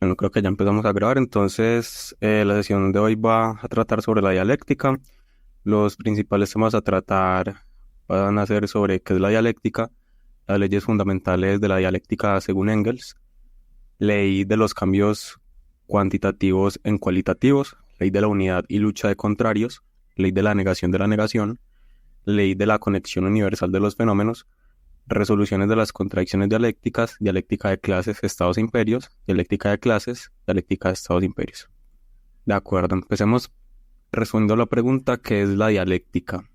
Bueno, creo que ya empezamos a grabar, entonces la sesión de hoy va a tratar sobre la dialéctica. Los principales temas a tratar van a ser sobre qué es la dialéctica, las leyes fundamentales de la dialéctica según Engels, ley de los cambios cuantitativos en cualitativos, ley de la unidad y lucha de contrarios, ley de la negación, ley de la conexión universal de los fenómenos, resoluciones de las contradicciones dialécticas, dialéctica de clases, estados e imperios, dialéctica de clases, dialéctica de estados e imperios. De acuerdo, empecemos respondiendo a la pregunta ¿qué es la dialéctica?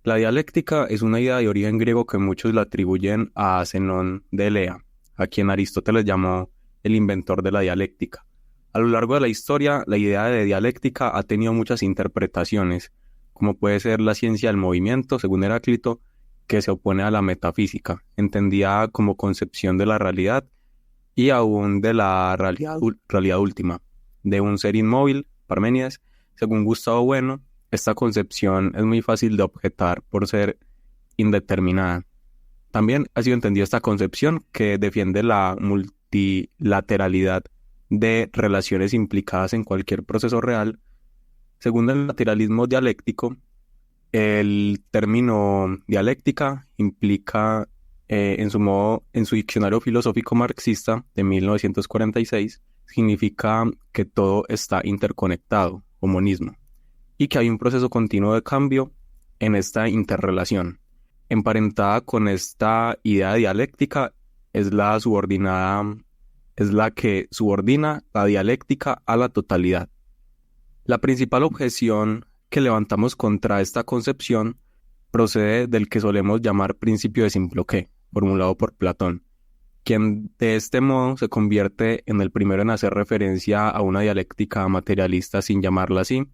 La dialéctica es una idea de origen griego que muchos la atribuyen a Zenón de Elea, a quien Aristóteles llamó el inventor de la dialéctica. A lo largo de la historia, la idea de dialéctica ha tenido muchas interpretaciones, como puede ser la ciencia del movimiento, según Heráclito, que se opone a la metafísica, entendida como concepción de la realidad y aún de la realidad última, de un ser inmóvil, Parménides. Según Gustavo Bueno, esta concepción es muy fácil de objetar por ser indeterminada. También ha sido entendida esta concepción que defiende la multilateralidad de relaciones implicadas en cualquier proceso real. Según el materialismo dialéctico, el término dialéctica implica, en su diccionario filosófico marxista de 1946, significa que todo está interconectado, o monismo, y que hay un proceso continuo de cambio en esta interrelación. Emparentada con esta idea dialéctica es es la que subordina la dialéctica a la totalidad. La principal objeción que levantamos contra esta concepción procede del que solemos llamar principio de Simploqué, formulado por Platón, quien de este modo se convierte en el primero en hacer referencia a una dialéctica materialista sin llamarla así,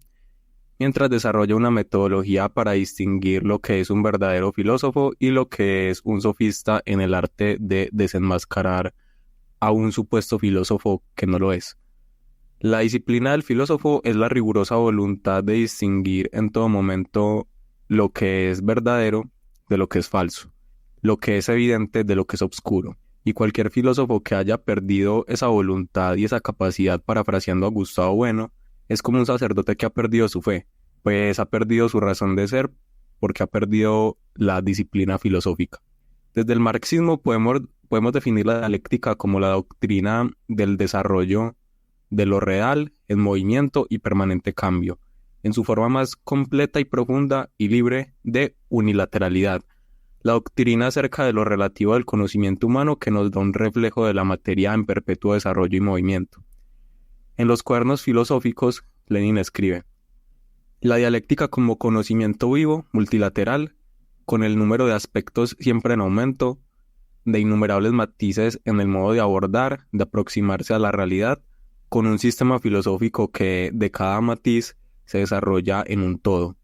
mientras desarrolla una metodología para distinguir lo que es un verdadero filósofo y lo que es un sofista en el arte de desenmascarar a un supuesto filósofo que no lo es. La disciplina del filósofo es la rigurosa voluntad de distinguir en todo momento lo que es verdadero de lo que es falso, lo que es evidente de lo que es obscuro. Y cualquier filósofo que haya perdido esa voluntad y esa capacidad, parafraseando a Gustavo Bueno, es como un sacerdote que ha perdido su fe, pues ha perdido su razón de ser porque ha perdido la disciplina filosófica. Desde el marxismo podemos definir la dialéctica como la doctrina del desarrollo de lo real en movimiento y permanente cambio, en su forma más completa y profunda y libre de unilateralidad. La doctrina acerca de lo relativo al conocimiento humano que nos da un reflejo de la materia en perpetuo desarrollo y movimiento. En los cuadernos filosóficos, Lenin escribe: la dialéctica como conocimiento vivo, multilateral, con el número de aspectos siempre en aumento, de innumerables matices en el modo de abordar, de aproximarse a la realidad, con un sistema filosófico que de cada matiz se desarrolla en un todo.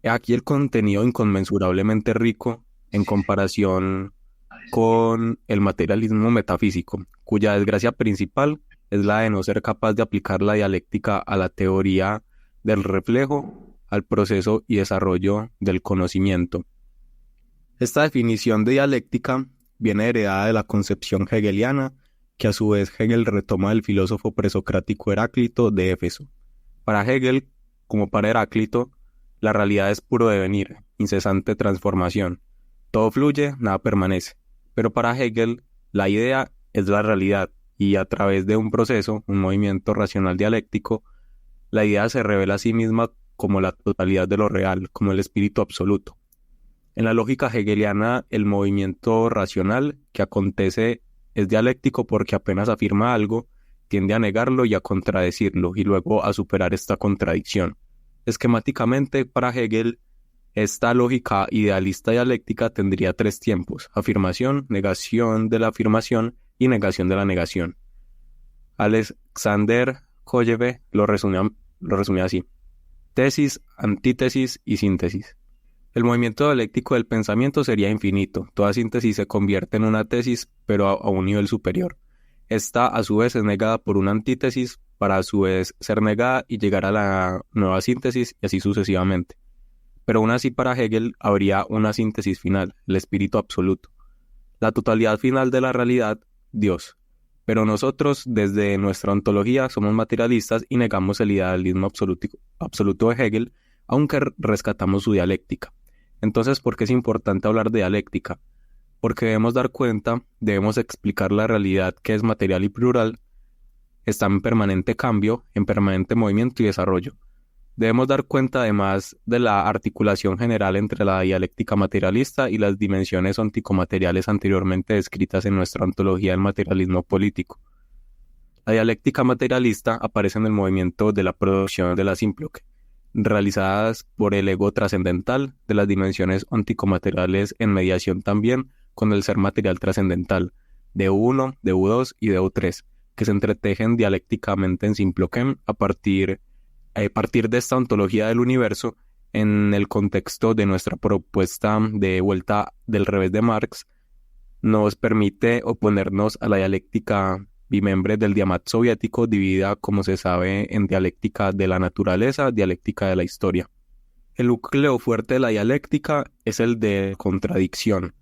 He aquí el contenido inconmensurablemente rico en comparación con el materialismo metafísico, cuya desgracia principal es la de no ser capaz de aplicar la dialéctica a la teoría del reflejo, al proceso y desarrollo del conocimiento. Esta definición de dialéctica viene heredada de la concepción hegeliana, que a su vez Hegel retoma del filósofo presocrático Heráclito de Éfeso. Para Hegel, como para Heráclito, la realidad es puro devenir, incesante transformación. Todo fluye, nada permanece. Pero para Hegel, la idea es la realidad, y a través de un proceso, un movimiento racional dialéctico, la idea se revela a sí misma como la totalidad de lo real, como el espíritu absoluto. En la lógica hegeliana, el movimiento racional que acontece es dialéctico porque apenas afirma algo, tiende a negarlo y a contradecirlo, y luego a superar esta contradicción. Esquemáticamente, para Hegel, esta lógica idealista dialéctica tendría tres tiempos: afirmación, negación de la afirmación y negación de la negación. Alexander Kolleve lo resume así: tesis, antítesis y síntesis. El movimiento dialéctico del pensamiento sería infinito. Toda síntesis se convierte en una tesis, pero a un nivel superior. Esta, a su vez, es negada por una antítesis, para a su vez ser negada y llegar a la nueva síntesis, y así sucesivamente. Pero aún así, para Hegel, habría una síntesis final, el espíritu absoluto. La totalidad final de la realidad, Dios. Pero nosotros, desde nuestra ontología, somos materialistas y negamos el idealismo absoluto de Hegel, aunque rescatamos su dialéctica. Entonces, ¿por qué es importante hablar de dialéctica? Porque debemos explicar la realidad que es material y plural, está en permanente cambio, en permanente movimiento y desarrollo. Debemos dar cuenta además de la articulación general entre la dialéctica materialista y las dimensiones onticomateriales anteriormente descritas en nuestra ontología del materialismo político. La dialéctica materialista aparece en el movimiento de la producción de la símploque, realizadas por el ego trascendental de las dimensiones onticomateriales en mediación también con el ser material trascendental, de U1, de U2 y de U3, que se entretejen dialécticamente en Simploquem a partir de esta ontología del universo en el contexto de nuestra propuesta de vuelta del revés de Marx, nos permite oponernos a la dialéctica bimembre del diamat soviético, dividida, como se sabe, en dialéctica de la naturaleza, dialéctica de la historia. El núcleo fuerte de la dialéctica es el de contradicción.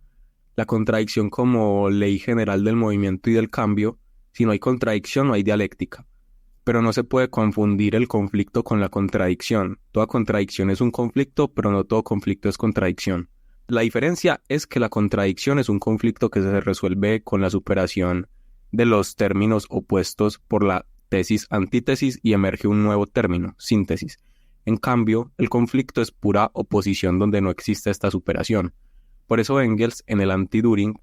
La contradicción como ley general del movimiento y del cambio. Si no hay contradicción, no hay dialéctica. Pero no se puede confundir el conflicto con la contradicción. Toda contradicción es un conflicto, pero no todo conflicto es contradicción. La diferencia es que la contradicción es un conflicto que se resuelve con la superación de los términos opuestos por la tesis-antítesis y emerge un nuevo término, síntesis. En cambio, el conflicto es pura oposición donde no existe esta superación. Por eso Engels, en el Anti-Düring,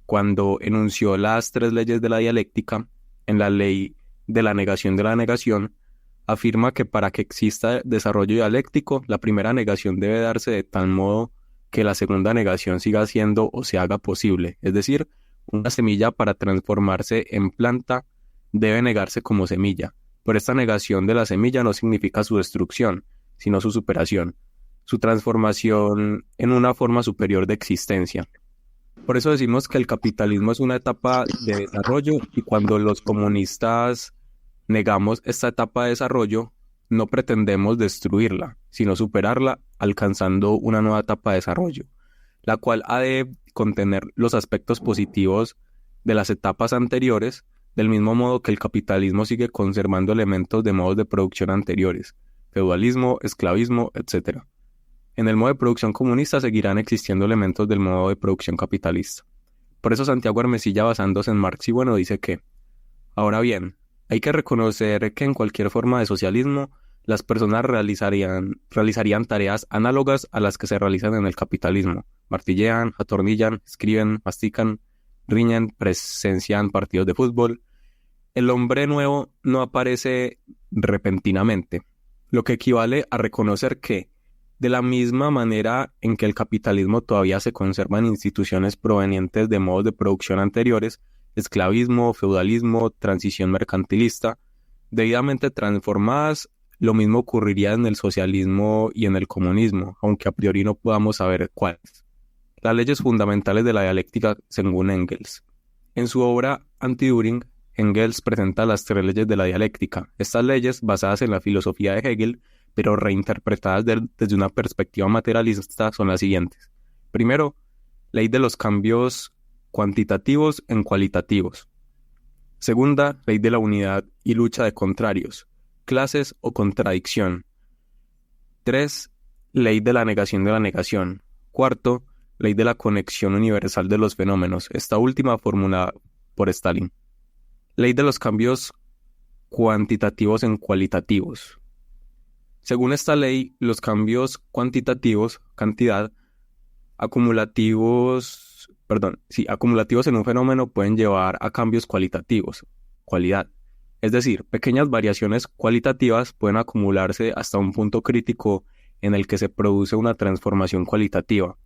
cuando enunció las 3 leyes de la dialéctica, en la ley de la negación, afirma que para que exista desarrollo dialéctico, la primera negación debe darse de tal modo que la segunda negación siga siendo o se haga posible, es decir, una semilla para transformarse en planta debe negarse como semilla, pero esta negación de la semilla no significa su destrucción, sino su superación, su transformación en una forma superior de existencia. Por eso decimos que el capitalismo es una etapa de desarrollo y cuando los comunistas negamos esta etapa de desarrollo, no pretendemos destruirla, sino superarla alcanzando una nueva etapa de desarrollo, la cual ha de contener los aspectos positivos de las etapas anteriores, del mismo modo que el capitalismo sigue conservando elementos de modos de producción anteriores, feudalismo, esclavismo, etc. En el modo de producción comunista seguirán existiendo elementos del modo de producción capitalista. Por eso Santiago Hermesilla, basándose en Marx y Bueno, dice que, ahora bien, hay que reconocer que en cualquier forma de socialismo, las personas realizarían tareas análogas a las que se realizan en el capitalismo. Martillean, atornillan, escriben, mastican, riñen, presencian partidos de fútbol. El hombre nuevo no aparece repentinamente, lo que equivale a reconocer que, de la misma manera en que el capitalismo todavía se conservan instituciones provenientes de modos de producción anteriores, esclavismo, feudalismo, transición mercantilista, debidamente transformadas, lo mismo ocurriría en el socialismo y en el comunismo, aunque a priori no podamos saber cuáles. Las leyes fundamentales de la dialéctica según Engels. En su obra Anti-Düring, Engels presenta las 3 leyes de la dialéctica. Estas leyes, basadas en la filosofía de Hegel, pero reinterpretadas desde una perspectiva materialista, son las siguientes. Primero, ley de los cambios cuantitativos en cualitativos. Segunda, ley de la unidad y lucha de contrarios, clases o contradicción. 3. Ley de la negación. Cuarto, ley de la conexión universal de los fenómenos, esta última formulada por Stalin. Ley de los cambios cuantitativos en cualitativos. Según esta ley, los cambios cuantitativos, cantidad, acumulativos en un fenómeno pueden llevar a cambios cualitativos, cualidad. Es decir, pequeñas variaciones cualitativas pueden acumularse hasta un punto crítico en el que se produce una transformación cualitativa,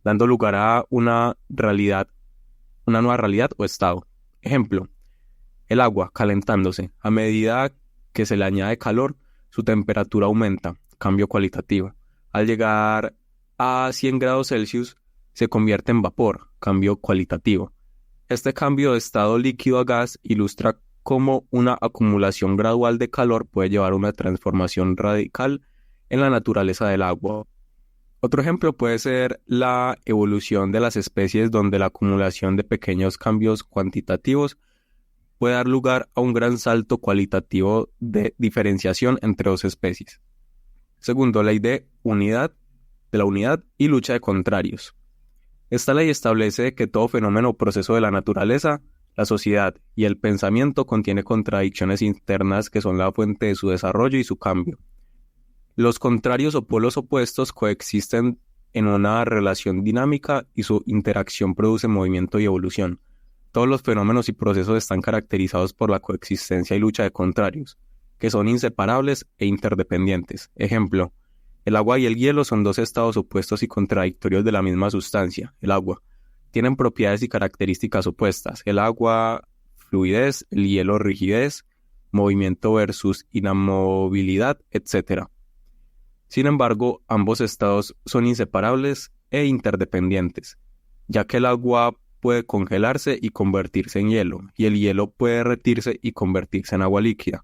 dando lugar a una nueva realidad o estado. Ejemplo, el agua calentándose. A medida que se le añade calor, su temperatura aumenta, cambio cualitativo. Al llegar a 100 grados Celsius, se convierte en vapor, cambio cualitativo. Este cambio de estado líquido a gas ilustra cómo una acumulación gradual de calor puede llevar a una transformación radical en la naturaleza del agua. Otro ejemplo puede ser la evolución de las especies donde la acumulación de pequeños cambios cuantitativos puede dar lugar a un gran salto cualitativo de diferenciación entre dos especies. Segundo, ley de la unidad y lucha de contrarios. Esta ley establece que todo fenómeno o proceso de la naturaleza, la sociedad y el pensamiento contiene contradicciones internas que son la fuente de su desarrollo y su cambio. Los contrarios o polos opuestos coexisten en una relación dinámica y su interacción produce movimiento y evolución. Todos los fenómenos y procesos están caracterizados por la coexistencia y lucha de contrarios, que son inseparables e interdependientes. Ejemplo, el agua y el hielo son dos estados opuestos y contradictorios de la misma sustancia, el agua. Tienen propiedades y características opuestas. El agua, fluidez, el hielo, rigidez, movimiento versus inamovilidad, etc. Sin embargo, ambos estados son inseparables e interdependientes, ya que el agua puede congelarse y convertirse en hielo, y el hielo puede derretirse y convertirse en agua líquida.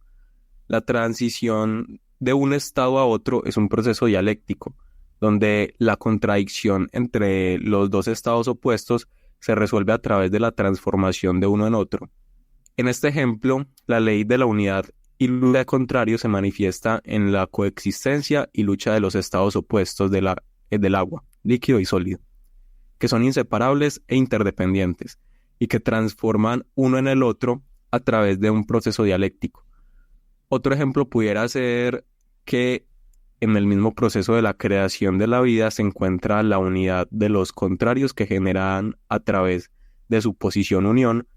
La transición de un estado a otro es un proceso dialéctico, donde la contradicción entre los dos estados opuestos se resuelve a través de la transformación de uno en otro. En este ejemplo, la ley de la unidad y lucha de contrarios se manifiesta en la coexistencia y lucha de los estados opuestos del agua, líquido y sólido, que son inseparables e interdependientes, y que transforman uno en el otro a través de un proceso dialéctico. Otro ejemplo pudiera ser que en el mismo proceso de la creación de la vida se encuentra la unidad de los contrarios que generan a través de su posición unión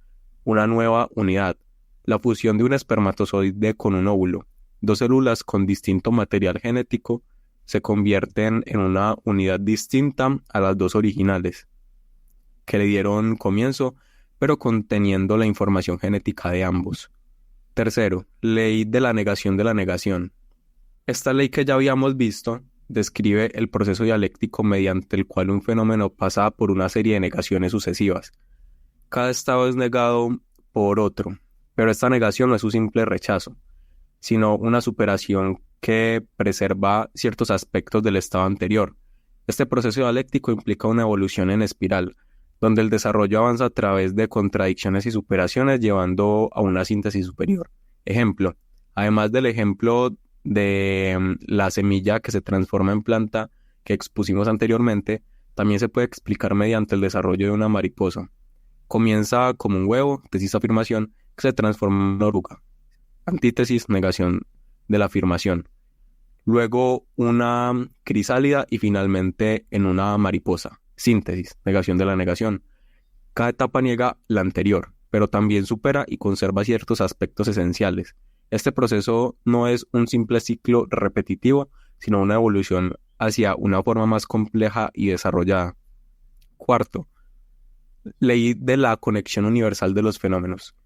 una nueva unidad, la fusión de un espermatozoide con un óvulo. Dos células con distinto material genético se convierten en una unidad distinta a las dos originales, que le dieron comienzo, pero conteniendo la información genética de ambos. Tercero, ley de la negación de la negación. Esta ley que ya habíamos visto describe el proceso dialéctico mediante el cual un fenómeno pasa por una serie de negaciones sucesivas. Cada estado es negado por otro, pero esta negación no es un simple rechazo, sino una superación que preserva ciertos aspectos del estado anterior. Este proceso dialéctico implica una evolución en espiral, donde el desarrollo avanza a través de contradicciones y superaciones, llevando a una síntesis superior. Ejemplo, además del ejemplo de la semilla que se transforma en planta que expusimos anteriormente, también se puede explicar mediante el desarrollo de una mariposa. Comienza como un huevo, tesis afirmación, que se transforma en una oruga. Antítesis, negación de la afirmación. Luego una crisálida y finalmente en una mariposa. Síntesis, negación de la negación. Cada etapa niega la anterior, pero también supera y conserva ciertos aspectos esenciales. Este proceso no es un simple ciclo repetitivo, sino una evolución hacia una forma más compleja y desarrollada. Cuarto, ley de la conexión universal de los fenómenos.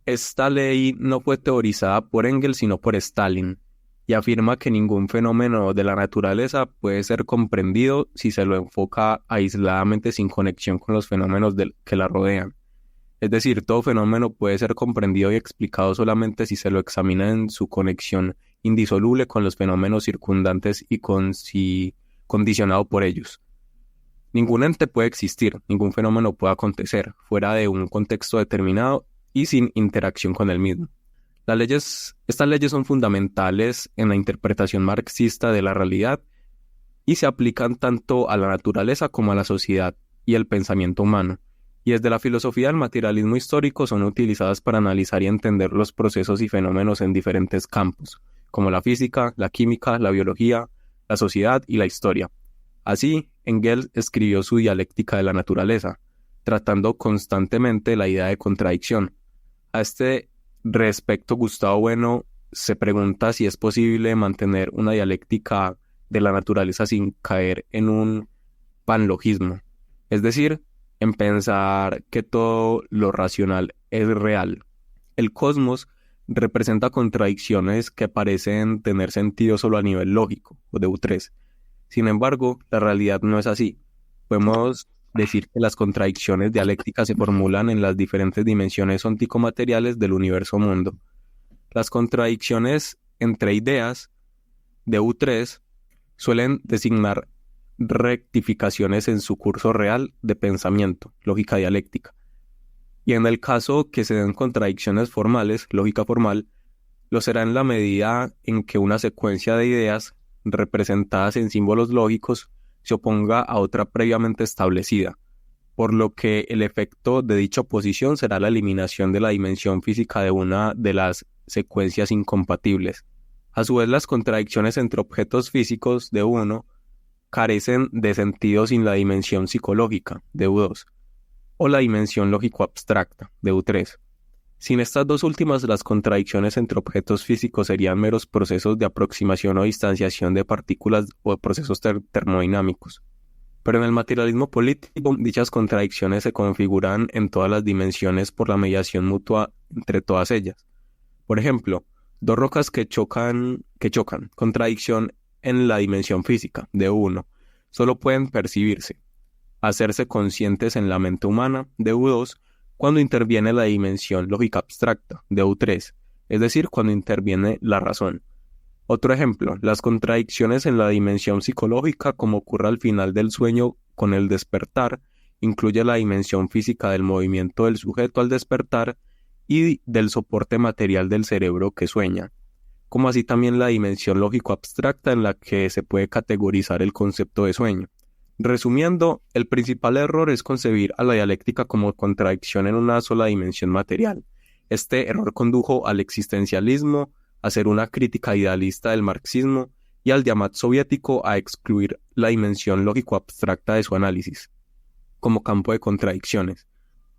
Esta ley no fue teorizada por Engels sino por Stalin, y afirma que ningún fenómeno de la naturaleza puede ser comprendido si se lo enfoca aisladamente sin conexión con los fenómenos que la rodean. Es decir, todo fenómeno puede ser comprendido y explicado solamente si se lo examina en su conexión indisoluble con los fenómenos circundantes y condicionado por ellos. Ningún ente puede existir, ningún fenómeno puede acontecer fuera de un contexto determinado y sin interacción con el mismo. Estas leyes son fundamentales en la interpretación marxista de la realidad y se aplican tanto a la naturaleza como a la sociedad y el pensamiento humano. Y desde la filosofía del materialismo histórico son utilizadas para analizar y entender los procesos y fenómenos en diferentes campos, como la física, la química, la biología, la sociedad y la historia. Así, Engels escribió su Dialéctica de la naturaleza, tratando constantemente la idea de contradicción. A este respecto, Gustavo Bueno se pregunta si es posible mantener una dialéctica de la naturaleza sin caer en un panlogismo, es decir, en pensar que todo lo racional es real. El cosmos representa contradicciones que parecen tener sentido solo a nivel lógico, o de U3. Sin embargo, la realidad no es así. Podemos decir que las contradicciones dialécticas se formulan en las diferentes dimensiones onticomateriales del universo mundo. Las contradicciones entre ideas de U3 suelen designar rectificaciones en su curso real de pensamiento, lógica dialéctica. Y en el caso que se den contradicciones formales, lógica formal, lo será en la medida en que una secuencia de ideas representadas en símbolos lógicos se oponga a otra previamente establecida, por lo que el efecto de dicha oposición será la eliminación de la dimensión física de una de las secuencias incompatibles. A su vez, las contradicciones entre objetos físicos de U1 carecen de sentido sin la dimensión psicológica de U2 o la dimensión lógico-abstracta de U3. Sin estas dos últimas, las contradicciones entre objetos físicos serían meros procesos de aproximación o distanciación de partículas o procesos termodinámicos. Pero en el materialismo político, dichas contradicciones se configuran en todas las dimensiones por la mediación mutua entre todas ellas. Por ejemplo, dos rocas que chocan, contradicción en la dimensión física de U1, solo pueden percibirse, hacerse conscientes en la mente humana de U2 cuando interviene la dimensión lógica abstracta de U3, es decir, cuando interviene la razón. Otro ejemplo, las contradicciones en la dimensión psicológica, como ocurre al final del sueño con el despertar, incluye la dimensión física del movimiento del sujeto al despertar y del soporte material del cerebro que sueña, como así también la dimensión lógico-abstracta en la que se puede categorizar el concepto de sueño. Resumiendo, el principal error es concebir a la dialéctica como contradicción en una sola dimensión material. Este error condujo al existencialismo, a hacer una crítica idealista del marxismo y al Diamant soviético a excluir la dimensión lógico-abstracta de su análisis, como campo de contradicciones.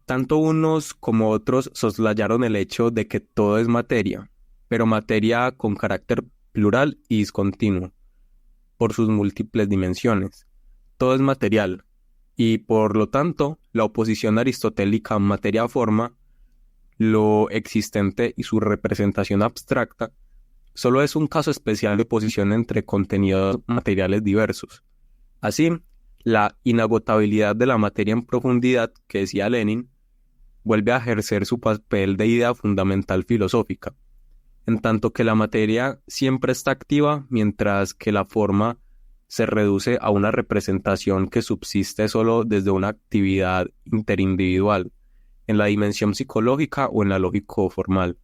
Tanto unos como otros soslayaron el hecho de que todo es materia, pero materia con carácter plural y discontinuo, por sus múltiples dimensiones. Todo es material, y por lo tanto, la oposición aristotélica materia-forma, lo existente y su representación abstracta, solo es un caso especial de oposición entre contenidos materiales diversos. Así, la inagotabilidad de la materia en profundidad, que decía Lenin, vuelve a ejercer su papel de idea fundamental filosófica, en tanto que la materia siempre está activa, mientras que la forma se reduce a una representación que subsiste solo desde una actividad interindividual, en la dimensión psicológica o en la lógico-formal,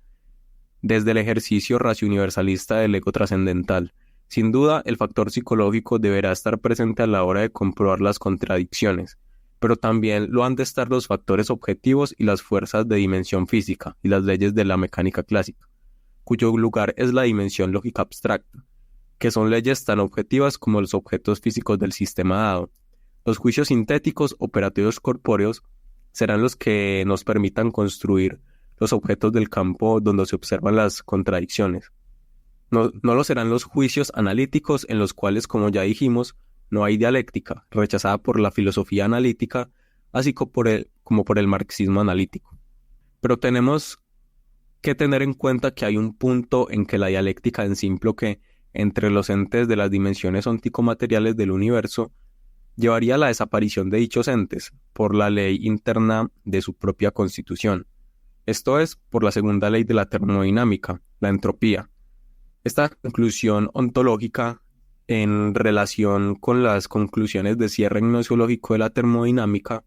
desde el ejercicio racio-universalista del ego trascendental. Sin duda, el factor psicológico deberá estar presente a la hora de comprobar las contradicciones, pero también lo han de estar los factores objetivos y las fuerzas de dimensión física y las leyes de la mecánica clásica, cuyo lugar es la dimensión lógica abstracta, que son leyes tan objetivas como los objetos físicos del sistema dado. Los juicios sintéticos operativos corpóreos serán los que nos permitan construir los objetos del campo donde se observan las contradicciones. No lo serán los juicios analíticos en los cuales, como ya dijimos, no hay dialéctica, rechazada por la filosofía analítica, así como por el marxismo analítico. Pero tenemos que tener en cuenta que hay un punto en que la dialéctica en simple que entre los entes de las dimensiones onticomateriales del universo llevaría a la desaparición de dichos entes por la ley interna de su propia constitución. Esto es, por la segunda ley de la termodinámica, la entropía. Esta conclusión ontológica, en relación con las conclusiones de cierre gnoseológico de la termodinámica,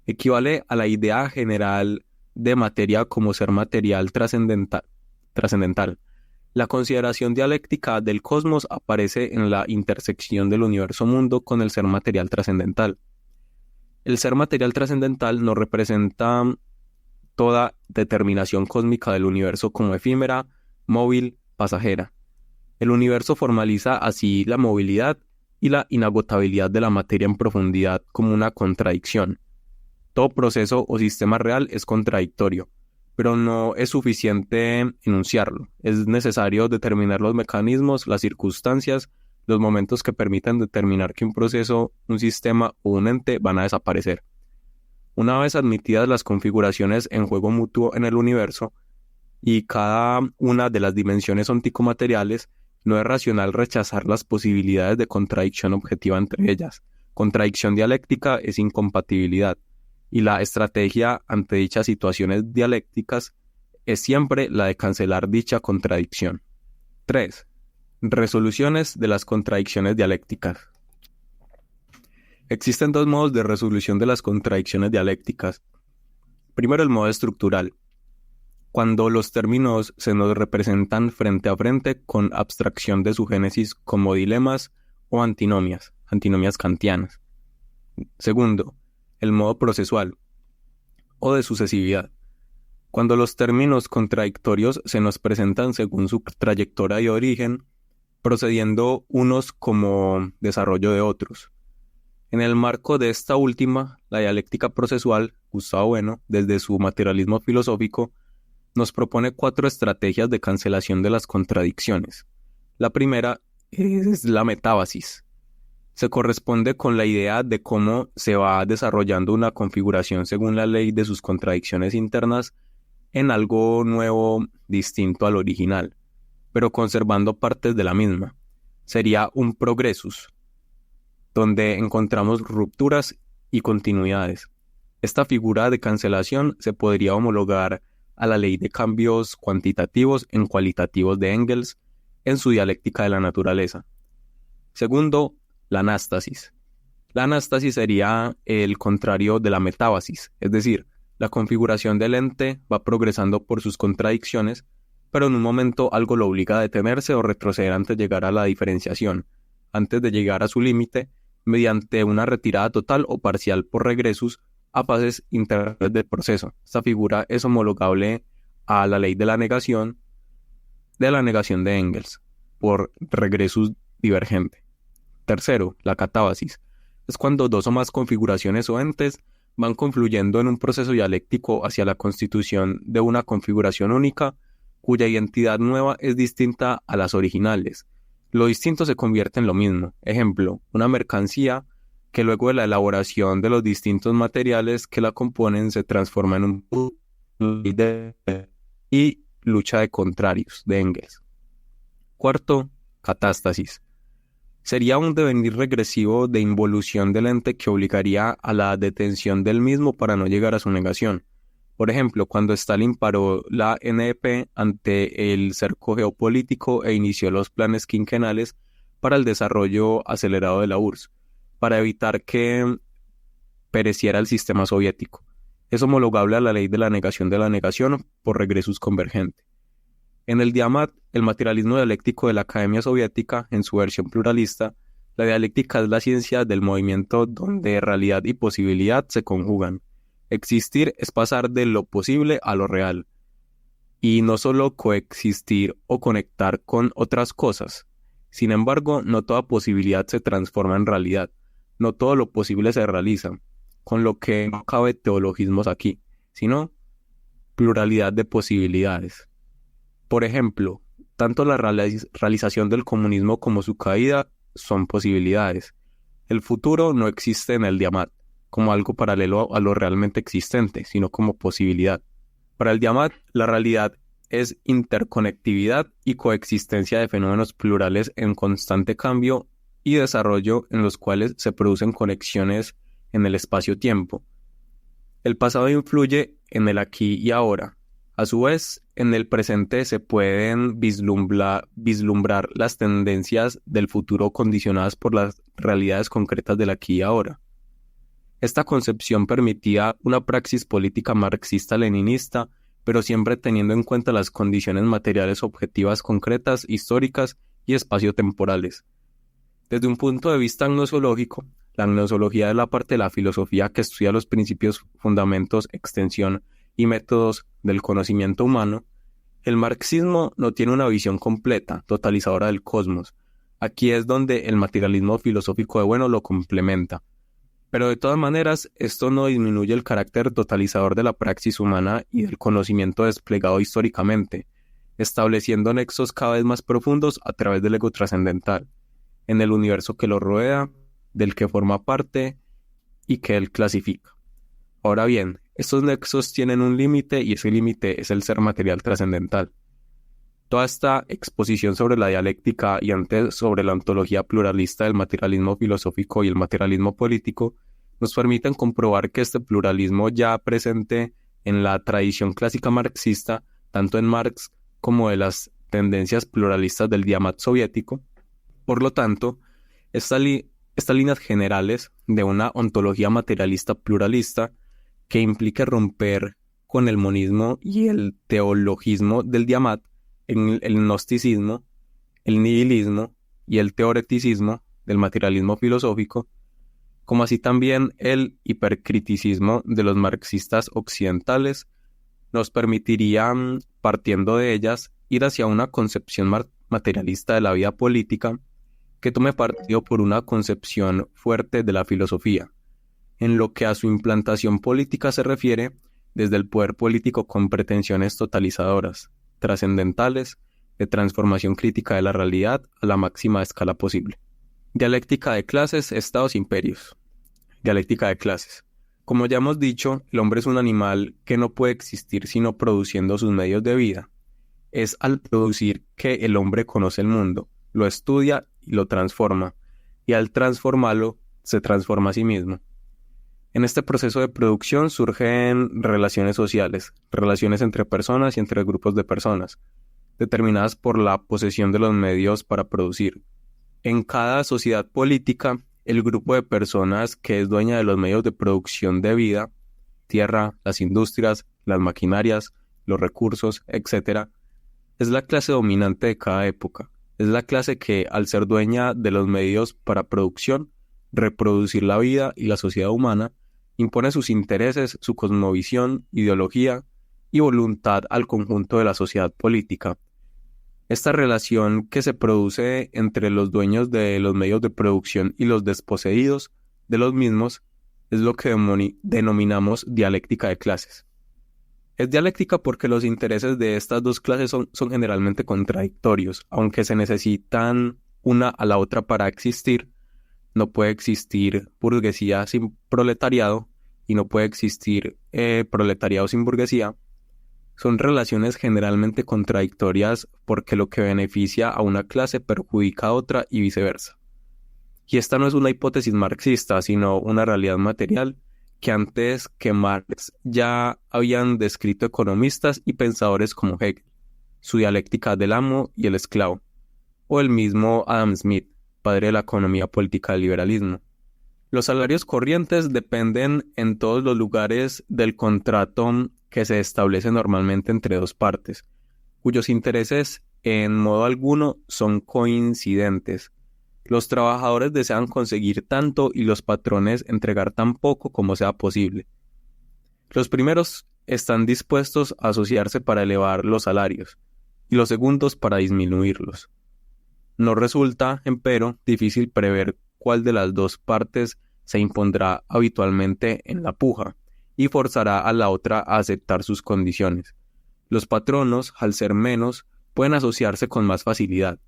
equivale a la idea general de materia como ser material trascendental. La consideración dialéctica del cosmos aparece en la intersección del universo-mundo con el ser material trascendental. El ser material trascendental no representa toda determinación cósmica del universo como efímera, móvil, pasajera. El universo formaliza así la movilidad y la inagotabilidad de la materia en profundidad como una contradicción. Todo proceso o sistema real es contradictorio, pero no es suficiente enunciarlo. Es necesario determinar los mecanismos, las circunstancias, los momentos que permitan determinar que un proceso, un sistema o un ente van a desaparecer. Una vez admitidas las configuraciones en juego mutuo en el universo y cada una de las dimensiones onticomateriales, no es racional rechazar las posibilidades de contradicción objetiva entre ellas. Contradicción dialéctica es incompatibilidad, y la estrategia ante dichas situaciones dialécticas es siempre la de cancelar dicha contradicción. 3. Resoluciones de las contradicciones dialécticas. Existen dos modos de resolución de las contradicciones dialécticas. Primero, el modo estructural, cuando los términos se nos representan frente a frente con abstracción de su génesis como dilemas o antinomias kantianas. Segundo, el modo procesual o de sucesividad, cuando los términos contradictorios se nos presentan según su trayectoria y origen, procediendo unos como desarrollo de otros. En el marco de esta última, la dialéctica procesual, Gustavo Bueno, desde su materialismo filosófico, nos propone 4 estrategias de cancelación de las contradicciones. La primera es la metábasis. Se corresponde con la idea de cómo se va desarrollando una configuración según la ley de sus contradicciones internas en algo nuevo distinto al original, pero conservando partes de la misma. Sería un progresus, donde encontramos rupturas y continuidades. Esta figura de cancelación se podría homologar a la ley de cambios cuantitativos en cualitativos de Engels en su dialéctica de la naturaleza. Segundo, la anástasis. La anástasis sería el contrario de la metábasis, es decir, la configuración del ente va progresando por sus contradicciones, pero en un momento algo lo obliga a detenerse o retroceder antes de llegar a la diferenciación, antes de llegar a su límite, mediante una retirada total o parcial por regresus a fases internas del proceso. Esta figura es homologable a la ley de la negación de Engels, por regresus divergente. Tercero, la catábasis. Es cuando 2 o más configuraciones o entes van confluyendo en un proceso dialéctico hacia la constitución de una configuración única, cuya identidad nueva es distinta a las originales. Lo distinto se convierte en lo mismo. Ejemplo, una mercancía que luego de la elaboración de los distintos materiales que la componen se transforma en un y lucha de contrarios de Engels. Cuarto, catástasis. Sería un devenir regresivo de involución del ente que obligaría a la detención del mismo para no llegar a su negación. Por ejemplo, cuando Stalin paró la NEP ante el cerco geopolítico e inició los planes quinquenales para el desarrollo acelerado de la URSS, para evitar que pereciera el sistema soviético. Es homologable a la ley de la negación por regresus convergente. En el Diamat, el materialismo dialéctico de la Academia Soviética, en su versión pluralista, la dialéctica es la ciencia del movimiento donde realidad y posibilidad se conjugan. Existir es pasar de lo posible a lo real, y no solo coexistir o conectar con otras cosas. Sin embargo, no toda posibilidad se transforma en realidad, no todo lo posible se realiza, con lo que no cabe teologismos aquí, sino pluralidad de posibilidades. Por ejemplo, tanto la realización del comunismo como su caída son posibilidades. El futuro no existe en el Diamat como algo paralelo a lo realmente existente, sino como posibilidad. Para el Diamat, la realidad es interconectividad y coexistencia de fenómenos plurales en constante cambio y desarrollo en los cuales se producen conexiones en el espacio-tiempo. El pasado influye en el aquí y ahora. A su vez, en el presente se pueden vislumbrar las tendencias del futuro condicionadas por las realidades concretas del aquí y ahora. Esta concepción permitía una praxis política marxista-leninista, pero siempre teniendo en cuenta las condiciones materiales objetivas concretas, históricas y espaciotemporales. Desde un punto de vista gnoseológico, la gnoseología es la parte de la filosofía que estudia los principios, fundamentos, extensión y métodos del conocimiento humano. El marxismo no tiene una visión completa, totalizadora del cosmos. Aquí es donde el materialismo filosófico de Bueno lo complementa. Pero de todas maneras, esto no disminuye el carácter totalizador de la praxis humana y del conocimiento desplegado históricamente, estableciendo nexos cada vez más profundos a través del ego trascendental, en el universo que lo rodea, del que forma parte y que él clasifica. Ahora bien, estos nexos tienen un límite y ese límite es el ser material trascendental. Toda esta exposición sobre la dialéctica y antes sobre la ontología pluralista del materialismo filosófico y el materialismo político nos permiten comprobar que este pluralismo ya presente en la tradición clásica marxista, tanto en Marx como de las tendencias pluralistas del Diamat soviético. Por lo tanto, estas líneas generales de una ontología materialista pluralista que implique romper con el monismo y el teologismo del Diamat, en el gnosticismo, el nihilismo y el teoreticismo del materialismo filosófico, como así también el hipercriticismo de los marxistas occidentales, nos permitirían, partiendo de ellas, ir hacia una concepción materialista de la vida política que tome partido por una concepción fuerte de la filosofía, en lo que a su implantación política se refiere, desde el poder político con pretensiones totalizadoras, trascendentales, de transformación crítica de la realidad a la máxima escala posible. Dialéctica de clases, estados, imperios. Dialéctica de clases. Como ya hemos dicho, el hombre es un animal que no puede existir sino produciendo sus medios de vida. Es al producir que el hombre conoce el mundo, lo estudia y lo transforma, y al transformarlo, se transforma a sí mismo. En este proceso de producción surgen relaciones sociales, relaciones entre personas y entre grupos de personas, determinadas por la posesión de los medios para producir. En cada sociedad política, el grupo de personas que es dueña de los medios de producción de vida, tierra, las industrias, las maquinarias, los recursos, etc., es la clase dominante de cada época. Es la clase que, al ser dueña de los medios para producción, reproducir la vida y la sociedad humana, impone sus intereses, su cosmovisión, ideología y voluntad al conjunto de la sociedad política. Esta relación que se produce entre los dueños de los medios de producción y los desposeídos de los mismos es lo que denominamos dialéctica de clases. Es dialéctica porque los intereses de estas dos clases son generalmente contradictorios, aunque se necesitan una a la otra para existir. No puede existir burguesía sin proletariado y no puede existir proletariado sin burguesía. Son relaciones generalmente contradictorias porque lo que beneficia a una clase perjudica a otra y viceversa. Y esta no es una hipótesis marxista, sino una realidad material que antes que Marx ya habían descrito economistas y pensadores como Hegel, su dialéctica del amo y el esclavo, o el mismo Adam Smith, padre de la economía política del liberalismo. Los salarios corrientes dependen en todos los lugares del contrato que se establece normalmente entre dos partes, cuyos intereses en modo alguno son coincidentes. Los trabajadores desean conseguir tanto y los patrones entregar tan poco como sea posible. Los primeros están dispuestos a asociarse para elevar los salarios y los segundos para disminuirlos. No resulta, empero, difícil prever cuál de las dos partes se impondrá habitualmente en la puja y forzará a la otra a aceptar sus condiciones. Los patronos, al ser menos, pueden asociarse con más facilidad,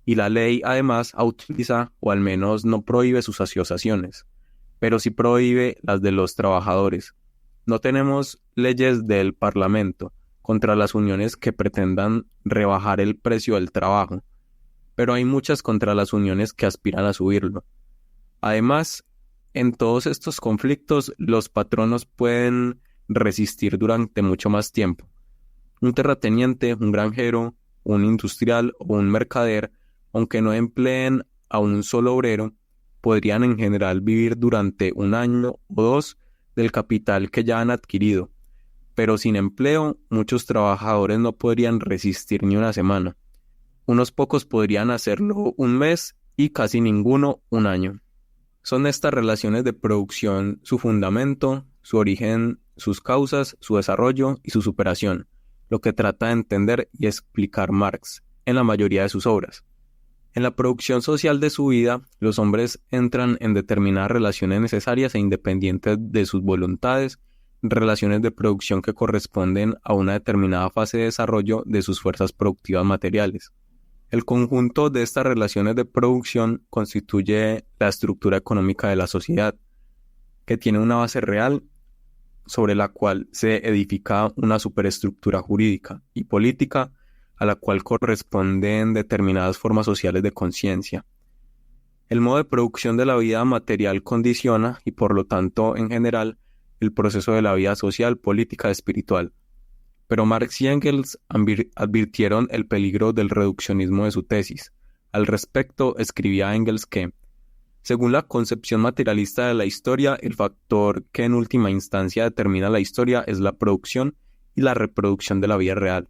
y la ley además autoriza o al menos no prohíbe sus asociaciones, pero sí prohíbe las de los trabajadores. No tenemos leyes del Parlamento contra las uniones que pretendan rebajar el precio del trabajo, pero hay muchas contra las uniones que aspiran a subirlo. Además, en todos estos conflictos, los patronos pueden resistir durante mucho más tiempo. Un terrateniente, un granjero, un industrial o un mercader, aunque no empleen a un solo obrero, podrían en general vivir durante un año o dos del capital que ya han adquirido, pero sin empleo, muchos trabajadores no podrían resistir ni una semana. Unos pocos podrían hacerlo un mes y casi ninguno un año. Son estas relaciones de producción su fundamento, su origen, sus causas, su desarrollo y su superación, lo que trata de entender y explicar Marx en la mayoría de sus obras. En la producción social de su vida, los hombres entran en determinadas relaciones necesarias e independientes de sus voluntades, relaciones de producción que corresponden a una determinada fase de desarrollo de sus fuerzas productivas materiales. El conjunto de estas relaciones de producción constituye la estructura económica de la sociedad, que tiene una base real sobre la cual se edifica una superestructura jurídica y política a la cual corresponden determinadas formas sociales de conciencia. El modo de producción de la vida material condiciona, y por lo tanto, en general, el proceso de la vida social, política y espiritual. Pero Marx y Engels advirtieron el peligro del reduccionismo de su tesis. Al respecto, escribía Engels que, según la concepción materialista de la historia, el factor que en última instancia determina la historia es la producción y la reproducción de la vida real.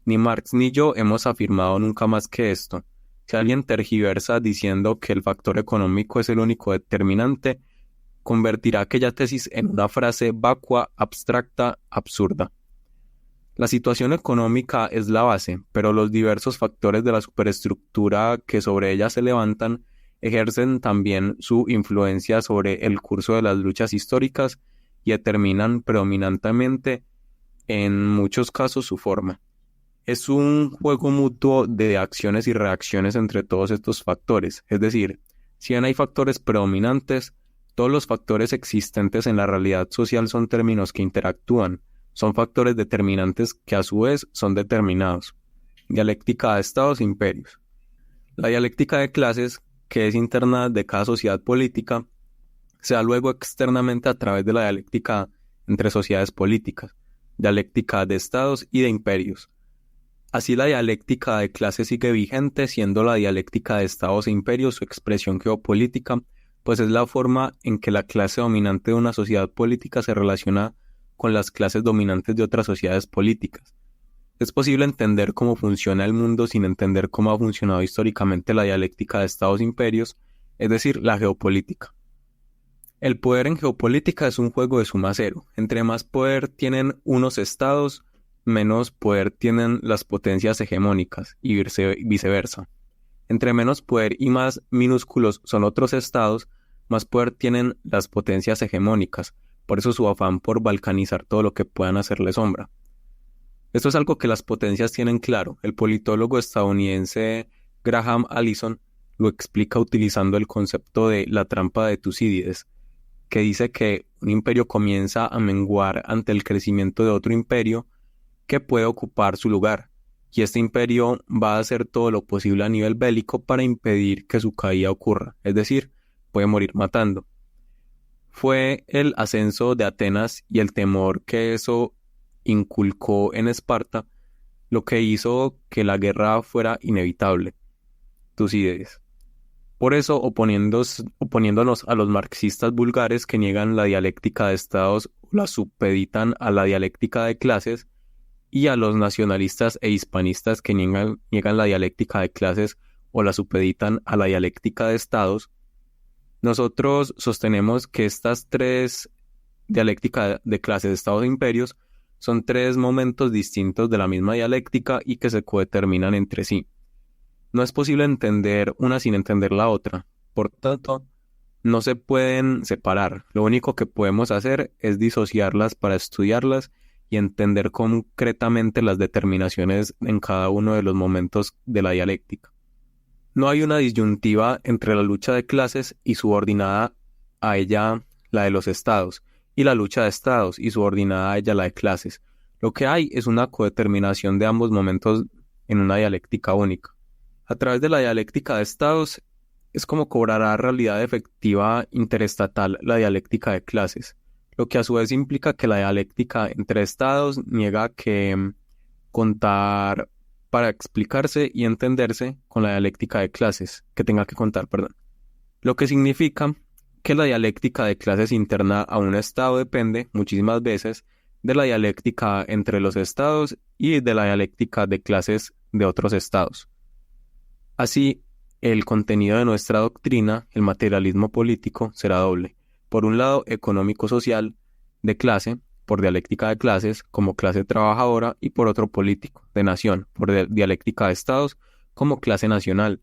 Ni Marx ni yo hemos afirmado nunca más que esto. Si alguien tergiversa diciendo que el factor económico es el único determinante, convertirá aquella tesis en una frase vacua, abstracta, absurda. La situación económica es la base, pero los diversos factores de la superestructura que sobre ella se levantan ejercen también su influencia sobre el curso de las luchas históricas y determinan predominantemente, en muchos casos, su forma. Es un juego mutuo de acciones y reacciones entre todos estos factores, es decir, si bien hay factores predominantes, todos los factores existentes en la realidad social son términos que interactúan, son factores determinantes que a su vez son determinados. Dialéctica de estados e imperios. La dialéctica de clases, que es interna de cada sociedad política, se da luego externamente a través de la dialéctica entre sociedades políticas, dialéctica de estados y de imperios. Así la dialéctica de clases sigue vigente, siendo la dialéctica de estados e imperios su expresión geopolítica, pues es la forma en que la clase dominante de una sociedad política se relaciona con las clases dominantes de otras sociedades políticas. Es posible entender cómo funciona el mundo sin entender cómo ha funcionado históricamente la dialéctica de estados e imperios, es decir, la geopolítica. El poder en geopolítica es un juego de suma cero. Entre más poder tienen unos estados, menos poder tienen las potencias hegemónicas y viceversa. Entre menos poder y más minúsculos son otros estados, más poder tienen las potencias hegemónicas. Por eso su afán por balcanizar todo lo que puedan hacerle sombra. Esto es algo que las potencias tienen claro. El politólogo estadounidense Graham Allison lo explica utilizando el concepto de la trampa de Tucídides, que dice que un imperio comienza a menguar ante el crecimiento de otro imperio que puede ocupar su lugar, y este imperio va a hacer todo lo posible a nivel bélico para impedir que su caída ocurra, es decir, puede morir matando. Fue el ascenso de Atenas y el temor que eso inculcó en Esparta lo que hizo que la guerra fuera inevitable. Tucídides. Por eso, oponiéndonos a los marxistas vulgares que niegan la dialéctica de estados o la supeditan a la dialéctica de clases, y a los nacionalistas e hispanistas que niegan la dialéctica de clases o la supeditan a la dialéctica de estados, nosotros sostenemos que estas tres dialécticas de clases, estados e imperios son tres momentos distintos de la misma dialéctica y que se codeterminan entre sí. No es posible entender una sin entender la otra, por tanto, no se pueden separar. Lo único que podemos hacer es disociarlas para estudiarlas y entender concretamente las determinaciones en cada uno de los momentos de la dialéctica. No hay una disyuntiva entre la lucha de clases y subordinada a ella la de los estados, y la lucha de estados y subordinada a ella la de clases. Lo que hay es una codeterminación de ambos momentos en una dialéctica única. A través de la dialéctica de estados es como cobrará realidad efectiva interestatal la dialéctica de clases, lo que a su vez implica que la dialéctica entre estados niega que contar para explicarse y entenderse con la dialéctica de clases, que tenga que contar, perdón. Lo que significa que la dialéctica de clases interna a un estado depende, muchísimas veces, de la dialéctica entre los estados y de la dialéctica de clases de otros estados. Así, el contenido de nuestra doctrina, el materialismo político, será doble. Por un lado, económico-social, de clase, por dialéctica de clases, como clase trabajadora, y por otro político, de nación, por dialéctica de estados, como clase nacional,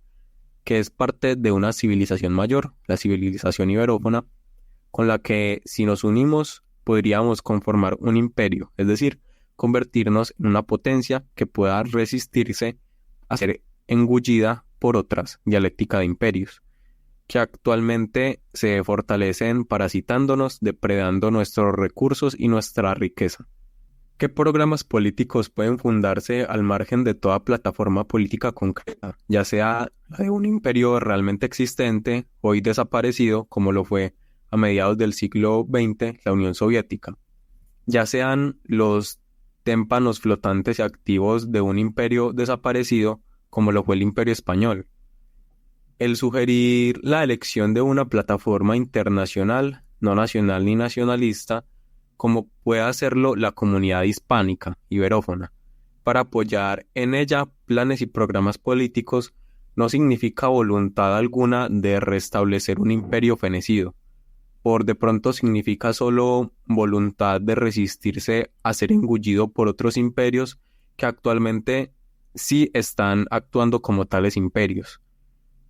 que es parte de una civilización mayor, la civilización iberófona, con la que, si nos unimos, podríamos conformar un imperio, es decir, convertirnos en una potencia que pueda resistirse a ser engullida por otras, dialéctica de imperios, que actualmente se fortalecen parasitándonos, depredando nuestros recursos y nuestra riqueza. ¿Qué programas políticos pueden fundarse al margen de toda plataforma política concreta, ya sea la de un imperio realmente existente, hoy desaparecido, como lo fue a mediados del siglo XX la Unión Soviética, ya sean los témpanos flotantes y activos de un imperio desaparecido, como lo fue el Imperio Español? El sugerir la elección de una plataforma internacional, no nacional ni nacionalista, como puede hacerlo la comunidad hispánica, iberófona. Para apoyar en ella planes y programas políticos no significa voluntad alguna de restablecer un imperio fenecido. Por de pronto significa solo voluntad de resistirse a ser engullido por otros imperios que actualmente sí están actuando como tales imperios.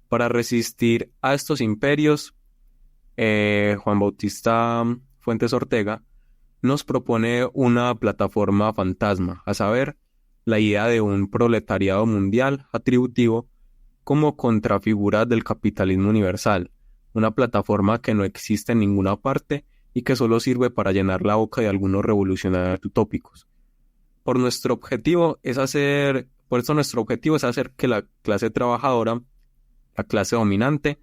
Para resistir a estos imperios, Juan Bautista Fuentes Ortega nos propone una plataforma fantasma, a saber, la idea de un proletariado mundial atributivo como contrafigura del capitalismo universal, una plataforma que no existe en ninguna parte y que solo sirve para llenar la boca de algunos revolucionarios utópicos. Por eso nuestro objetivo es hacer que la clase trabajadora, la clase dominante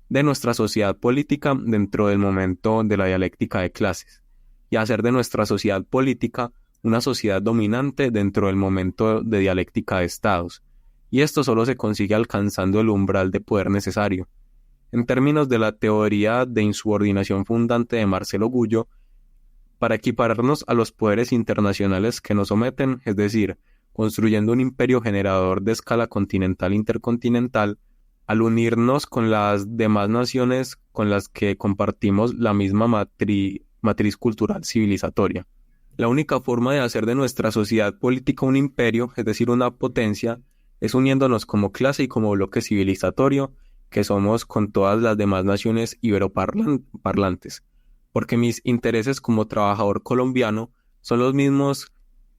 de nuestra sociedad política dentro del momento de la dialéctica de clases, y hacer de nuestra sociedad política una sociedad dominante dentro del momento de dialéctica de estados, y esto solo se consigue alcanzando el umbral de poder necesario. En términos de la teoría de insubordinación fundante de Marcelo Gullo, para equipararnos a los poderes internacionales que nos someten, es decir, construyendo un imperio generador de escala continental intercontinental, al unirnos con las demás naciones con las que compartimos la misma matriz cultural civilizatoria. La única forma de hacer de nuestra sociedad política un imperio, es decir, una potencia, es uniéndonos como clase y como bloque civilizatorio que somos con todas las demás naciones iberoparlantes, porque mis intereses como trabajador colombiano son los mismos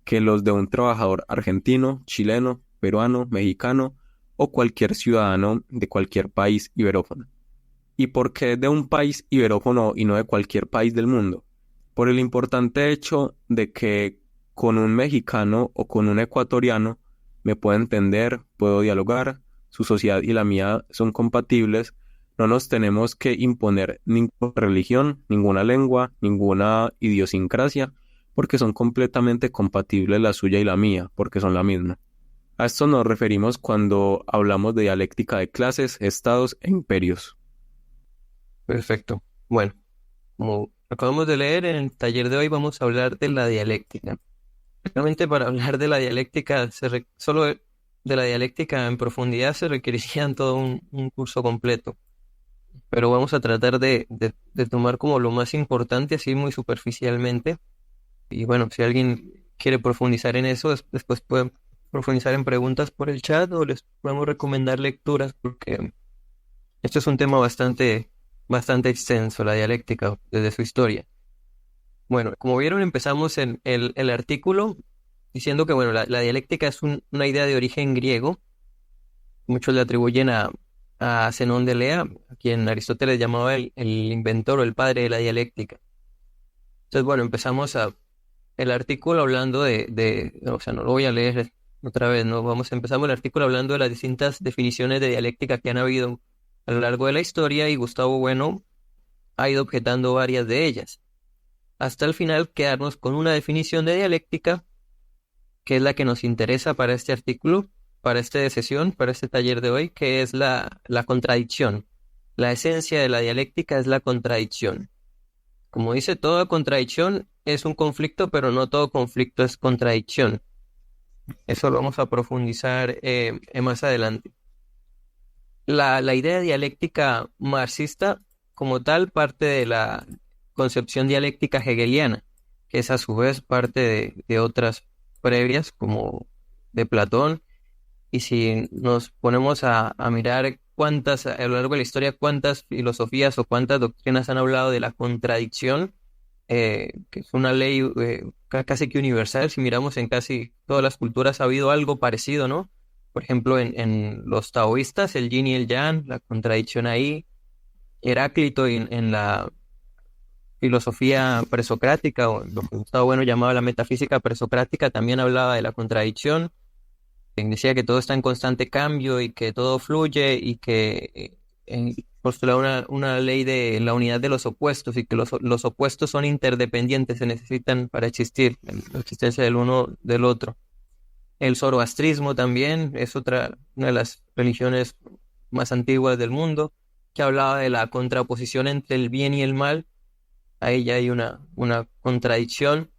que los de un trabajador argentino, chileno, peruano, mexicano o cualquier ciudadano de cualquier país iberófono. ¿Y por qué de un país iberófono y no de cualquier país del mundo? Por el importante hecho de que con un mexicano o con un ecuatoriano me puedo entender, puedo dialogar, su sociedad y la mía son compatibles, no nos tenemos que imponer ninguna religión, ninguna lengua, ninguna idiosincrasia, porque son completamente compatibles la suya y la mía, porque son la misma. A esto nos referimos cuando hablamos de dialéctica de clases, estados e imperios. Perfecto. Bueno, como acabamos de leer, en el taller de hoy vamos a hablar de la dialéctica. Realmente para hablar de la dialéctica, solo de la dialéctica en profundidad se requeriría todo un curso completo. Pero vamos a tratar de tomar como lo más importante, así muy superficialmente. Y bueno, si alguien quiere profundizar en eso, después pueden profundizar en preguntas por el chat o les podemos recomendar lecturas, porque esto es un tema bastante extenso, la dialéctica, desde su historia. Bueno, como vieron, empezamos en el artículo diciendo que bueno, la dialéctica es una idea de origen griego. Muchos le atribuyen a Zenón de Elea, a quien Aristóteles llamaba el inventor o el padre de la dialéctica. Entonces, bueno, empezamos el artículo hablando o sea, no lo voy a leer otra vez, ¿no? Empezamos el artículo hablando de las distintas definiciones de dialéctica que han habido a lo largo de la historia, y Gustavo Bueno ha ido objetando varias de ellas, hasta el final quedarnos con una definición de dialéctica, que es la que nos interesa para este artículo, para esta sesión, para este taller de hoy, que es la contradicción. La esencia de la dialéctica es la contradicción. Como dice, toda contradicción es un conflicto, pero no todo conflicto es contradicción. Eso lo vamos a profundizar más adelante. La idea dialéctica marxista, como tal, parte de la concepción dialéctica hegeliana, que es a su vez parte de otras previas, como de Platón. Y si nos ponemos a mirar a lo largo de la historia, cuántas filosofías o cuántas doctrinas han hablado de la contradicción, que es una ley casi que universal. Si miramos en casi todas las culturas ha habido algo parecido, ¿no? Por ejemplo, en los taoístas, el yin y el yang, la contradicción ahí. Heráclito en la filosofía presocrática, o lo que Gustavo Bueno llamaba la metafísica presocrática, también hablaba de la contradicción. Decía que todo está en constante cambio y que todo fluye, y que postulaba una ley de la unidad de los opuestos, y que los opuestos son interdependientes, se necesitan para existir, la existencia del uno del otro. El zoroastrismo también es una de las religiones más antiguas del mundo, que hablaba de la contraposición entre el bien y el mal, ahí ya hay una contradicción,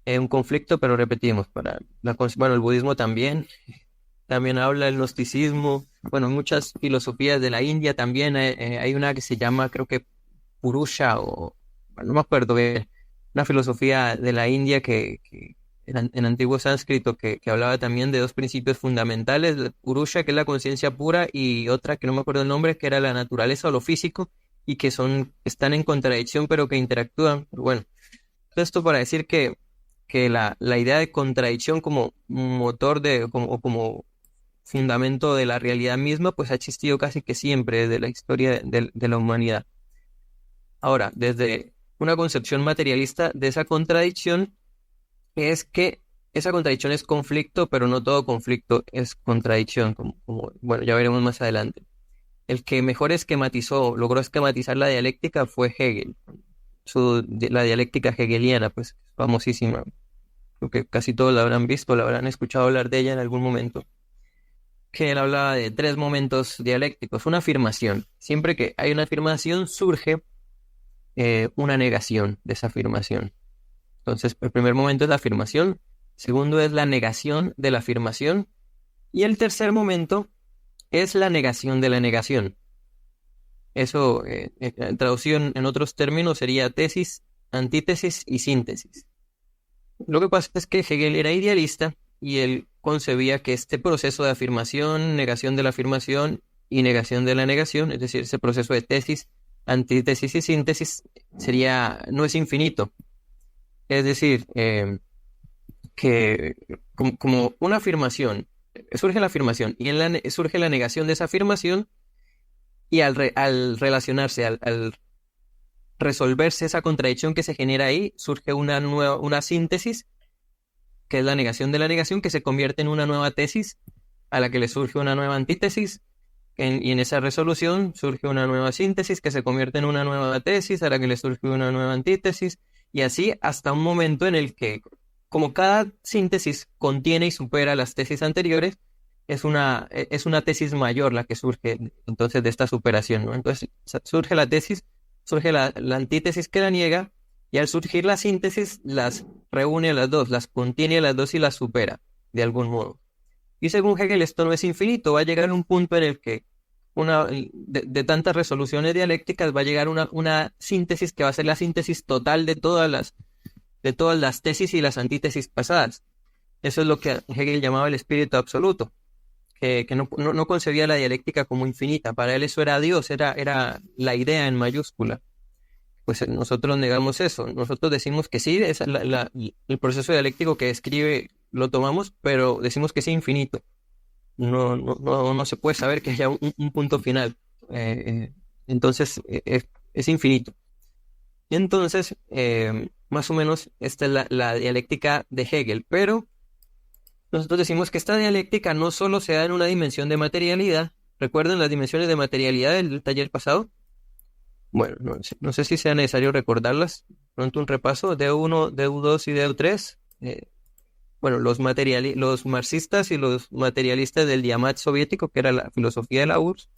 un conflicto, pero repetimos, bueno, el budismo también habla del gnosticismo, bueno, muchas filosofías de la India también, hay una que se llama, creo que Purusha, o bueno, no me acuerdo bien, una filosofía de la India que en antiguo sánscrito que hablaba también de dos principios fundamentales, Purusha, que es la conciencia pura, y otra que no me acuerdo el nombre, que era la naturaleza o lo físico, y que están en contradicción, pero que interactúan. Pero bueno, esto para decir que la idea de contradicción como motor o como fundamento de la realidad misma, pues ha existido casi que siempre desde la historia de la humanidad. Ahora, desde una concepción materialista de esa contradicción, es que esa contradicción es conflicto, pero no todo conflicto es contradicción, bueno, ya veremos más adelante. El que mejor logró esquematizar la dialéctica fue Hegel, la dialéctica hegeliana, pues famosísima. Creo que casi todos la habrán visto, la habrán escuchado hablar de ella en algún momento. Que él hablaba de tres momentos dialécticos. Una afirmación. Siempre que hay una afirmación surge una negación de esa afirmación. Entonces, el primer momento es la afirmación, segundo es la negación de la afirmación, y el tercer momento es la negación de la negación. Eso, traducido en otros términos, sería tesis, antítesis y síntesis. Lo que pasa es que Hegel era idealista y él concebía que este proceso de afirmación, negación de la afirmación y negación de la negación, es decir, ese proceso de tesis, antítesis y síntesis, no es infinito. Es decir, que como una afirmación, surge la afirmación y surge la negación de esa afirmación, y al relacionarse, al resolverse esa contradicción que se genera ahí, surge una síntesis, que es la negación de la negación, que se convierte en una nueva tesis, a la que le surge una nueva antítesis, y en esa resolución surge una nueva síntesis, que se convierte en una nueva tesis, a la que le surge una nueva antítesis, y así hasta un momento en el que, como cada síntesis contiene y supera las tesis anteriores, es una tesis mayor la que surge entonces de esta superación, ¿no? Entonces surge la tesis, surge la antítesis que la niega, y al surgir la síntesis las reúne a las dos, las contiene a las dos y las supera de algún modo. Y según Hegel esto no es infinito, va a llegar un punto en el que de tantas resoluciones dialécticas va a llegar una síntesis que va a ser la síntesis total de todas las tesis y las antítesis pasadas. Eso es lo que Hegel llamaba el espíritu absoluto, que no concebía la dialéctica como infinita. Para él eso era Dios, era la idea en mayúscula. Pues nosotros negamos eso. Nosotros decimos que sí, el proceso dialéctico que describe lo tomamos, pero decimos que es infinito. No se puede saber que haya un punto final. Entonces es infinito. Entonces, más o menos, esta es la dialéctica de Hegel, pero nosotros decimos que esta dialéctica no solo se da en una dimensión de materialidad. ¿Recuerdan las dimensiones de materialidad del taller pasado? Bueno, no sé si sea necesario recordarlas. Pronto un repaso, DU1, DU2 y DU3. Bueno, los marxistas y los materialistas del Diamant soviético, que era la filosofía de la URSS,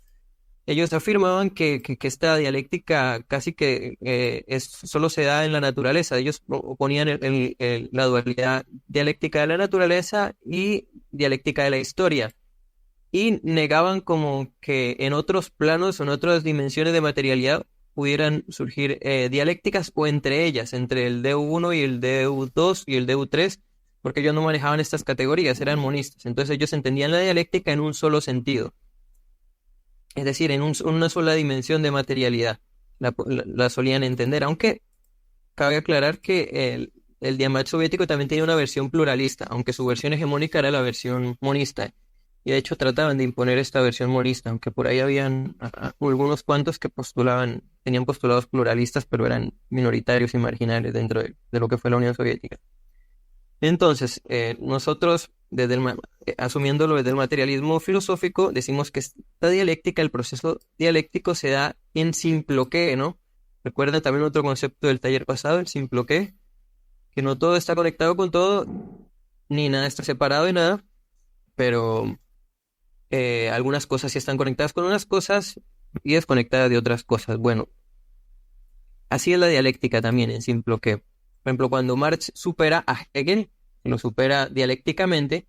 ellos afirmaban que esta dialéctica casi que solo se da en la naturaleza. Ellos oponían la dualidad dialéctica de la naturaleza y dialéctica de la historia. Y negaban como que en otros planos o en otras dimensiones de materialidad pudieran surgir dialécticas, o entre ellas, entre el DU1 y el DU2 y el DU3, porque ellos no manejaban estas categorías, eran monistas. Entonces ellos entendían la dialéctica en un solo sentido. Es decir, en una sola dimensión de materialidad la solían entender, aunque cabe aclarar que el Diamant soviético también tenía una versión pluralista, aunque su versión hegemónica era la versión monista, y de hecho trataban de imponer esta versión monista, aunque por ahí habían algunos cuantos que tenían postulados pluralistas, pero eran minoritarios y marginales dentro de lo que fue la Unión Soviética. Entonces, nosotros, asumiéndolo desde el materialismo filosófico, decimos que esta dialéctica, el proceso dialéctico, se da en simploqué, ¿no? Recuerda también otro concepto del taller pasado, el simploqué, que no todo está conectado con todo, ni nada está separado de nada, pero algunas cosas sí están conectadas con unas cosas y desconectadas de otras cosas. Bueno, Así es la dialéctica también, en simple que, por ejemplo, cuando Marx supera a Hegel, lo supera dialécticamente,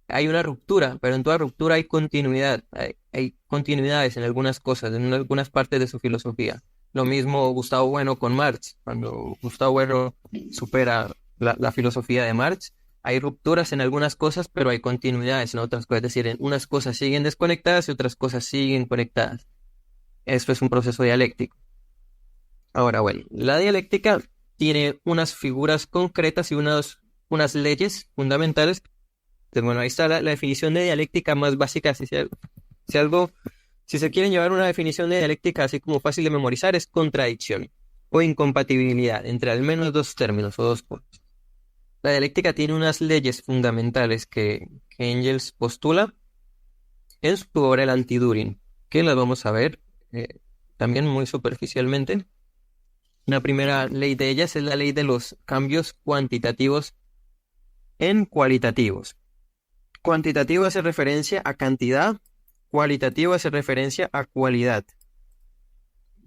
hay una ruptura, pero en toda ruptura hay continuidad, hay continuidades en algunas cosas, en algunas partes de su filosofía. Lo mismo Gustavo Bueno con Marx, cuando Gustavo Bueno supera la filosofía de Marx, hay rupturas en algunas cosas, pero hay continuidades en otras cosas, es decir, en unas cosas siguen desconectadas y otras cosas siguen conectadas. Esto es un proceso dialéctico. Ahora, bueno, la dialéctica tiene unas figuras concretas y unas leyes fundamentales. Entonces, bueno, ahí está la definición de dialéctica más básica. Si algo, si se quieren llevar una definición de dialéctica así como fácil de memorizar, es contradicción o incompatibilidad entre al menos dos términos o dos cosas. La dialéctica tiene unas leyes fundamentales que Engels postula en su obra El Antiduring, que las vamos a ver también muy superficialmente. Una primera ley de ellas es la ley de los cambios cuantitativos en cualitativos. Cuantitativo hace referencia a cantidad, cualitativo hace referencia a cualidad.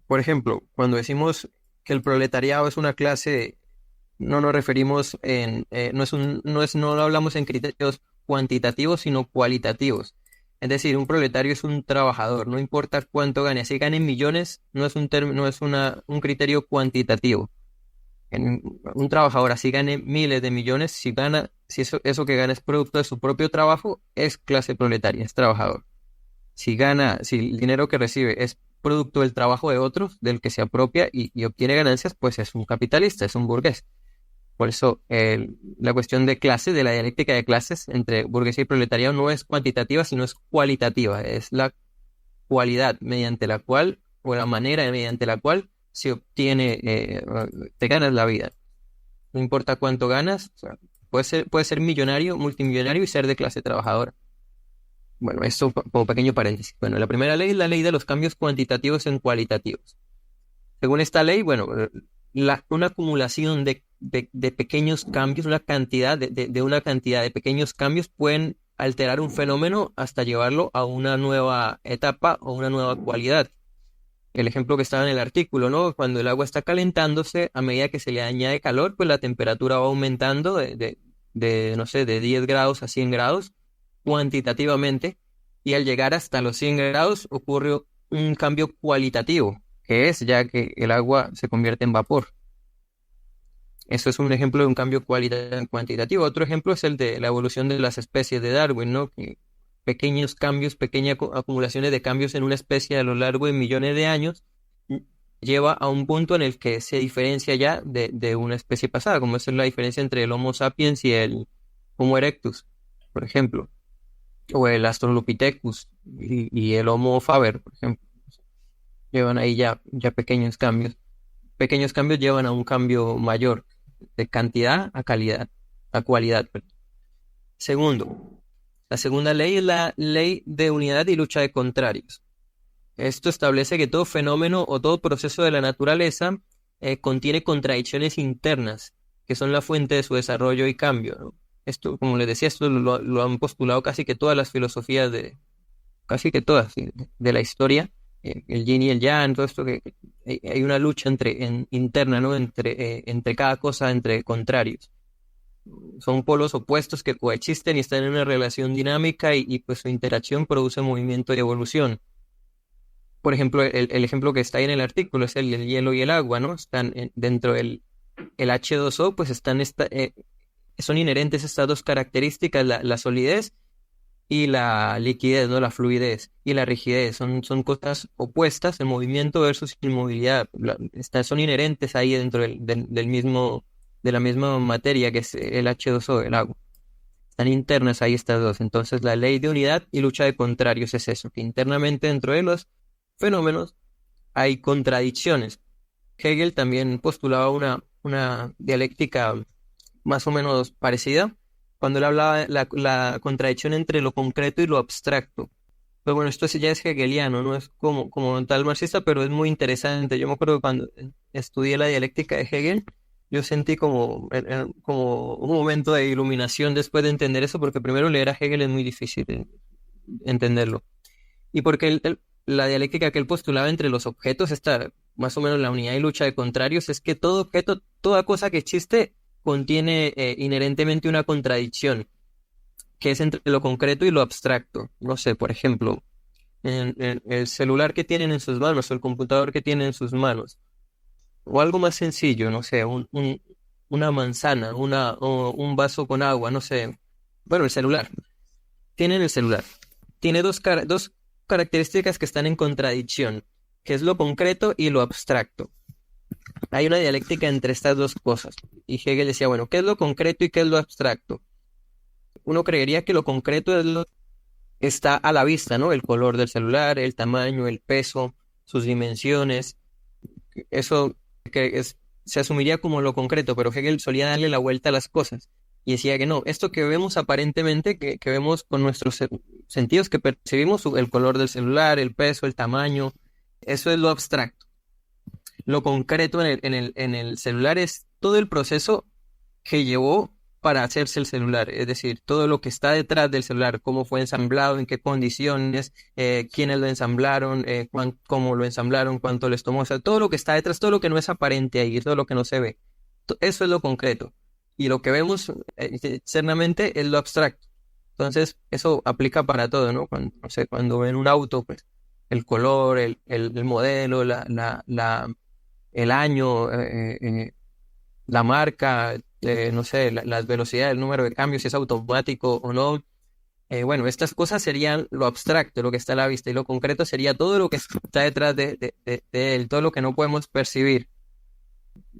Por ejemplo, cuando decimos que el proletariado es una clase, no nos referimos no lo hablamos en criterios cuantitativos, sino cualitativos. Es decir, un proletario es un trabajador, no importa cuánto gane, si gane millones, no es un criterio cuantitativo. Un trabajador así gane miles de millones, si eso que gana es producto de su propio trabajo, es clase proletaria, es trabajador. Si el dinero que recibe es producto del trabajo de otros, del que se apropia y obtiene ganancias, pues es un capitalista, es un burgués. Por eso la cuestión de clases, de la dialéctica de clases entre burguesía y proletariado no es cuantitativa, sino es cualitativa. Es la cualidad mediante la cual, o la manera mediante la cual se obtiene, te ganas la vida. No importa cuánto ganas, o sea, puede ser millonario, multimillonario y ser de clase trabajadora. Bueno, esto como pequeño paréntesis. Bueno, la primera ley es la ley de los cambios cuantitativos en cualitativos. Según esta ley, bueno, una acumulación de pequeños cambios, una cantidad de pequeños cambios pueden alterar un fenómeno hasta llevarlo a una nueva etapa o una nueva cualidad. El ejemplo que estaba en el artículo, ¿no? Cuando el agua está calentándose, a medida que se le añade calor, pues la temperatura va aumentando no sé, de 10 grados a 100 grados cuantitativamente, y al llegar hasta los 100 grados ocurre un cambio cualitativo, que es ya que el agua se convierte en vapor. Eso es un ejemplo de un cambio cuantitativo. Otro ejemplo es el de la evolución de las especies de Darwin, ¿no? Que pequeños cambios, pequeñas acumulaciones de cambios en una especie a lo largo de millones de años lleva a un punto en el que se diferencia ya de una especie pasada, como es la diferencia entre el Homo sapiens y el Homo erectus, por ejemplo, o el Australopithecus y el Homo faber, por ejemplo. Llevan ahí ya pequeños cambios. Pequeños cambios llevan a un cambio mayor, de cantidad a calidad, a cualidad. Perdón. Segundo, la segunda ley es la ley de unidad y lucha de contrarios. Esto establece que todo fenómeno o todo proceso de la naturaleza contiene contradicciones internas, que son la fuente de su desarrollo y cambio, ¿no? Esto, como les decía, esto lo han postulado casi que todas las filosofías casi que todas, ¿sí?, de la historia, el yin y el yang, todo esto que hay una lucha interna, ¿no? Entre cada cosa, entre contrarios. Son polos opuestos que coexisten y están en una relación dinámica y pues su interacción produce movimiento y evolución. Por ejemplo, el ejemplo que está ahí en el artículo es el hielo y el agua, ¿no? Están dentro del el H2O, pues son inherentes estas dos características, la solidez y la liquidez, ¿no? La fluidez y la rigidez. Son cosas opuestas, el movimiento versus inmovilidad. Son inherentes ahí dentro de la misma materia que es el H2O, el agua. Están internas ahí estas dos. Entonces, la ley de unidad y lucha de contrarios es eso, que internamente dentro de los fenómenos hay contradicciones. Hegel también postulaba una dialéctica más o menos parecida cuando él hablaba de la contradicción entre lo concreto y lo abstracto. Pero bueno, esto sí ya es hegeliano, no es como tal marxista, pero es muy interesante. Yo me acuerdo que cuando estudié la dialéctica de Hegel, yo sentí como un momento de iluminación después de entender eso, porque primero leer a Hegel es muy difícil entenderlo. Y porque la dialéctica que él postulaba entre los objetos, esta más o menos la unidad y lucha de contrarios, es que todo objeto, toda cosa que existe contiene inherentemente una contradicción, que es entre lo concreto y lo abstracto. No sé, por ejemplo, en el celular que tienen en sus manos o el computador que tienen en sus manos, o algo más sencillo, no sé, una manzana, o un vaso con agua, no sé. Bueno, el celular. Tienen el celular. Tiene dos características que están en contradicción, que es lo concreto y lo abstracto. Hay una dialéctica entre estas dos cosas. Y Hegel decía, bueno, ¿qué es lo concreto y qué es lo abstracto? Uno creería que lo concreto es está a la vista, ¿no? El color del celular, el tamaño, el peso, sus dimensiones. Eso se asumiría como lo concreto, pero Hegel solía darle la vuelta a las cosas. Y decía que no, esto que vemos aparentemente, que vemos con nuestros sentidos, que percibimos el color del celular, el peso, el tamaño, eso es lo abstracto. Lo concreto en el celular es todo el proceso que llevó para hacerse el celular, es decir, todo lo que está detrás del celular, cómo fue ensamblado, en qué condiciones, quiénes lo ensamblaron, cómo lo ensamblaron, cuánto les tomó, o sea, todo lo que está detrás, todo lo que no es aparente ahí, todo lo que no se ve, eso es lo concreto. Y lo que vemos externamente es lo abstracto. Entonces, eso aplica para todo, ¿no? Cuando, no sé, cuando ven un auto, pues el color, el modelo, el año, la marca, no sé, las velocidades, el número de cambios, si es automático o no. Bueno, estas cosas serían lo abstracto, lo que está a la vista, y lo concreto sería todo lo que está detrás de él, todo lo que no podemos percibir.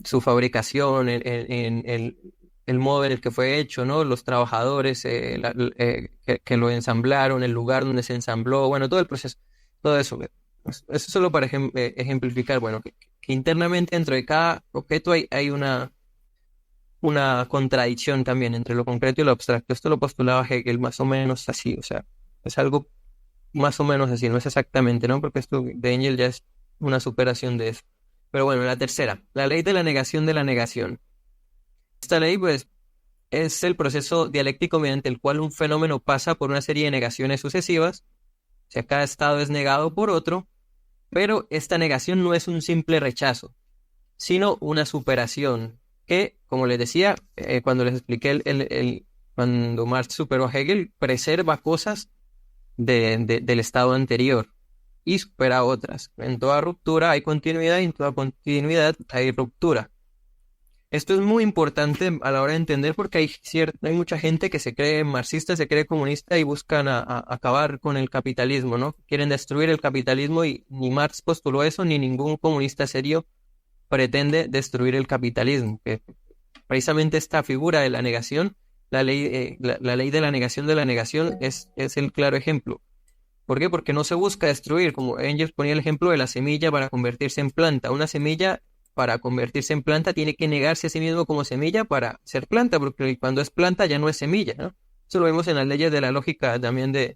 Su fabricación, el modo en el que fue hecho, ¿no? Los trabajadores que lo ensamblaron, el lugar donde se ensambló, bueno, todo el proceso, todo eso. Eso solo para ejemplificar, bueno, que internamente dentro de cada objeto hay una contradicción también entre lo concreto y lo abstracto. Esto lo postulaba Hegel más o menos así, o sea, es algo más o menos así, no es exactamente, ¿no? Porque esto de Engel ya es una superación de eso. Pero bueno, la tercera, la ley de la negación de la negación. Esta ley, pues, es el proceso dialéctico mediante el cual un fenómeno pasa por una serie de negaciones sucesivas, o sea, cada estado es negado por otro, pero esta negación no es un simple rechazo, sino una superación, que, como les decía, cuando les expliqué cuando Marx superó a Hegel, preserva cosas del estado anterior y supera otras. En toda ruptura hay continuidad y en toda continuidad hay ruptura. Esto es muy importante a la hora de entender porque hay mucha gente que se cree marxista, se cree comunista y buscan acabar con el capitalismo, ¿no? Quieren destruir el capitalismo y ni Marx postuló eso, ni ningún comunista serio pretende destruir el capitalismo. Que precisamente esta figura de la negación, la ley de la negación es el claro ejemplo. ¿Por qué? Porque no se busca destruir, como Engels ponía el ejemplo de la semilla para convertirse en planta. Una semilla para convertirse en planta tiene que negarse a sí mismo como semilla para ser planta, porque cuando es planta ya no es semilla, ¿no? Eso lo vemos en las leyes de la lógica también en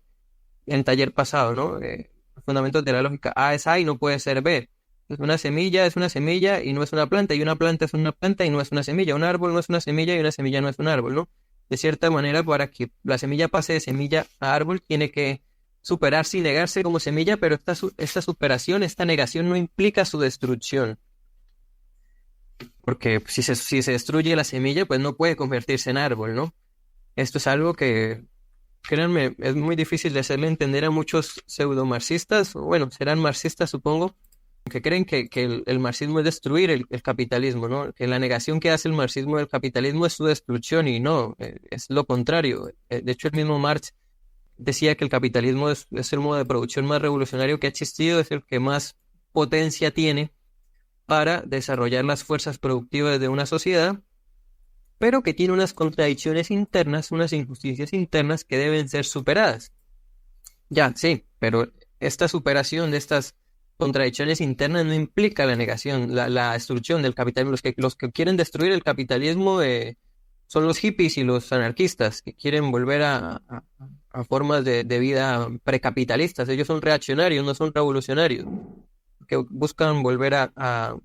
el taller pasado, ¿no? Los fundamentos de la lógica. A es A y no puede ser B. Una semilla es una semilla y no es una planta, y una planta es una planta y no es una semilla. Un árbol no es una semilla y una semilla no es un árbol, ¿no? De cierta manera, para que la semilla pase de semilla a árbol, tiene que superarse y negarse como semilla, pero esta superación, esta negación no implica su destrucción. Porque si se destruye la semilla, pues no puede convertirse en árbol, ¿no? Esto es algo que, créanme, es muy difícil de hacerle entender a muchos pseudomarxistas, o bueno, serán marxistas, supongo, que creen que el marxismo es destruir el capitalismo, ¿no? Que la negación que hace el marxismo del capitalismo es su destrucción, y no, es lo contrario. De hecho, el mismo Marx decía que el capitalismo es el modo de producción más revolucionario que ha existido, es el que más potencia tiene para desarrollar las fuerzas productivas de una sociedad, pero que tiene unas contradicciones internas, unas injusticias internas que deben ser superadas. Ya, sí, pero esta superación de estas contradicciones internas no implica la negación, la destrucción del capitalismo. Los que quieren destruir el capitalismo son los hippies y los anarquistas, que quieren volver a formas de vida precapitalistas. Ellos son reaccionarios, no son revolucionarios, que buscan volver a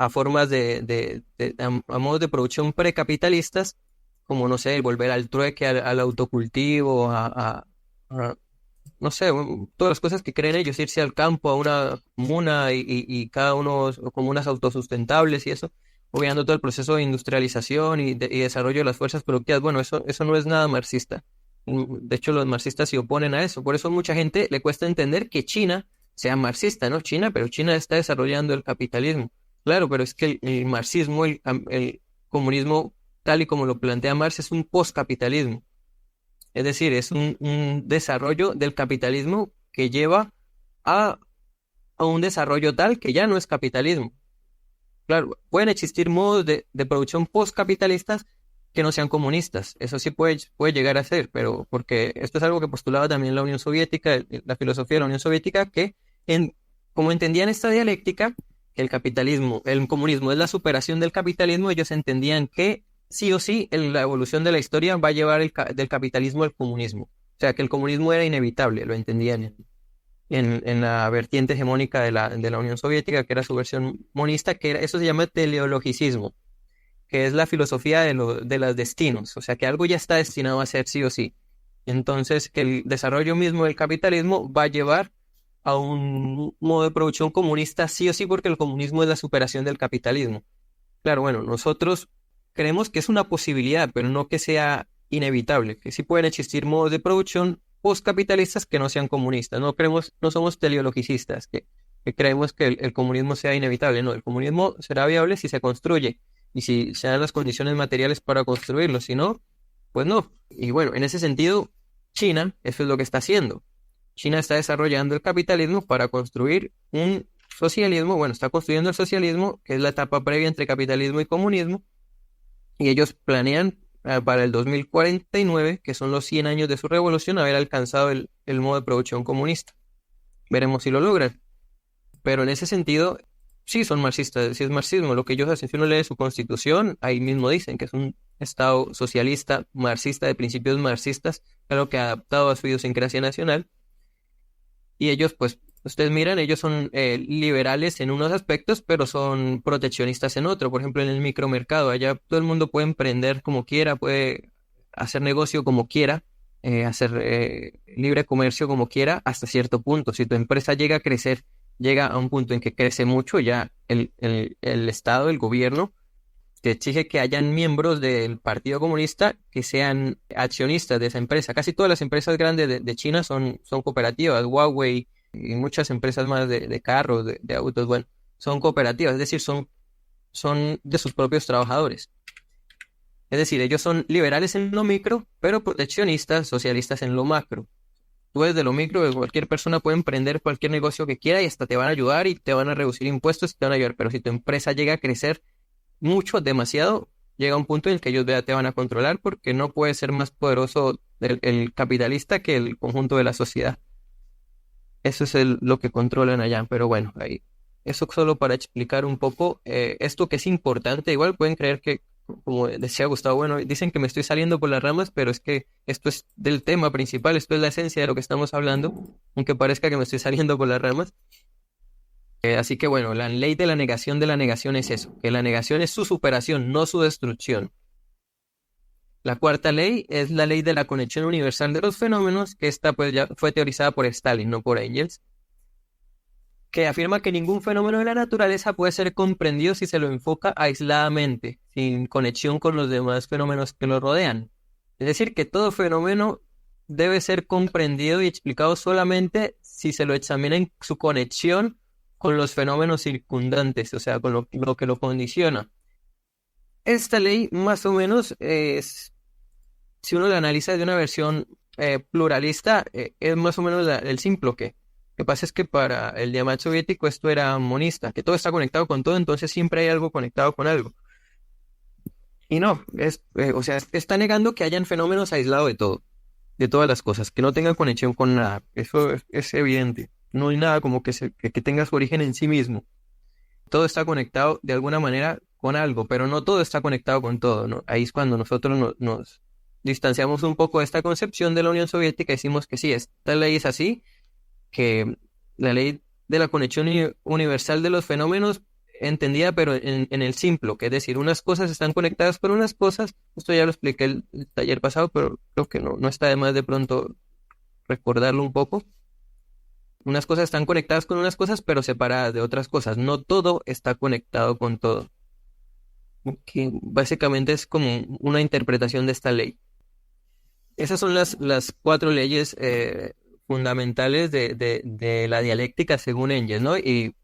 formas a modos de producción precapitalistas, como, no sé, volver al trueque, al autocultivo, no sé, todas las cosas que creen ellos, irse al campo, a una comuna y cada uno comunas autosustentables y eso, obviando todo el proceso de industrialización y desarrollo de las fuerzas productivas. Bueno, eso no es nada marxista. De hecho, los marxistas se oponen a eso. Por eso mucha gente le cuesta entender que China sea marxista, ¿no? China, pero China está desarrollando el capitalismo. Claro, pero es que el marxismo, el comunismo, tal y como lo plantea Marx, es un postcapitalismo. Es decir, es un desarrollo del capitalismo que lleva a, a un desarrollo tal que ya no es capitalismo. Claro, pueden existir modos de producción postcapitalistas que no sean comunistas. Eso sí puede llegar a ser, pero porque esto es algo que postulaba también la Unión Soviética, la filosofía de la Unión Soviética, que como entendían esta dialéctica, que el comunismo es la superación del capitalismo, ellos entendían que sí o sí la evolución de la historia va a llevar del capitalismo al comunismo. O sea, que el comunismo era inevitable, lo entendían en la vertiente hegemónica de la Unión Soviética, que era su versión monista, eso se llama teleologicismo, que es la filosofía de los destinos, o sea, que algo ya está destinado a ser sí o sí. Entonces, que el desarrollo mismo del capitalismo va a llevar a un modo de producción comunista sí o sí, porque el comunismo es la superación del capitalismo. Claro, bueno, nosotros creemos que es una posibilidad, pero no que sea inevitable, que sí pueden existir modos de producción postcapitalistas que no sean comunistas. No somos teleologicistas, que creemos que el comunismo sea inevitable. No, el comunismo será viable si se construye y si se dan las condiciones materiales para construirlo. Si no, pues no. Y bueno, en ese sentido, China, eso es lo que está haciendo. China está desarrollando el capitalismo para construir un socialismo. Bueno, está construyendo el socialismo, que es la etapa previa entre capitalismo y comunismo, y ellos planean para el 2049, que son los 100 años de su revolución, haber alcanzado el modo de producción comunista. Veremos si lo logran. Pero en ese sentido, sí son marxistas, sí es marxismo. Lo que ellos hacen, si uno lee su constitución, ahí mismo dicen que es un Estado socialista, marxista, de principios marxistas, claro que adaptado a su idiosincrasia nacional. Y ellos, pues, ustedes miran, ellos son liberales en unos aspectos, pero son proteccionistas en otro. Por ejemplo, en el micromercado, allá todo el mundo puede emprender como quiera, puede hacer negocio como quiera, hacer libre comercio como quiera, hasta cierto punto. Si tu empresa llega a crecer, llega a un punto en que crece mucho, ya el Estado, el gobierno, te exige que hayan miembros del Partido Comunista que sean accionistas de esa empresa. Casi todas las empresas grandes de China son cooperativas. Huawei y muchas empresas más de carros, de autos, bueno, son cooperativas, es decir, son de sus propios trabajadores. Es decir, ellos son liberales en lo micro, pero proteccionistas, socialistas en lo macro. Tú desde lo micro, cualquier persona puede emprender cualquier negocio que quiera y hasta te van a ayudar y te van a reducir impuestos y te van a ayudar. Pero si tu empresa llega a crecer mucho, demasiado, llega un punto en el que ellos te van a controlar porque no puede ser más poderoso el capitalista que el conjunto de la sociedad. Eso es lo que controlan allá, pero bueno, ahí. Eso solo para explicar un poco esto que es importante. Igual pueden creer que, como decía Gustavo, bueno, dicen que me estoy saliendo por las ramas, pero es que esto es del tema principal, esto es la esencia de lo que estamos hablando, aunque parezca que me estoy saliendo por las ramas. Así que bueno, la ley de la negación es eso, que la negación es su superación, no su destrucción. La cuarta ley es la ley de la conexión universal de los fenómenos, que esta pues ya fue teorizada por Stalin, no por Engels, que afirma que ningún fenómeno de la naturaleza puede ser comprendido si se lo enfoca aisladamente, sin conexión con los demás fenómenos que lo rodean. Es decir, que todo fenómeno debe ser comprendido y explicado solamente si se lo examina en su conexión con los fenómenos circundantes, o sea, con lo que lo condiciona. Esta ley, más o menos, si uno la analiza desde una versión pluralista, es más o menos el simploque. Lo que pasa es que para el diamante soviético esto era monista, que todo está conectado con todo, entonces siempre hay algo conectado con algo. Y no, o sea, está negando que hayan fenómenos aislados de todo, de todas las cosas, que no tengan conexión con nada. Eso es evidente. No hay nada como que tenga su origen en sí mismo. Todo está conectado de alguna manera con algo, pero no todo está conectado con todo, ¿no? Ahí es cuando nosotros nos distanciamos un poco de esta concepción de la Unión Soviética y decimos que sí, esta ley es así, que la ley de la conexión universal de los fenómenos entendida, pero en el simplo, que es decir, unas cosas están conectadas con unas cosas. Esto ya lo expliqué el taller pasado, pero creo que no está de más de pronto recordarlo un poco. Unas cosas están conectadas con unas cosas, pero separadas de otras cosas. No todo está conectado con todo. Que básicamente es como una interpretación de esta ley. Esas son las 4 leyes fundamentales de la dialéctica según Engels, ¿no? Y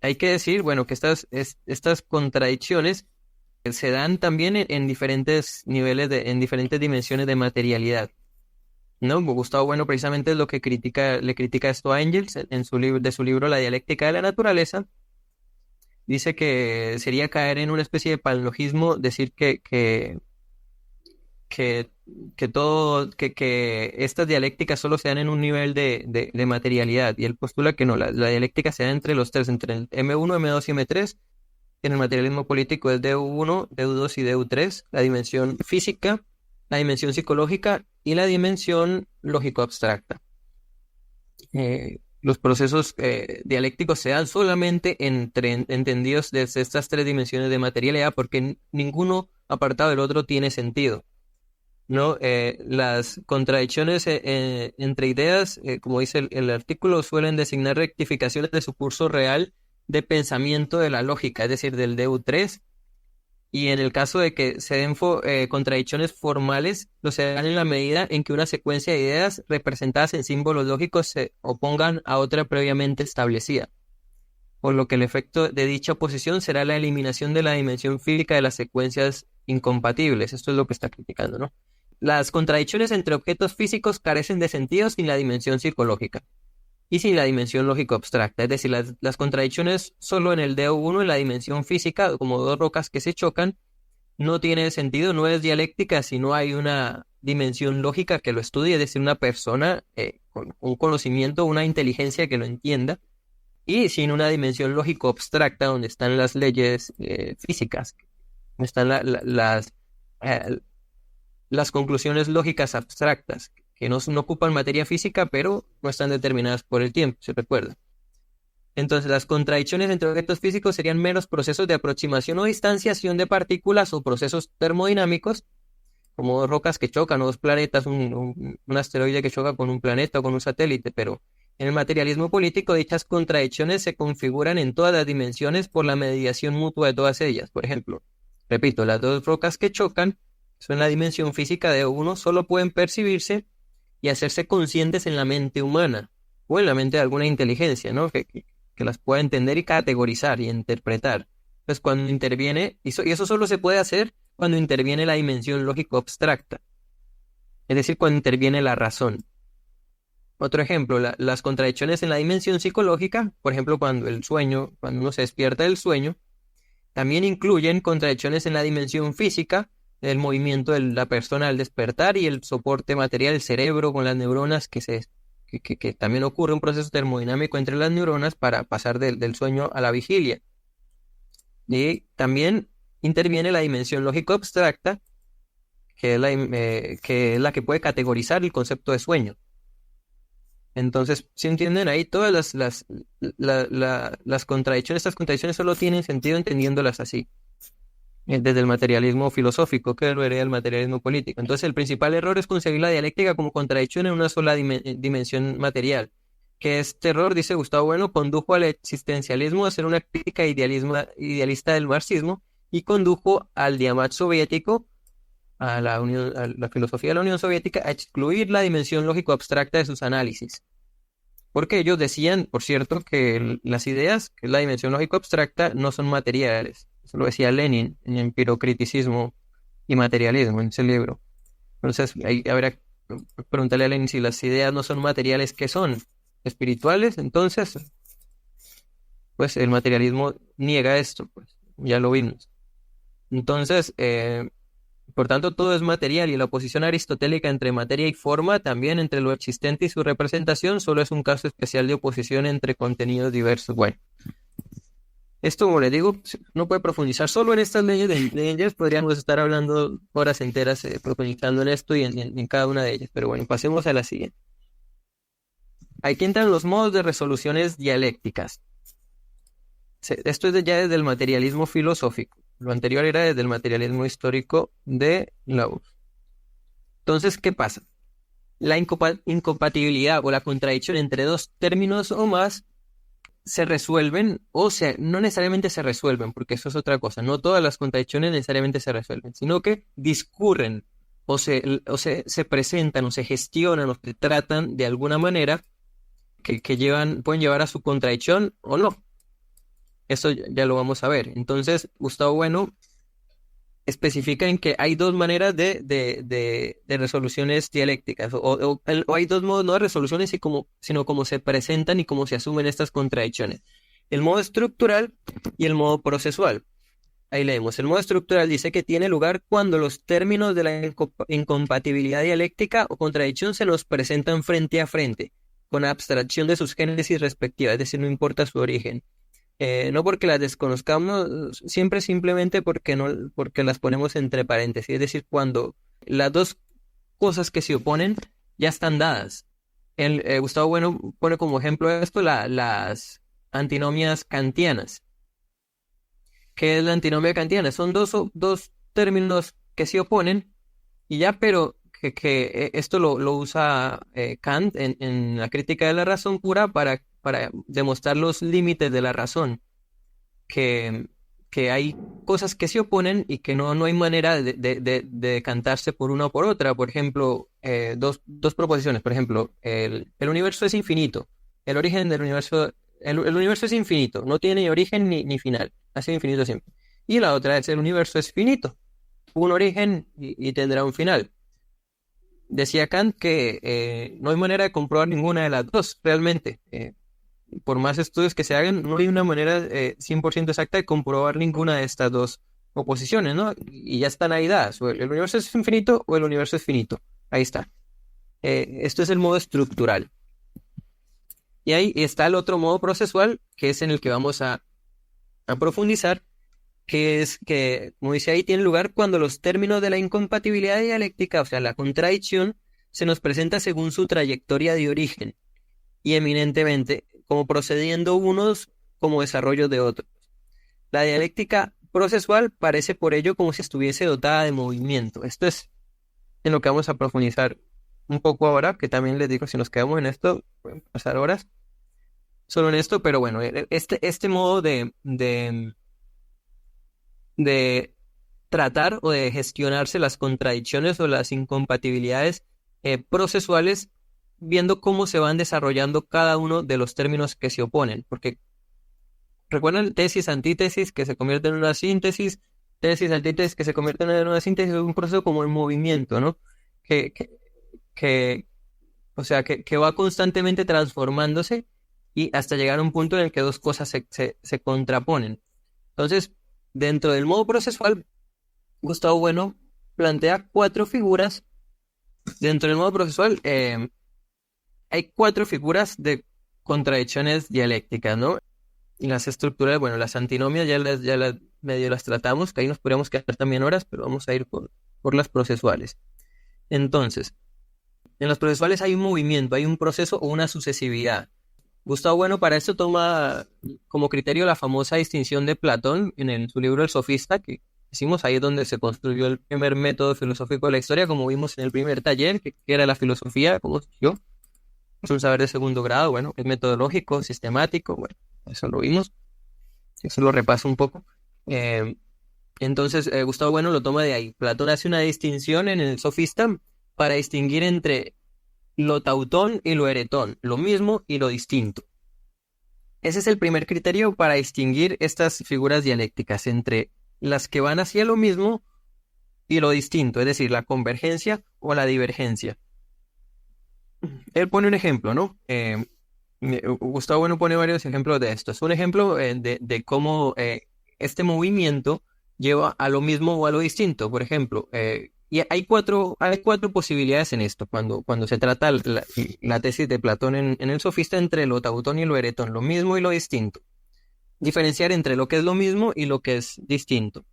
hay que decir, bueno, que estas contradicciones se dan también en diferentes niveles, en diferentes dimensiones de materialidad, ¿no? Gustavo Bueno precisamente es lo que le critica esto a Engels en su libro La dialéctica de la naturaleza. Dice que sería caer en una especie de paralogismo decir que, que estas dialécticas solo se dan en un nivel de materialidad, y él postula que no, la dialéctica se da entre los tres, entre el M1, M2 y M3. En el materialismo político es DU1, DU2 y DU3, la dimensión física, la dimensión psicológica y la dimensión lógico-abstracta. Los procesos dialécticos se dan solamente entendidos desde estas 3 dimensiones de materialidad, porque ninguno apartado del otro tiene sentido, ¿no? Las contradicciones entre ideas, como dice el artículo, suelen designar rectificaciones de su curso real de pensamiento de la lógica, es decir, del DU3, y en el caso de que se den contradicciones formales, lo se dan en la medida en que una secuencia de ideas representadas en símbolos lógicos se opongan a otra previamente establecida, por lo que el efecto de dicha oposición será la eliminación de la dimensión física de las secuencias incompatibles. Esto es lo que está criticando, ¿no? Las contradicciones entre objetos físicos carecen de sentido sin la dimensión psicológica y sin la dimensión lógico-abstracta. Es decir, las contradicciones solo en el DO1, en la dimensión física, como 2 rocas que se chocan, no tiene sentido, no es dialéctica si no hay una dimensión lógica que lo estudie, es decir, una persona con un conocimiento, una inteligencia que lo entienda, y sin una dimensión lógico-abstracta donde están las leyes físicas, donde están las conclusiones lógicas abstractas, que no ocupan materia física, pero no están determinadas por el tiempo, se recuerda. Entonces, las contradicciones entre objetos físicos serían meros procesos de aproximación o distanciación de partículas o procesos termodinámicos, como 2 rocas que chocan o 2 planetas, un asteroide que choca con un planeta o con un satélite, pero en el materialismo político dichas contradicciones se configuran en todas las dimensiones por la mediación mutua de todas ellas. Por ejemplo, repito, las 2 rocas que chocan son la dimensión física de uno, solo pueden percibirse y hacerse conscientes en la mente humana o en la mente de alguna inteligencia, ¿no? Que las pueda entender y categorizar y interpretar. Pues cuando interviene, y eso solo se puede hacer cuando interviene la dimensión lógico-abstracta, es decir, cuando interviene la razón. Otro ejemplo, las contradicciones en la dimensión psicológica, por ejemplo, cuando uno se despierta del sueño, también incluyen contradicciones en la dimensión física, el movimiento de la persona al despertar y el soporte material del cerebro con las neuronas, que también ocurre un proceso termodinámico entre las neuronas para pasar del sueño a la vigilia. Y también interviene la dimensión lógico-abstracta, que es la que puede categorizar el concepto de sueño. Entonces, si entienden ahí, todas las contradicciones, estas contradicciones solo tienen sentido entendiéndolas así, desde el materialismo filosófico, que lo hereda el materialismo político. Entonces, el principal error es concebir la dialéctica como contradicción en una sola dimensión material, que este error, dice Gustavo Bueno, condujo al existencialismo a ser una crítica idealista del marxismo y condujo al Diamant soviético, a la filosofía de la Unión Soviética, a excluir la dimensión lógico-abstracta de sus análisis. Porque ellos decían, por cierto, que las ideas, que es la dimensión lógico-abstracta, no son materiales. Eso lo decía Lenin en Empirocriticismo y Materialismo, en ese libro. Entonces, ahí habrá que preguntarle a Lenin si las ideas no son materiales, ¿qué son? ¿Espirituales? Entonces, pues el materialismo niega esto, pues ya lo vimos. Entonces, por tanto, todo es material, y la oposición aristotélica entre materia y forma, también entre lo existente y su representación, solo es un caso especial de oposición entre contenidos diversos. Bueno, esto, como les digo, no puede profundizar solo en estas leyes de ellas, podríamos estar hablando horas enteras profundizando en esto y en cada una de ellas, pero bueno, pasemos a la siguiente. Aquí entran los modos de resoluciones dialécticas. Esto es ya desde el materialismo filosófico. Lo anterior era desde el materialismo histórico de la URSS. Entonces, ¿qué pasa? la incompatibilidad o la contradicción entre dos términos o más se resuelven no necesariamente se resuelven, porque eso es otra cosa. No todas las contradicciones necesariamente se resuelven, sino que discurren se presentan o se gestionan o se tratan de alguna manera que pueden llevar a su contradicción o no. Eso ya lo vamos a ver. Entonces, Gustavo Bueno especifica en que hay dos maneras de resoluciones dialécticas, o hay dos modos, no de resoluciones, sino cómo se presentan y cómo se asumen estas contradicciones. El modo estructural y el modo procesual. Ahí leemos. El modo estructural dice que tiene lugar cuando los términos de la incompatibilidad dialéctica o contradicción se nos presentan frente a frente, con abstracción de sus génesis respectivas, es decir, no importa su origen. No porque las desconozcamos, siempre simplemente porque las ponemos entre paréntesis, es decir, cuando las dos cosas que se oponen ya están dadas. Gustavo Bueno pone como ejemplo de esto las antinomias kantianas. ¿Qué es la antinomia kantiana? Son dos términos que se oponen y ya, pero que esto lo usa Kant en la crítica de la razón pura para demostrar los límites de la razón, que hay cosas que se oponen y que no hay manera de decantarse por una o por otra. Por ejemplo, dos proposiciones. Por ejemplo, el universo es infinito. El origen del universo, el universo es infinito, no tiene ni origen ni final, ha sido infinito siempre. Y la otra es el universo es finito, un origen y tendrá un final. Decía Kant que no hay manera de comprobar ninguna de las dos, realmente. Por más estudios que se hagan, no hay una manera 100% exacta de comprobar ninguna de estas dos oposiciones, ¿no? Y ya están ahí dadas. O el universo es infinito o el universo es finito. Ahí está. Esto es el modo estructural. Y ahí está el otro modo procesual, que es en el que vamos a profundizar, que es que, como dice ahí, tiene lugar cuando los términos de la incompatibilidad dialéctica, o sea, la contradicción, se nos presenta según su trayectoria de origen y eminentemente como procediendo unos como desarrollo de otros. La dialéctica procesual parece por ello como si estuviese dotada de movimiento. Esto es en lo que vamos a profundizar un poco ahora, que también les digo, si nos quedamos en esto, pueden pasar horas solo en esto, pero bueno, este modo de tratar o de gestionarse las contradicciones o las incompatibilidades procesuales, viendo cómo se van desarrollando cada uno de los términos que se oponen, porque recuerdan tesis, antítesis, que se convierten en una síntesis, tesis, antítesis, que se convierten en una síntesis, es un proceso como en movimiento, ¿no? O sea, que va constantemente transformándose y hasta llegar a un punto en el que dos cosas se contraponen. Entonces, dentro del modo procesual, Gustavo Bueno plantea 4 figuras. Dentro del modo procesual hay 4 figuras de contradicciones dialécticas, ¿no? Y las estructuras, bueno, las antinomias ya las medio las tratamos, que ahí nos podríamos quedar también horas, pero vamos a ir por las procesuales. Entonces, en las procesuales hay un movimiento, hay un proceso o una sucesividad. Gustavo Bueno para esto toma como criterio la famosa distinción de Platón en su libro El Sofista, que decimos ahí es donde se construyó el primer método filosófico de la historia, como vimos en el primer taller, que era la filosofía, como yo. Es un saber de segundo grado, bueno, es metodológico, sistemático, bueno, eso lo vimos. Eso lo repaso un poco. Entonces, Gustavo Bueno lo toma de ahí. Platón hace una distinción en el Sofista para distinguir entre lo tautón y lo eretón, lo mismo y lo distinto. Ese es el primer criterio para distinguir estas figuras dialécticas entre las que van hacia lo mismo y lo distinto, es decir, la convergencia o la divergencia. Él pone un ejemplo, ¿no? Gustavo Bueno pone varios ejemplos de esto. Es un ejemplo de cómo este movimiento lleva a lo mismo o a lo distinto. Por ejemplo, y hay cuatro posibilidades en esto, cuando se trata la tesis de Platón en el Sofista entre lo tautón y lo eretón, lo mismo y lo distinto. Diferenciar entre lo que es lo mismo y lo que es distinto.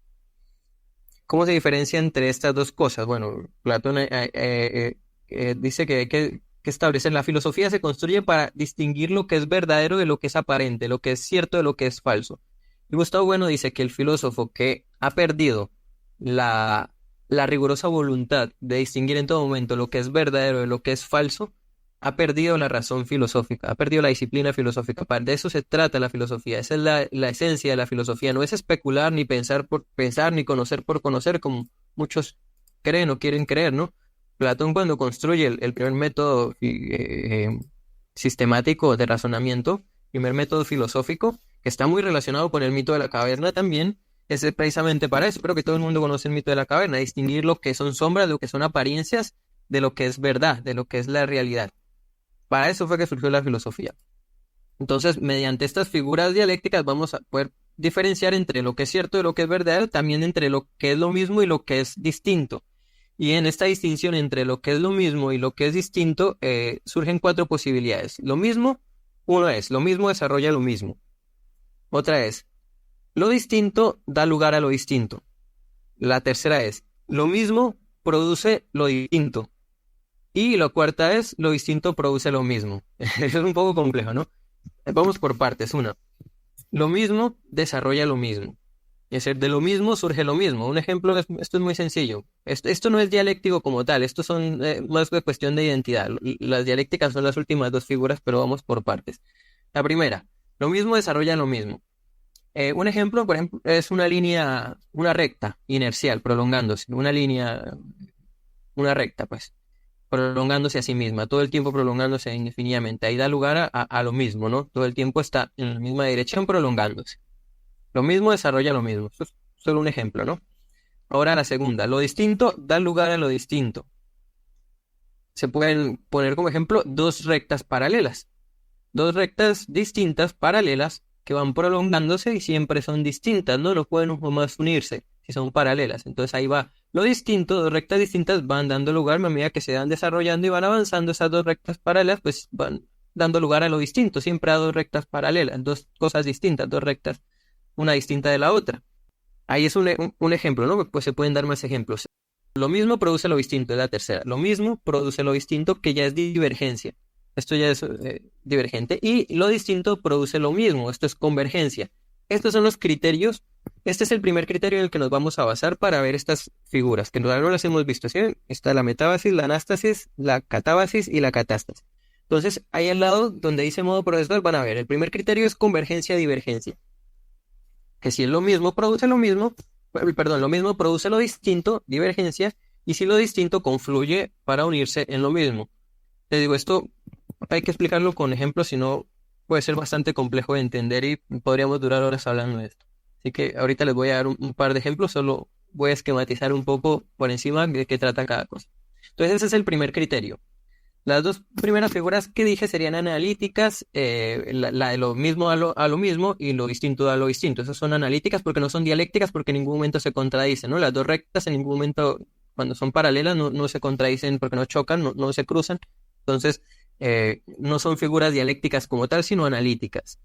¿Cómo se diferencia entre estas dos cosas? Bueno, Platón dice que hay que establecer la filosofía se construye para distinguir lo que es verdadero de lo que es aparente, lo que es cierto de lo que es falso. Y Gustavo Bueno dice que el filósofo que ha perdido la la rigurosa voluntad de distinguir en todo momento lo que es verdadero de lo que es falso, ha perdido la razón filosófica, ha perdido la disciplina filosófica. De eso se trata la filosofía, esa es la esencia de la filosofía, no es especular ni pensar por pensar ni conocer por conocer como muchos creen o quieren creer, ¿no? Platón cuando construye el primer método sistemático de razonamiento, primer método filosófico, que está muy relacionado con el mito de la caverna también, es precisamente para eso. Espero que todo el mundo conoce el mito de la caverna, distinguir lo que son sombras, lo que son apariencias, de lo que es verdad, de lo que es la realidad. Para eso fue que surgió la filosofía. Entonces, mediante estas figuras dialécticas vamos a poder diferenciar entre lo que es cierto y lo que es verdadero, también entre lo que es lo mismo y lo que es distinto. Y en esta distinción entre lo que es lo mismo y lo que es distinto, surgen 4 posibilidades. Lo mismo, uno es, lo mismo desarrolla lo mismo. Otra es, lo distinto da lugar a lo distinto. La tercera es, lo mismo produce lo distinto. Y la cuarta es, lo distinto produce lo mismo. Eso es un poco complejo, ¿no? Vamos por partes. Una, lo mismo desarrolla lo mismo. Es decir, de lo mismo surge lo mismo. Un ejemplo, esto es muy sencillo. Esto no es dialéctico como tal, esto son más de cuestión de identidad. Las dialécticas son las últimas 2 figuras, pero vamos por partes. La primera, lo mismo desarrolla lo mismo. Un ejemplo, por ejemplo, es una línea, una recta inercial, prolongándose. Una recta, pues, prolongándose a sí misma, todo el tiempo prolongándose indefinidamente. Ahí da lugar a lo mismo, ¿no? Todo el tiempo está en la misma dirección prolongándose. Lo mismo desarrolla lo mismo. Eso es solo un ejemplo, ¿no? Ahora la segunda. Lo distinto da lugar a lo distinto. Se pueden poner como ejemplo 2 rectas paralelas. 2 rectas distintas, paralelas, que van prolongándose y siempre son distintas, ¿no? No pueden jamás unirse si son paralelas. Entonces ahí va lo distinto, 2 rectas distintas van dando lugar a medida que se van desarrollando y van avanzando esas 2 rectas paralelas, pues van dando lugar a lo distinto. Siempre a 2 rectas paralelas, 2 cosas distintas, 2 rectas, una distinta de la otra. Ahí es un ejemplo, ¿no? Pues se pueden dar más ejemplos. Lo mismo produce lo distinto, es la tercera. Lo mismo produce lo distinto, que ya es divergencia. Esto ya es divergente. Y lo distinto produce lo mismo, esto es convergencia. Estos son los criterios. Este es el primer criterio en el que nos vamos a basar para ver estas figuras, que no las hemos visto, ¿sí? Está la metábasis, la anástasis, la catábasis y la catástasis. Entonces, ahí al lado, donde dice modo procesal, van a ver, el primer criterio es convergencia-divergencia. Que si es lo mismo, produce lo mismo, perdón, lo mismo produce lo distinto, divergencia, y si lo distinto confluye para unirse en lo mismo. Te digo, esto hay que explicarlo con ejemplos, si no puede ser bastante complejo de entender y podríamos durar horas hablando de esto. Así que ahorita les voy a dar un par de ejemplos, solo voy a esquematizar un poco por encima de qué trata cada cosa. Entonces ese es el primer criterio. Las 2 primeras figuras que dije serían analíticas, la de lo mismo a lo mismo y lo distinto a lo distinto. Esas son analíticas porque no son dialécticas, porque en ningún momento se contradicen, ¿no? Las 2 rectas en ningún momento, cuando son paralelas, no se contradicen porque no chocan, no se cruzan. Entonces, no son figuras dialécticas como tal, sino analíticas,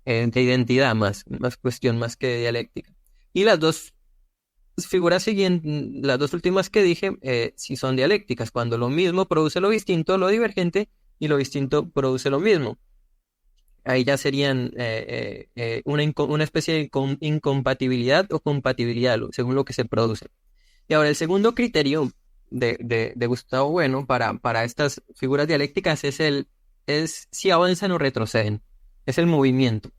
de identidad más cuestión, más que dialéctica. Y las 2 figuras siguientes, las 2 últimas que dije, sí son dialécticas, cuando lo mismo produce lo distinto, lo divergente, y lo distinto produce lo mismo. Ahí ya serían una especie de incompatibilidad o compatibilidad, según lo que se produce. Y ahora el segundo criterio de Gustavo Bueno para estas figuras dialécticas es si avanzan o retroceden. Es el movimiento.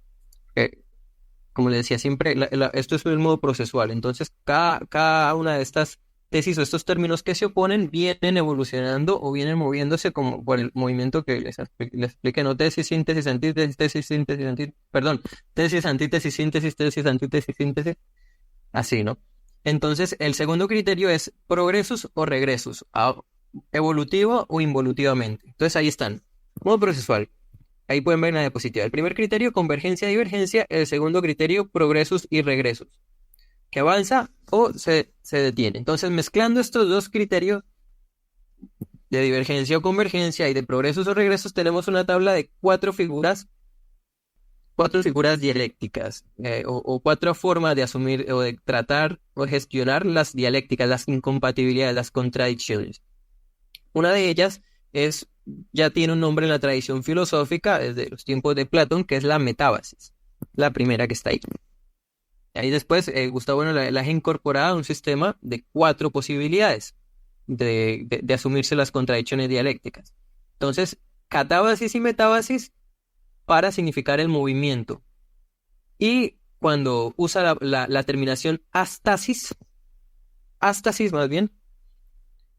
Como les decía siempre, esto es el modo procesual. Entonces, cada una de estas tesis o estos términos que se oponen vienen evolucionando o vienen moviéndose como por el movimiento que les expliqué, ¿no? Tesis, síntesis, antítesis, tesis, síntesis, antítesis, perdón, tesis, antítesis, síntesis, tesis, antítesis, síntesis, así, ¿no? Entonces, el segundo criterio es progresos o regresos, evolutivo o involutivamente. Entonces, ahí están. Modo procesual. Ahí pueden ver en la diapositiva. El primer criterio, convergencia-divergencia. El segundo criterio, progresos y regresos. Que avanza o se detiene. Entonces, mezclando estos 2 criterios de divergencia o convergencia y de progresos o regresos, tenemos una tabla de 4 figuras dialécticas, o 4 formas de asumir o de tratar o gestionar las dialécticas, las incompatibilidades, las contradicciones. Una de ellas ya tiene un nombre en la tradición filosófica desde los tiempos de Platón, que es la metábasis, la primera que está ahí. Ahí después, Gustavo Bueno la ha incorporado a un sistema de 4 posibilidades de asumirse las contradicciones dialécticas. Entonces, catábasis y metábasis para significar el movimiento. Y cuando usa la terminación astasis más bien,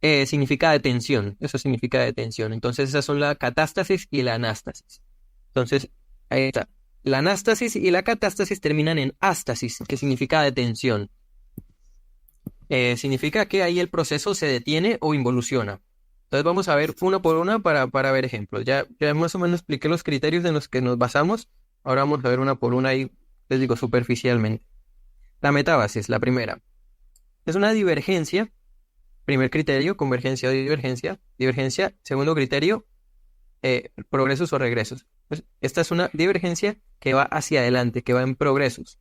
significa detención. Eso significa detención. Entonces, esas son la catástasis y la anástasis. Entonces, ahí está. La anástasis y la catástasis terminan en ástasis, que significa detención. Significa que ahí el proceso se detiene o involuciona. Entonces vamos a ver una por una para ver ejemplos. Ya más o menos expliqué los criterios en los que nos basamos. Ahora vamos a ver una por una ahí, les digo, superficialmente. La metábasis, la primera. Es una divergencia. Primer criterio, convergencia o divergencia. Divergencia. Segundo criterio, progresos o regresos. Pues, esta es una divergencia que va hacia adelante, que va en progresos.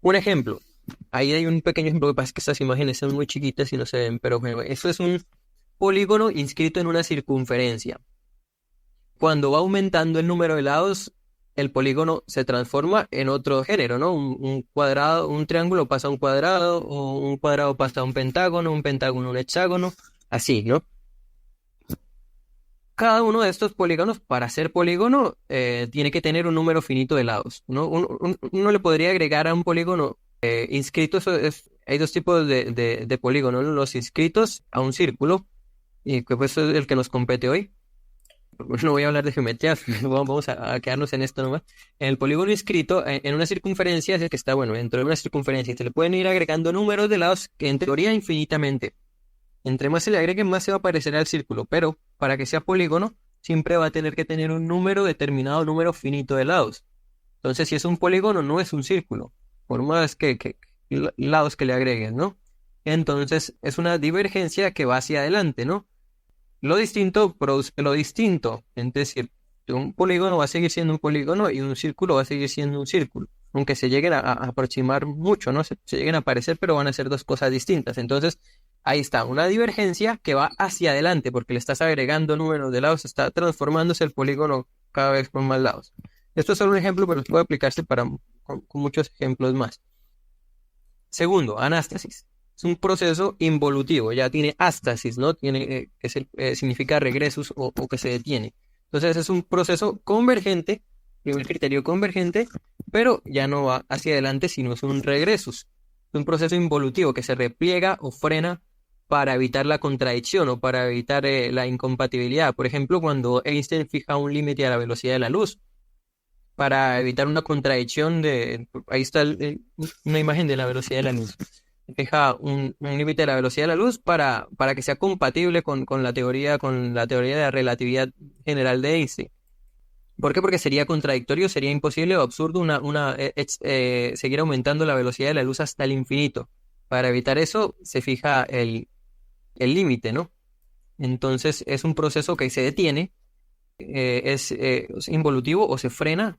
Un ejemplo. Ahí hay un pequeño ejemplo, que pasa es que estas imágenes son muy chiquitas y no se ven, pero bueno, eso es un polígono inscrito en una circunferencia. Cuando va aumentando el número de lados, el polígono se transforma en otro género, ¿no? Un cuadrado, un triángulo pasa a un cuadrado, o un cuadrado pasa a un pentágono a un hexágono, así, ¿no? Cada uno de estos polígonos, para ser polígono, tiene que tener un número finito de lados, ¿no? Uno le podría agregar a un polígono inscritos, hay dos tipos de polígonos, los inscritos a un círculo, y que pues es el que nos compete hoy. No voy a hablar de geometría, vamos a quedarnos en esto nomás. El polígono inscrito en una circunferencia es el que está, bueno, dentro de una circunferencia, y se le pueden ir agregando números de lados que en teoría infinitamente. Entre más se le agreguen, más se va a parecer al círculo, pero para que sea polígono, siempre va a tener que tener un número determinado, número finito de lados. Entonces, si es un polígono, no es un círculo, por más que lados que le agreguen, ¿no? Entonces, es una divergencia que va hacia adelante, ¿no? Lo distinto produce lo distinto, es decir, un polígono va a seguir siendo un polígono y un círculo va a seguir siendo un círculo, aunque se lleguen a aproximar mucho, ¿no? Se lleguen a parecer, pero van a ser dos cosas distintas. Entonces, ahí está, una divergencia que va hacia adelante, porque le estás agregando números de lados, está transformándose el polígono cada vez con más lados. Esto es solo un ejemplo, pero puede aplicarse con muchos ejemplos más. Segundo, anástasis. Es un proceso involutivo, ya tiene ástasis, ¿no? Tiene, significa regresus o que se detiene. Entonces es un proceso convergente, primer criterio convergente, pero ya no va hacia adelante, sino es un regresus. Es un proceso involutivo que se repliega o frena para evitar la contradicción o para evitar la incompatibilidad. Por ejemplo, cuando Einstein fija un límite a la velocidad de la luz, para evitar una contradicción ahí está una imagen de la velocidad de la luz. Fija un límite de la velocidad de la luz para que sea compatible con la teoría de la relatividad general de Einstein. ¿Por qué? Porque sería contradictorio, sería imposible o absurdo seguir aumentando la velocidad de la luz hasta el infinito. Para evitar eso, se fija el límite, ¿no? Entonces, es un proceso que se detiene, es involutivo o se frena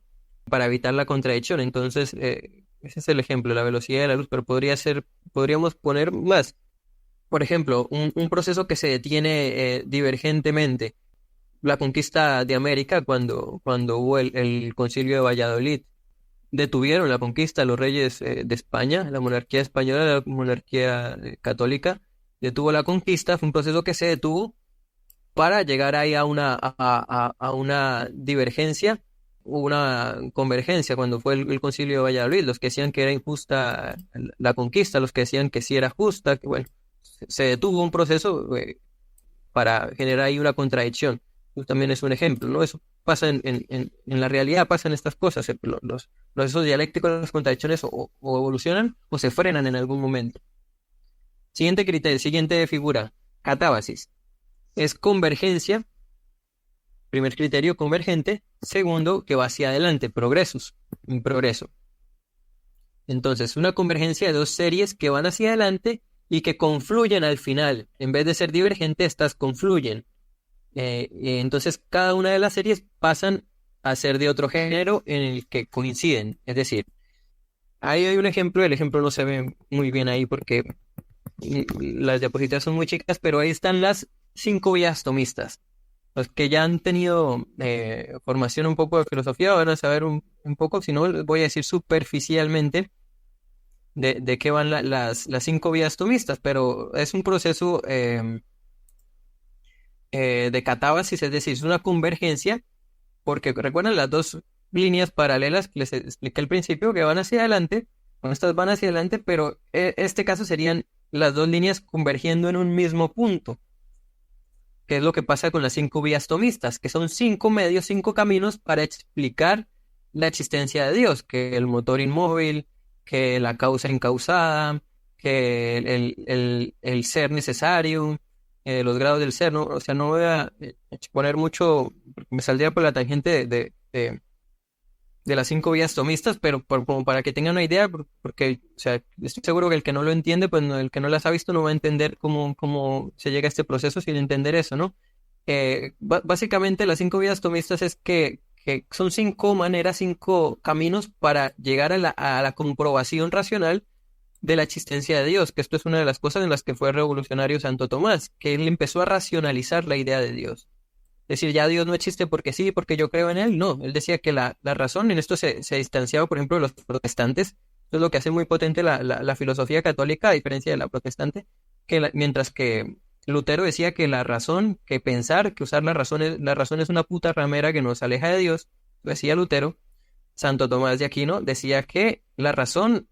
para evitar la contradicción. Entonces, ese es el ejemplo, la velocidad de la luz, pero podríamos poner más. Por ejemplo, un proceso que se detiene divergentemente. La conquista de América, cuando hubo el Concilio de Valladolid, detuvieron la conquista, los reyes de España, la monarquía española, la monarquía católica, detuvo la conquista. Fue un proceso que se detuvo para llegar ahí a una divergencia, una convergencia cuando fue el Concilio de Valladolid. Los que decían que era injusta la conquista, los que decían que sí era justa, que bueno, se detuvo un proceso para generar ahí una contradicción. Eso también es un ejemplo, ¿no? Eso pasa en la realidad, pasan estas cosas. Los procesos dialécticos, las contradicciones o evolucionan o se frenan en algún momento. Siguiente criterio, siguiente figura, catábasis. Es convergencia. Primer criterio, convergente. Segundo, que va hacia adelante, progresos, un progreso. Entonces, una convergencia de dos series que van hacia adelante y que confluyen al final. En vez de ser divergentes, estas confluyen. Entonces, cada una de las series pasan a ser de otro género en el que coinciden. Es decir, ahí hay un ejemplo. El ejemplo no se ve muy bien ahí porque las diapositivas son muy chicas, pero ahí están las 5 vías tomistas. los que ya han tenido formación un poco de filosofía van a saber un poco, si no, les voy a decir superficialmente de qué van las cinco vías tomistas, pero es un proceso de catábasis, es decir, es una convergencia, porque recuerdan las dos líneas paralelas que les expliqué al principio que van hacia adelante, bueno, estas van hacia adelante, pero este caso serían las dos líneas convergiendo en un mismo punto, que es lo que pasa con las cinco vías tomistas, que son cinco medios, cinco caminos para explicar la existencia de Dios, que el motor inmóvil, que la causa incausada, que el ser necesario, los grados del ser, ¿no? O sea, no voy a exponer mucho, porque me saldría por la tangente de las cinco vías tomistas, pero como para que tengan una idea, porque, o sea, estoy seguro que el que no lo entiende, pues el que no las ha visto no va a entender cómo se llega a este proceso sin entender eso, ¿no? Básicamente las cinco vías tomistas es que son cinco maneras, cinco caminos para llegar a la comprobación racional de la existencia de Dios, que esto es una de las cosas en las que fue revolucionario Santo Tomás, que él empezó a racionalizar la idea de Dios. Decir, ya Dios no existe porque sí, porque yo creo en él. No, él decía que la razón, en esto se distanciaba, por ejemplo, de los protestantes. Esto es lo que hace muy potente la filosofía católica, a diferencia de la protestante, mientras que Lutero decía que la razón, que pensar, que usar la razón es una puta ramera que nos aleja de Dios, decía Lutero. Santo Tomás de Aquino decía que la razón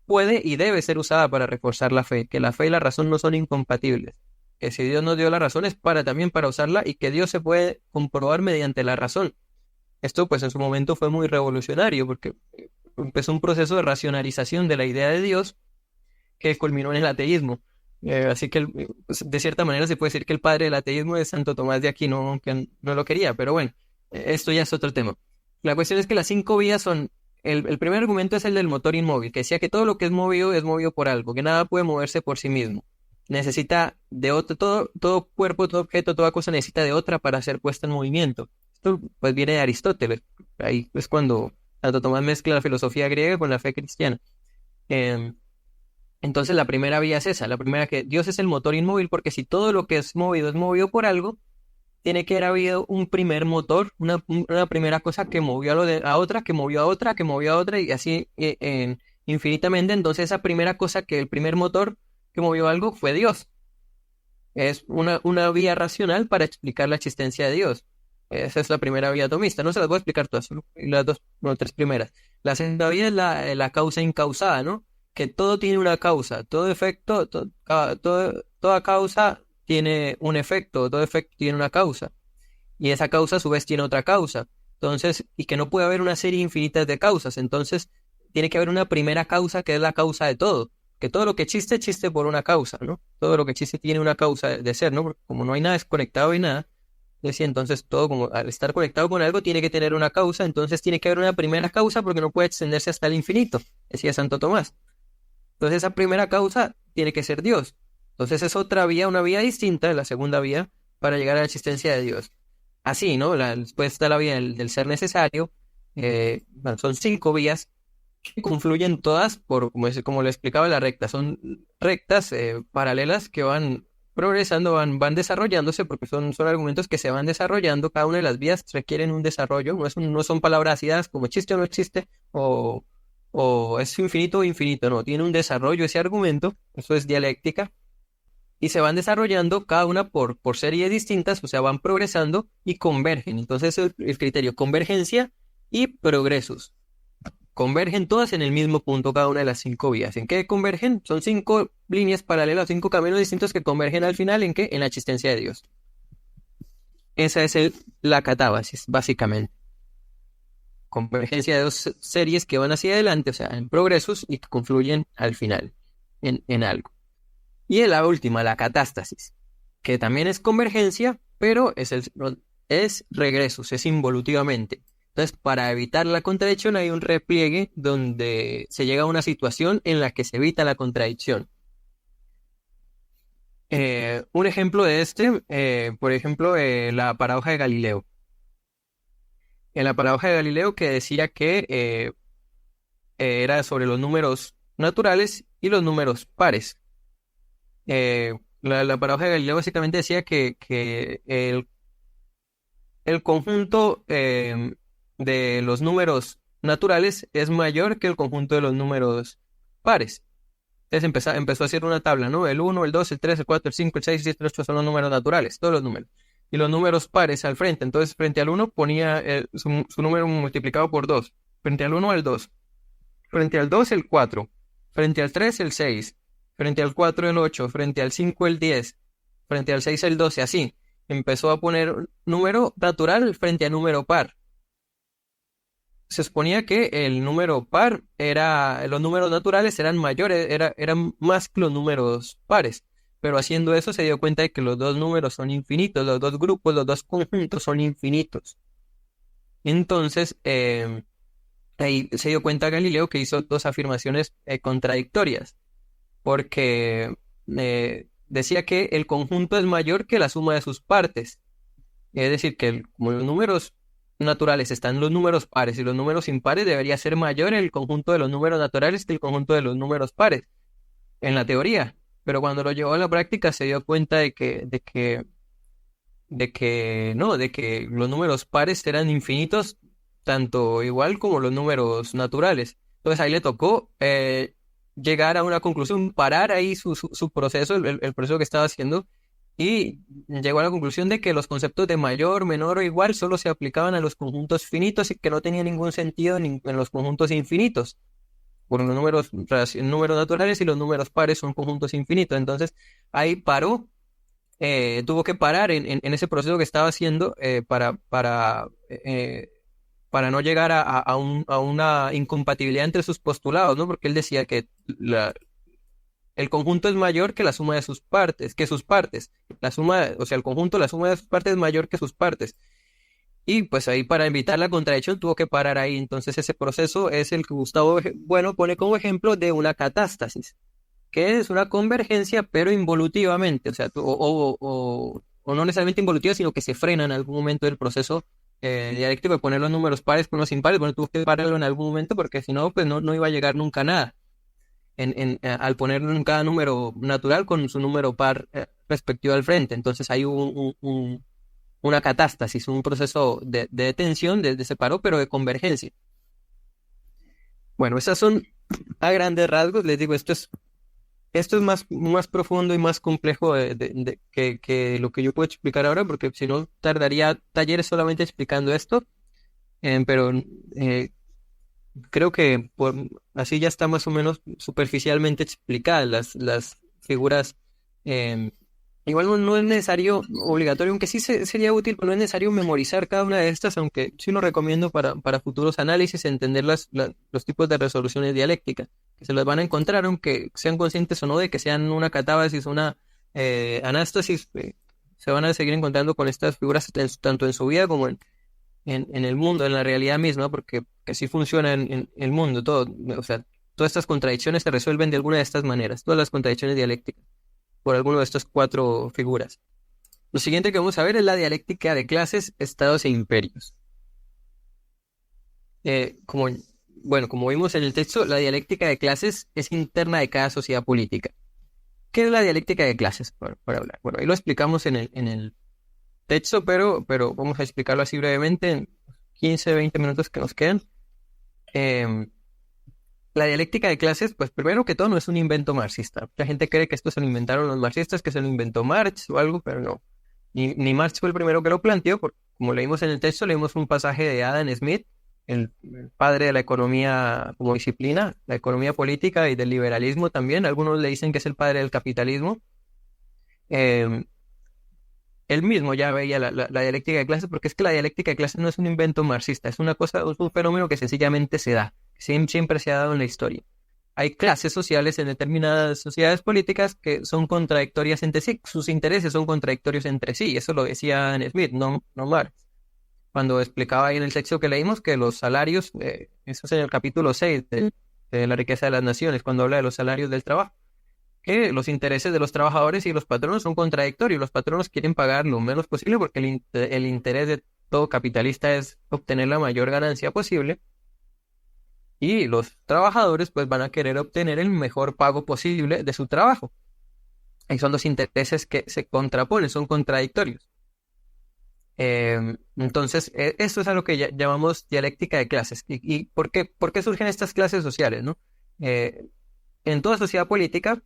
puede y debe ser usada para reforzar la fe, que la fe y la razón no son incompatibles, que si Dios nos dio la razón es también para usarla y que Dios se puede comprobar mediante la razón. Esto pues en su momento fue muy revolucionario porque empezó un proceso de racionalización de la idea de Dios que culminó en el ateísmo. Así que pues, de cierta manera se puede decir que el padre del ateísmo es Santo Tomás de Aquino, aunque no lo quería, pero bueno, esto ya es otro tema. La cuestión es que las cinco vías son, el primer argumento es el del motor inmóvil, que decía que todo lo que es movido por algo, que nada puede moverse por sí mismo. Necesita de otro, todo cuerpo, todo objeto, toda cosa necesita de otra para ser puesta en movimiento. Esto pues viene de Aristóteles. Ahí es cuando Santo Tomás mezcla la filosofía griega con la fe cristiana. Entonces la primera vía es esa, la primera que Dios es el motor inmóvil, porque si todo lo que es movido por algo, tiene que haber habido un primer motor, una primera cosa que movió a otra, que movió a otra, que movió a otra, y así infinitamente. Entonces esa primera cosa, que el primer motor que movió algo fue Dios. Es una vía racional para explicar la existencia de Dios. Esa es la primera vía atomista. No se las voy a explicar todas, solo las dos, bueno, tres primeras. La segunda vía es la causa incausada, ¿no? Que todo tiene una causa, todo efecto, toda causa tiene un efecto, todo efecto tiene una causa, y esa causa a su vez tiene otra causa. Entonces, y que no puede haber una serie infinita de causas, entonces tiene que haber una primera causa que es la causa de todo, que todo lo que existe, existe por una causa, ¿no? Todo lo que existe tiene una causa de ser, ¿no? Porque como no hay nada desconectado y nada, decía, entonces todo como al estar conectado con algo tiene que tener una causa, entonces tiene que haber una primera causa porque no puede extenderse hasta el infinito, decía Santo Tomás. Entonces esa primera causa tiene que ser Dios. Entonces es otra vía, una vía distinta de la segunda vía para llegar a la existencia de Dios. Así, ¿no? Después está la vía del ser necesario. Bueno, son cinco vías que confluyen todas como le explicaba, la recta. Son rectas paralelas que van progresando, van desarrollándose, porque son argumentos que se van desarrollando. Cada una de las vías requieren un desarrollo. No son palabras ácidas como existe o no existe, o es infinito o infinito, no, tiene un desarrollo ese argumento, eso es dialéctica, y se van desarrollando cada una por series distintas, o sea, van progresando y convergen. Entonces el criterio convergencia y progresos. Convergen todas en el mismo punto cada una de las cinco vías. ¿En qué convergen? Son cinco líneas paralelas, cinco caminos distintos que convergen al final ¿en qué? En la existencia de Dios. Esa es la catábasis, básicamente. Convergencia de dos series que van hacia adelante, o sea, en progresos y que confluyen al final en algo. Y en la última, la catástasis, que también es convergencia, pero es regresos, es involutivamente. Entonces, para evitar la contradicción hay un repliegue donde se llega a una situación en la que se evita la contradicción. Un ejemplo de por ejemplo, la paradoja de Galileo. En la paradoja de Galileo, que decía que era sobre los números naturales y los números pares. La paradoja de Galileo básicamente decía que el conjunto de los números naturales es mayor que el conjunto de los números pares. Entonces empezó a hacer una tabla, ¿no? El 1, el 2, el 3, el 4, el 5, el 6, el 7, el 8 son los números naturales, todos los números. Y los números pares al frente. Entonces, frente al 1 ponía su número multiplicado por 2. Frente al 1, el 2. Frente al 2, el 4. Frente al 3, el 6. Frente al 4, el 8. Frente al 5, el 10. Frente al 6, el 12. Así. Empezó a poner número natural frente a número par. Se suponía que el número par los números naturales eran mayores, eran más que los números pares. Pero haciendo eso se dio cuenta de que los dos números son infinitos, los dos grupos, los dos conjuntos son infinitos. Entonces, ahí se dio cuenta Galileo que hizo dos afirmaciones contradictorias, porque decía que el conjunto es mayor que la suma de sus partes. Es decir, que como los números naturales están los números pares y los números impares, debería ser mayor el conjunto de los números naturales que el conjunto de los números pares, en la teoría. Pero cuando lo llevó a la práctica se dio cuenta de que los números pares eran infinitos, tanto igual como los números naturales. Entonces ahí le tocó llegar a una conclusión, parar ahí su proceso, el proceso que estaba haciendo, y llegó a la conclusión de que los conceptos de mayor, menor o igual solo se aplicaban a los conjuntos finitos y que no tenía ningún sentido en los conjuntos infinitos. Por los números naturales y los números pares son conjuntos infinitos. Entonces ahí paró, tuvo que parar en ese proceso que estaba haciendo para no llegar a una incompatibilidad entre sus postulados, ¿no? Porque él decía que el conjunto es mayor que la suma de sus partes, La suma, o sea, la suma de sus partes es mayor que sus partes. Y pues ahí para evitar la contradicción tuvo que parar ahí. Entonces ese proceso es el que Gustavo Bueno pone como ejemplo de una catástasis, que es una convergencia pero involutivamente, o sea, o no necesariamente involutiva, sino que se frena en algún momento del proceso dialéctico de poner los números pares con los impares. Bueno, tuvo que pararlo en algún momento porque si no, pues no iba a llegar nunca a nada. Al ponerlo en cada número natural con su número par respectivo al frente. Entonces hay una catástasis, un proceso de tensión, de separo, pero de convergencia. Bueno, esas son a grandes rasgos. Les digo, esto es más profundo y más complejo que lo que yo puedo explicar ahora, porque si no tardaría talleres solamente explicando esto. Pero creo que así ya está más o menos superficialmente explicadas las figuras. Igual no es necesario, obligatorio, aunque sí sería útil, pero no es necesario memorizar cada una de estas, aunque sí lo recomiendo para futuros análisis, entender los tipos de resoluciones dialécticas, que se las van a encontrar, aunque sean conscientes o no de que sean una catábasis, una anástasis, se van a seguir encontrando con estas figuras tanto en su vida como en el mundo, en la realidad misma, porque así funciona en el mundo todo. O sea, todas estas contradicciones se resuelven de alguna de estas maneras, todas las contradicciones dialécticas, por alguna de estas cuatro figuras. Lo siguiente que vamos a ver es la dialéctica de clases, estados e imperios. Como vimos en el texto, la dialéctica de clases es interna de cada sociedad política. ¿Qué es la dialéctica de clases? Por hablar. Bueno, ahí lo explicamos en el texto, pero vamos a explicarlo así brevemente en 15, 20 minutos que nos quedan. La dialéctica de clases, pues primero que todo no es un invento marxista. La gente cree que esto se lo inventaron los marxistas, que se lo inventó Marx o algo, pero no. Ni Marx fue el primero que lo planteó, porque como leímos en el texto, leímos un pasaje de Adam Smith, el padre de la economía como disciplina, la economía política y del liberalismo también. Algunos le dicen que es el padre del capitalismo. Él mismo ya veía la dialéctica de clases, porque es que la dialéctica de clases no es un invento marxista, es un fenómeno que sencillamente se da, siempre se ha dado en la historia. Hay clases sociales en determinadas sociedades políticas que son contradictorias entre sí, sus intereses son contradictorios entre sí, eso lo decía Adam Smith, no Marx. Cuando explicaba ahí en el texto que leímos que los salarios, eso es en el capítulo 6 de la riqueza de las naciones, cuando habla de los salarios del trabajo, que los intereses de los trabajadores y los patronos son contradictorios. Los patronos quieren pagar lo menos posible porque el interés de todo capitalista es obtener la mayor ganancia posible, y los trabajadores pues van a querer obtener el mejor pago posible de su trabajo. Ahí son dos intereses que se contraponen, son contradictorios. Entonces, esto es a lo que llamamos dialéctica de clases. ¿Y por qué surgen estas clases sociales, ¿no? Eh, en toda sociedad política,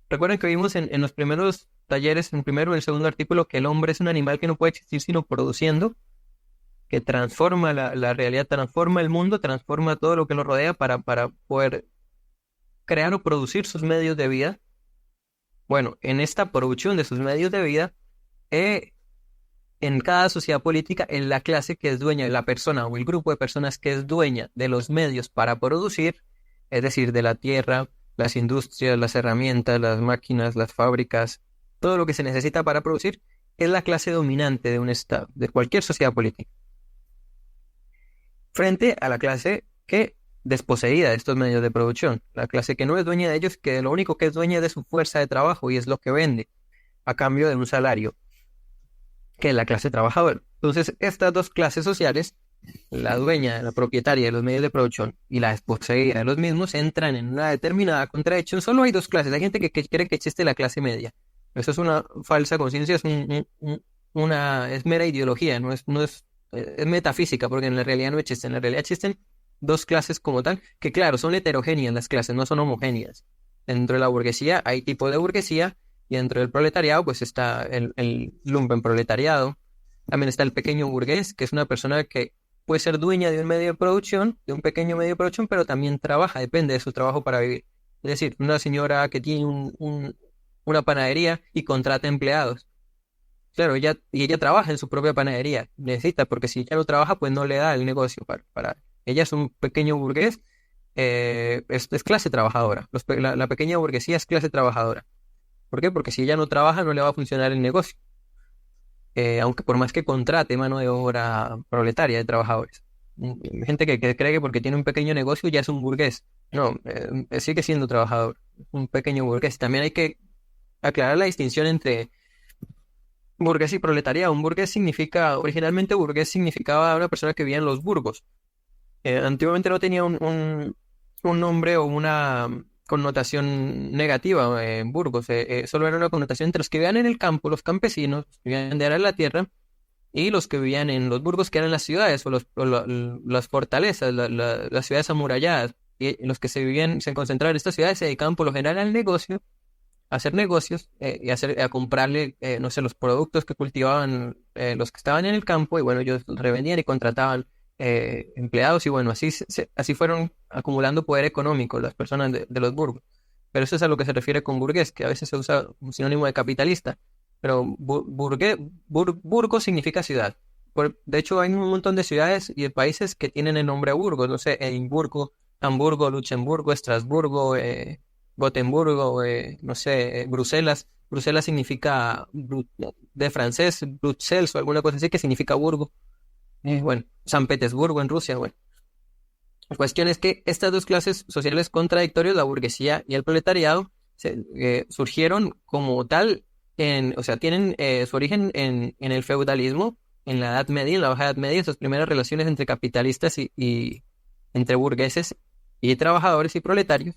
recuerden que vimos en los primeros talleres, en el primero y el segundo artículo, que el hombre es un animal que no puede existir sino produciendo, que transforma la realidad, transforma el mundo, transforma todo lo que lo rodea para poder crear o producir sus medios de vida. Bueno, en esta producción de sus medios de vida, eh, en cada sociedad política, en la clase que es dueña, la persona o el grupo de personas que es dueña de los medios para producir, es decir, de la tierra, las industrias, las herramientas, las máquinas, las fábricas, todo lo que se necesita para producir, es la clase dominante de un Estado, de cualquier sociedad política, frente a la clase que desposeída de estos medios de producción, la clase que no es dueña de ellos, que lo único que es dueña es de su fuerza de trabajo y es lo que vende a cambio de un salario, que es la clase trabajadora. Entonces, estas dos clases sociales, la dueña, la propietaria de los medios de producción y la desposeída de los mismos, entran en una determinada contradicción. Solo hay dos clases. Hay gente que cree que existe la clase media. Eso es una falsa conciencia, es mera ideología, es metafísica, porque en la realidad no existen. En la realidad existen dos clases como tal, que claro, son heterogéneas las clases, no son homogéneas. Dentro de la burguesía hay tipos de burguesía, y dentro del proletariado pues está el lumpenproletariado. También está el pequeño burgués, que es una persona que puede ser dueña de un medio de producción, de un pequeño medio de producción, pero también trabaja, depende de su trabajo para vivir. Es decir, una señora que tiene una panadería y contrata empleados. Claro, ella trabaja en su propia panadería, necesita, porque si ella no trabaja, pues no le da el negocio para. Ella es un pequeño burgués, es clase trabajadora. La pequeña burguesía es clase trabajadora. ¿Por qué? Porque si ella no trabaja, no le va a funcionar el negocio. Aunque por más que contrate mano de obra proletaria de trabajadores. Gente que cree que porque tiene un pequeño negocio ya es un burgués. No, sigue siendo trabajador, un pequeño burgués. También hay que aclarar la distinción entre burgués y proletariado. Originalmente burgués significaba una persona que vivía en los burgos. Antiguamente no tenía un nombre o una connotación negativa en Burgos, solo era una connotación entre los que vivían en el campo, los campesinos, que vivían de la tierra, y los que vivían en los burgos, que eran las ciudades las fortalezas, las ciudades amuralladas. Y los que se concentraban en estas ciudades se dedicaban por lo general al negocio, a hacer negocios y a comprarle, no sé, los productos que cultivaban los que estaban en el campo, y bueno, ellos revendían y contrataban empleados, y bueno, así fueron acumulando poder económico las personas de los burgos. Pero eso es a lo que se refiere con burgués, que a veces se usa como sinónimo de capitalista. Pero burgo significa ciudad. De hecho, hay un montón de ciudades y de países que tienen el nombre Burgos, no sé, Edimburgo, Hamburgo, Luxemburgo, Estrasburgo, Gotemburgo, no sé, Bruselas. Bruselas significa de francés, Bruxelles o alguna cosa así, que significa burgo. Bueno, San Petersburgo en Rusia, bueno. La cuestión es que estas dos clases sociales contradictorias, la burguesía y el proletariado, surgieron como tal, o sea, tienen su origen en el feudalismo, en la Edad Media, en la Baja Edad Media, esas primeras relaciones entre capitalistas y entre burgueses y trabajadores y proletarios.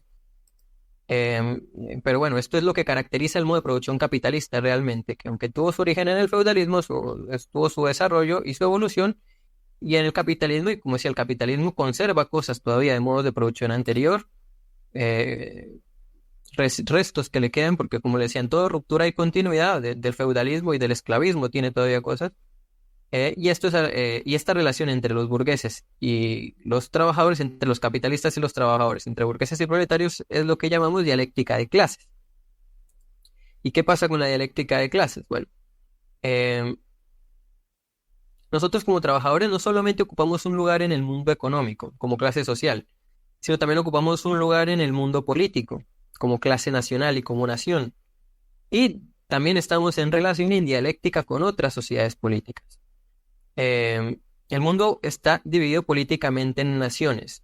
Pero bueno, esto es lo que caracteriza el modo de producción capitalista realmente, que aunque tuvo su origen en el feudalismo, tuvo su desarrollo y su evolución. Y en el capitalismo, y como decía, el capitalismo conserva cosas todavía de modos de producción anterior, restos que le quedan, porque como le decían, toda ruptura y continuidad del feudalismo y del esclavismo tiene todavía cosas. Y esta relación entre los burgueses y los trabajadores, entre los capitalistas y los trabajadores, entre burgueses y proletarios, es lo que llamamos dialéctica de clases. ¿Y qué pasa con la dialéctica de clases? Bueno, nosotros como trabajadores no solamente ocupamos un lugar en el mundo económico, como clase social, sino también ocupamos un lugar en el mundo político, como clase nacional y como nación. Y también estamos en relación y en dialéctica con otras sociedades políticas. El mundo está dividido políticamente en naciones,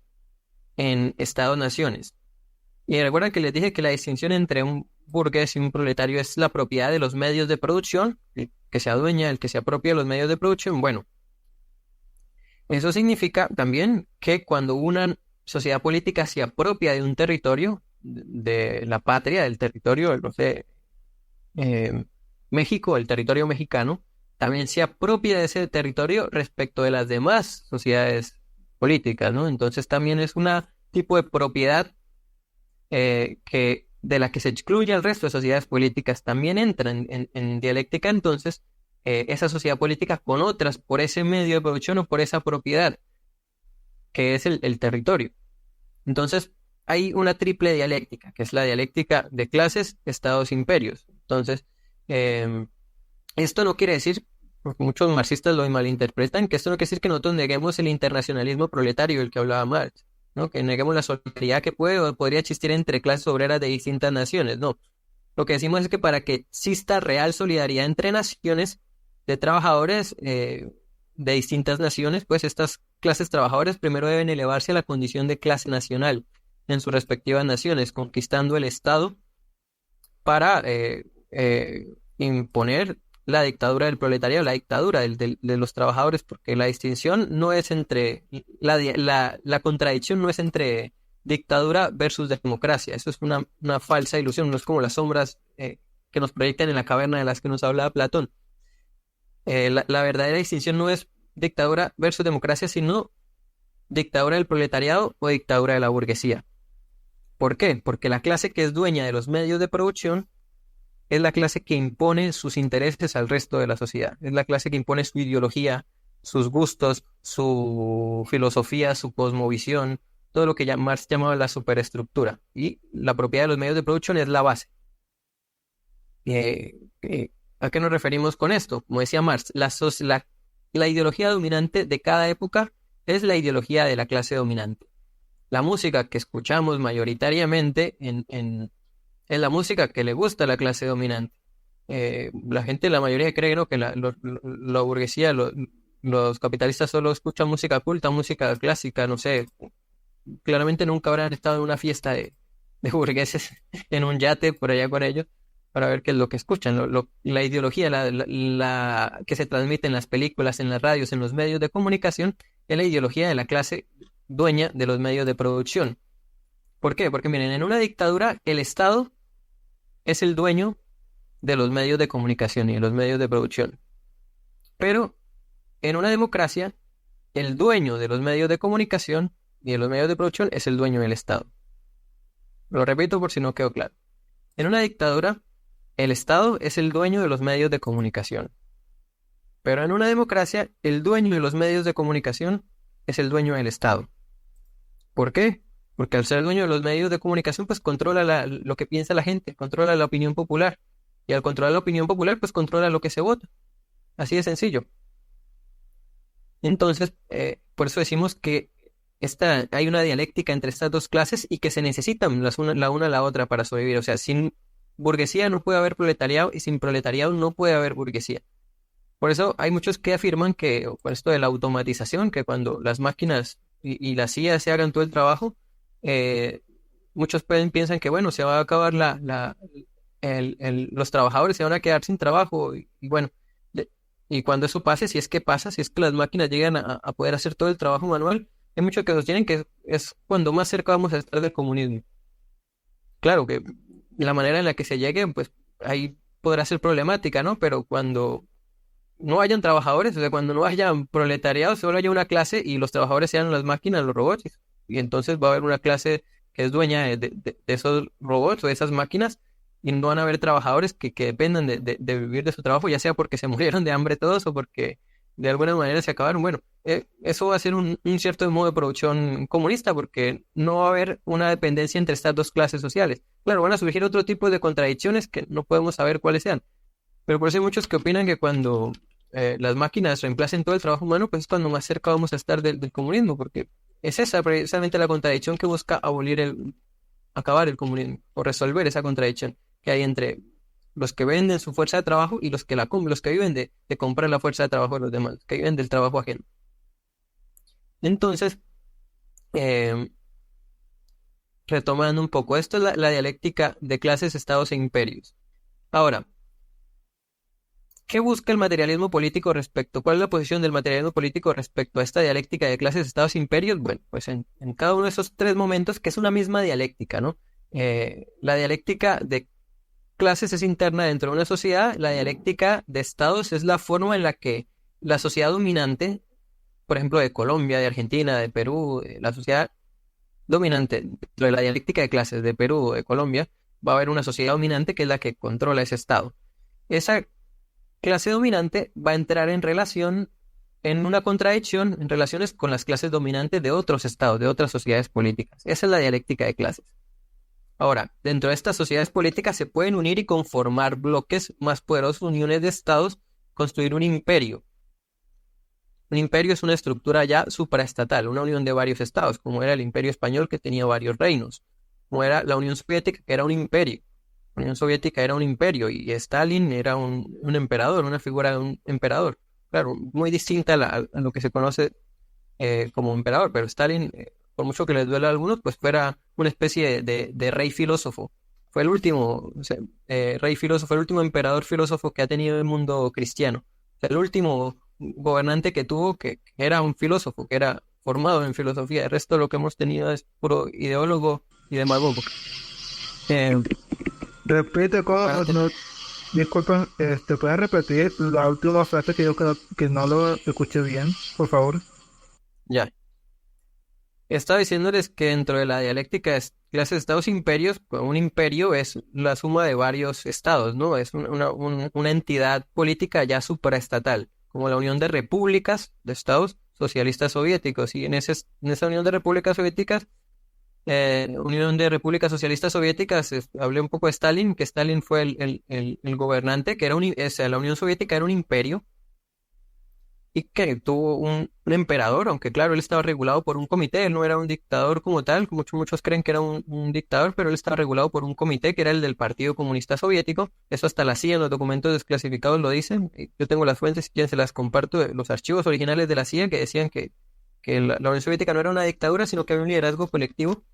en estados-naciones. Y recuerdan que les dije que la distinción entre un burgués y un proletario es la propiedad de los medios de producción, el que se adueña, el que se apropia de los medios de producción. Bueno, eso significa también que cuando una sociedad política se apropia de un territorio, de la patria, del territorio, no sé, México, el territorio mexicano, también se apropia de ese territorio respecto de las demás sociedades políticas, ¿no? Entonces también es un tipo de propiedad de la que se excluye al resto de sociedades políticas, también entra en dialéctica, entonces, esa sociedad política con otras por ese medio de producción o por esa propiedad, que es el territorio. Entonces, hay una triple dialéctica, que es la dialéctica de clases, estados, imperios. Entonces, eh, esto no quiere decir, porque muchos marxistas lo malinterpretan, que esto no quiere decir que nosotros neguemos el internacionalismo proletario del que hablaba Marx, ¿no? Que neguemos la solidaridad que puede o podría existir entre clases obreras de distintas naciones, no. Lo que decimos es que para que exista real solidaridad entre naciones de trabajadores de distintas naciones, pues estas clases trabajadoras primero deben elevarse a la condición de clase nacional en sus respectivas naciones, conquistando el Estado para imponer la dictadura del proletariado, la dictadura de los trabajadores, porque la distinción no es entre, la contradicción no es entre dictadura versus democracia, eso es una falsa ilusión, no es como las sombras que nos proyectan en la caverna de las que nos hablaba Platón. La verdadera distinción no es dictadura versus democracia, sino dictadura del proletariado o dictadura de la burguesía. ¿Por qué? Porque la clase que es dueña de los medios de producción es la clase que impone sus intereses al resto de la sociedad. Es la clase que impone su ideología, sus gustos, su filosofía, su cosmovisión, todo lo que Marx llamaba la superestructura. Y la propiedad de los medios de producción es la base. ¿A qué nos referimos con esto? Como decía Marx, la ideología dominante de cada época es la ideología de la clase dominante. La música que escuchamos mayoritariamente es la música que le gusta a la clase dominante. La gente, la mayoría cree, ¿no?, que la burguesía, los capitalistas solo escuchan música culta, música clásica, no sé. Claramente nunca habrán estado en una fiesta de burgueses en un yate por allá con ellos para ver qué es lo que escuchan. La ideología que se transmite en las películas, en las radios, en los medios de comunicación, es la ideología de la clase dueña de los medios de producción. ¿Por qué? Porque miren, en una dictadura el Estado es el dueño de los medios de comunicación y de los medios de producción. Pero en una democracia, el dueño de los medios de comunicación y de los medios de producción es el dueño del Estado. Lo repito por si no quedó claro. En una dictadura, el Estado es el dueño de los medios de comunicación. Pero en una democracia, el dueño de los medios de comunicación es el dueño del Estado. ¿Por qué? Porque al ser dueño de los medios de comunicación, pues controla lo que piensa la gente, controla la opinión popular. Y al controlar la opinión popular, pues controla lo que se vota. Así de sencillo. Entonces, por eso decimos que hay una dialéctica entre estas dos clases y que se necesitan la una a la otra para sobrevivir. O sea, sin burguesía no puede haber proletariado y sin proletariado no puede haber burguesía. Por eso hay muchos que afirman que, con esto de la automatización, que cuando las máquinas y las IA se hagan todo el trabajo, muchos piensan que, bueno, se va a acabar los trabajadores se van a quedar sin trabajo y bueno, y cuando eso pase, si es que pasa, si es que las máquinas llegan a poder hacer todo el trabajo manual, hay muchos que sostienen que es cuando más cerca vamos a estar del comunismo. Claro que la manera en la que se llegue, pues ahí podrá ser problemática, ¿no? Pero cuando no hayan trabajadores, o sea, cuando no hayan proletariado, solo haya una clase y los trabajadores sean las máquinas, los robots, y entonces va a haber una clase que es dueña de esos robots o de esas máquinas y no van a haber trabajadores que dependan de vivir de su trabajo, ya sea porque se murieron de hambre todos o porque de alguna manera se acabaron. Bueno, eso va a ser un cierto modo de producción comunista porque no va a haber una dependencia entre estas dos clases sociales. Claro, van a surgir otro tipo de contradicciones que no podemos saber cuáles sean. Pero por eso hay muchos que opinan que cuando las máquinas reemplacen todo el trabajo humano, pues es cuando más cerca vamos a estar del comunismo, porque es esa precisamente la contradicción que busca acabar el comunismo, o resolver esa contradicción que hay entre los que venden su fuerza de trabajo y los que los que viven de comprar la fuerza de trabajo de los demás, que viven del trabajo ajeno. Entonces, retomando un poco, esto es la dialéctica de clases, estados e imperios. Ahora, ¿qué busca el materialismo político cuál es la posición del materialismo político respecto a esta dialéctica de clases, estados e imperios? Bueno, pues en cada uno de esos tres momentos, que es una misma dialéctica, ¿no? La dialéctica de clases es interna dentro de una sociedad. La dialéctica de estados es la forma en la que la sociedad dominante, por ejemplo, de Colombia, de Argentina, de Perú, la sociedad dominante dentro de la dialéctica de clases de Perú o de Colombia, va a haber una sociedad dominante que es la que controla ese estado. Esa clase dominante va a entrar en relación, en una contradicción, en relaciones con las clases dominantes de otros estados, de otras sociedades políticas. Esa es la dialéctica de clases. Ahora, dentro de estas sociedades políticas se pueden unir y conformar bloques más poderosos, uniones de estados, construir un imperio. Un imperio es una estructura ya supraestatal, una unión de varios estados, como era el Imperio Español, que tenía varios reinos, como era la Unión Soviética, que era un imperio. La Unión Soviética era un imperio y Stalin era un emperador, una figura de un emperador. Claro, muy distinta a lo que se conoce como emperador, pero Stalin, por mucho que les duela a algunos, pues fuera una especie de rey filósofo. Fue el último rey filósofo, el último emperador filósofo que ha tenido el mundo cristiano. O sea, el último gobernante que tuvo que era un filósofo, que era formado en filosofía. El resto de lo que hemos tenido es puro ideólogo y demagogo. Eh, Repite, para ¿cómo? No, disculpa, ¿puedes repetir la última frase que yo creo que no lo escuché bien, por favor? Ya. Estaba diciéndoles que dentro de la dialéctica de clases, estados, imperios, pues un imperio es la suma de varios estados, ¿no? Es una entidad política ya supraestatal, como la Unión de Repúblicas de Estados Socialistas Soviéticos. Y en esa Unión de Repúblicas Soviéticas, Unión de Repúblicas Socialistas Soviéticas, hablé un poco de Stalin, que Stalin fue el gobernante, que era o sea, la Unión Soviética era un imperio y que tuvo un emperador, aunque claro, él estaba regulado por un comité, él no era un dictador como tal, muchos creen que era un dictador, pero él estaba regulado por un comité que era el del Partido Comunista Soviético. Eso hasta la CIA en los documentos desclasificados lo dicen. Yo tengo las fuentes, si quieren se las comparto, de los archivos originales de la CIA que decían que la Unión Soviética no era una dictadura, sino que había un liderazgo colectivo.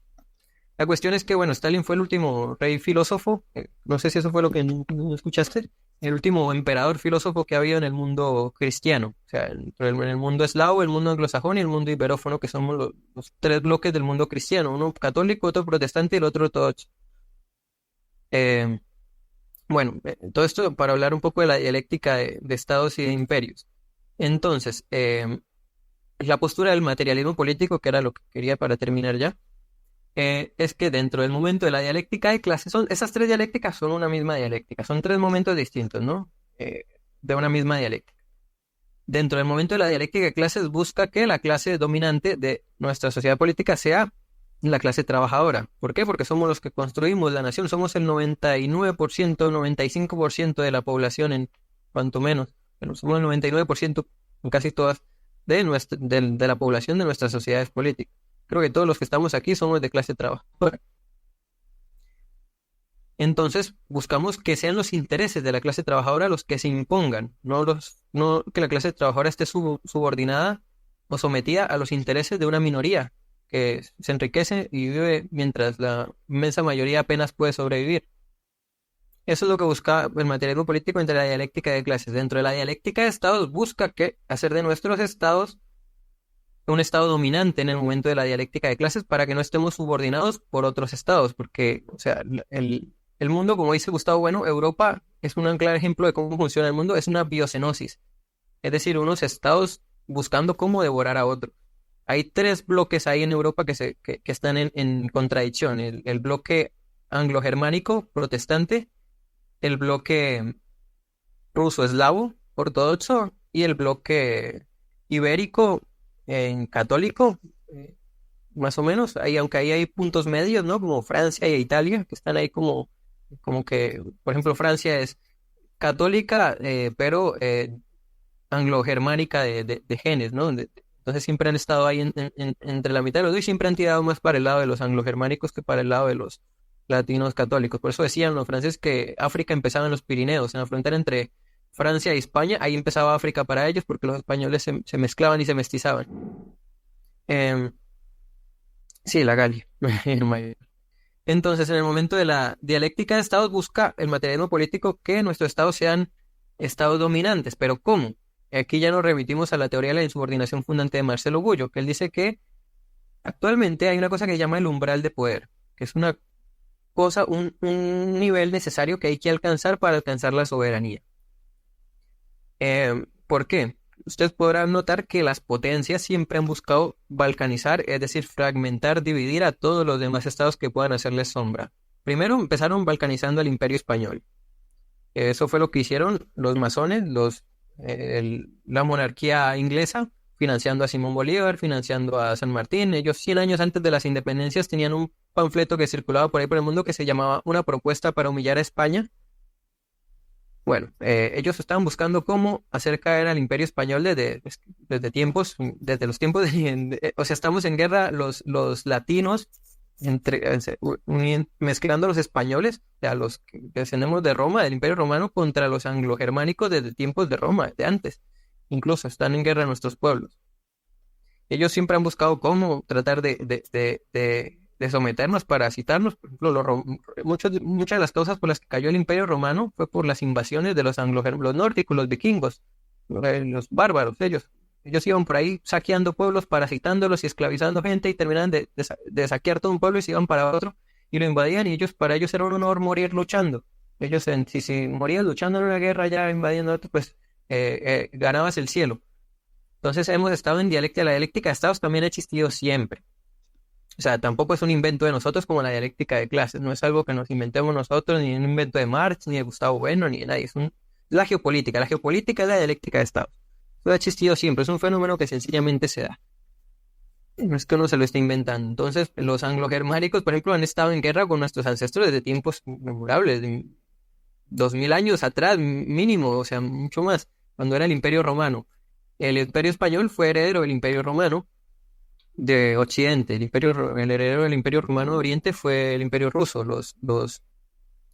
La cuestión es que, bueno, Stalin fue el último rey filósofo, no sé si eso fue lo que no escuchaste, el último emperador filósofo que ha habido en el mundo cristiano, o sea, en el mundo eslavo, el mundo anglosajón y el mundo iberófono, que somos los tres bloques del mundo cristiano, uno católico, otro protestante y el otro ortodoxo. Eh, bueno, todo esto para hablar un poco de la dialéctica de estados y de imperios. Entonces, la postura del materialismo político, que era lo que quería para terminar ya, es que dentro del momento de la dialéctica de clases, esas tres dialécticas son una misma dialéctica, son tres momentos distintos, ¿no? De una misma dialéctica. Dentro del momento de la dialéctica de clases busca que la clase dominante de nuestra sociedad política sea la clase trabajadora. ¿Por qué? Porque somos los que construimos la nación, somos el 99%, 95% de la población en cuanto menos, pero somos el 99% en casi todas de la población de nuestras sociedades políticas. Creo que todos los que estamos aquí somos de clase trabajadora. Entonces, buscamos que sean los intereses de la clase trabajadora los que se impongan, no que la clase trabajadora esté subordinada o sometida a los intereses de una minoría que se enriquece y vive mientras la inmensa mayoría apenas puede sobrevivir. Eso es lo que busca el materialismo político entre la dialéctica de clases. Dentro de la dialéctica de estados busca hacer de nuestros estados un estado dominante en el momento de la dialéctica de clases para que no estemos subordinados por otros estados, porque, o sea, el mundo, como dice Gustavo Bueno, Europa es un claro ejemplo de cómo funciona el mundo, es una biocenosis, es decir, unos estados buscando cómo devorar a otros. Hay tres bloques ahí en Europa que están en contradicción, el bloque anglo-germánico protestante, el bloque ruso-eslavo ortodoxo y el bloque ibérico en católico, más o menos, aunque ahí hay puntos medios, ¿no? Como Francia y Italia, que están ahí como que, por ejemplo, Francia es católica, pero anglo-germánica de genes, ¿no? Entonces siempre han estado ahí entre la mitad de los dos y siempre han tirado más para el lado de los anglo-germánicos que para el lado de los latinos católicos. Por eso decían los franceses que África empezaba en los Pirineos, en la frontera entre Francia y España, ahí empezaba África para ellos porque los españoles se mezclaban y se mestizaban. Sí, la Galia. Entonces, en el momento de la dialéctica de estados busca el materialismo político que nuestros estados sean estados dominantes. ¿Pero cómo? Aquí ya nos remitimos a la teoría de la insubordinación fundante de Marcelo Gullo, que él dice que actualmente hay una cosa que se llama el umbral de poder, que es una un nivel necesario que hay que alcanzar para alcanzar la soberanía. ¿Por qué? Ustedes podrán notar que las potencias siempre han buscado balcanizar, es decir, fragmentar, dividir a todos los demás estados que puedan hacerles sombra. Primero empezaron balcanizando el Imperio Español. Eso fue lo que hicieron los masones, la monarquía inglesa, financiando a Simón Bolívar, financiando a San Martín. Ellos 100 años antes de las independencias tenían un panfleto que circulaba por ahí por el mundo que se llamaba Una propuesta para humillar a España. Bueno, ellos estaban buscando cómo hacer caer al Imperio Español desde los tiempos o sea, estamos en guerra los latinos mezclando a los españoles, o sea, los que descendemos de Roma, del Imperio Romano, contra los anglo-germánicos desde tiempos de Roma, de antes. Incluso están en guerra nuestros pueblos. Ellos siempre han buscado cómo tratar de someternos, parasitarnos. Por ejemplo, muchas de las causas por las que cayó el Imperio Romano fue por las invasiones de los los nórdicos, los vikingos, los bárbaros. Ellos iban por ahí saqueando pueblos, parasitándolos y esclavizando gente y terminaban de saquear todo un pueblo y se iban para otro y lo invadían y para ellos era un honor morir luchando. Ellos, si morías luchando en una guerra ya invadiendo otro, pues ganabas el cielo. Entonces hemos estado en dialéctica. La dialéctica de estados también ha existido siempre. O sea, tampoco es un invento de nosotros como la dialéctica de clases. No es algo que nos inventemos nosotros, ni un invento de Marx, ni de Gustavo Bueno, ni de nadie. Es la geopolítica. La geopolítica es la dialéctica de estados. Eso ha existido siempre. Es un fenómeno que sencillamente se da. No es que uno se lo esté inventando. Entonces, los anglo-germánicos, por ejemplo, han estado en guerra con nuestros ancestros desde tiempos memorables, de 2000 años atrás, mínimo, o sea, mucho más, cuando era el Imperio Romano. El Imperio Español fue heredero del Imperio Romano de Occidente. El heredero del Imperio Romano de Oriente fue el Imperio Ruso, los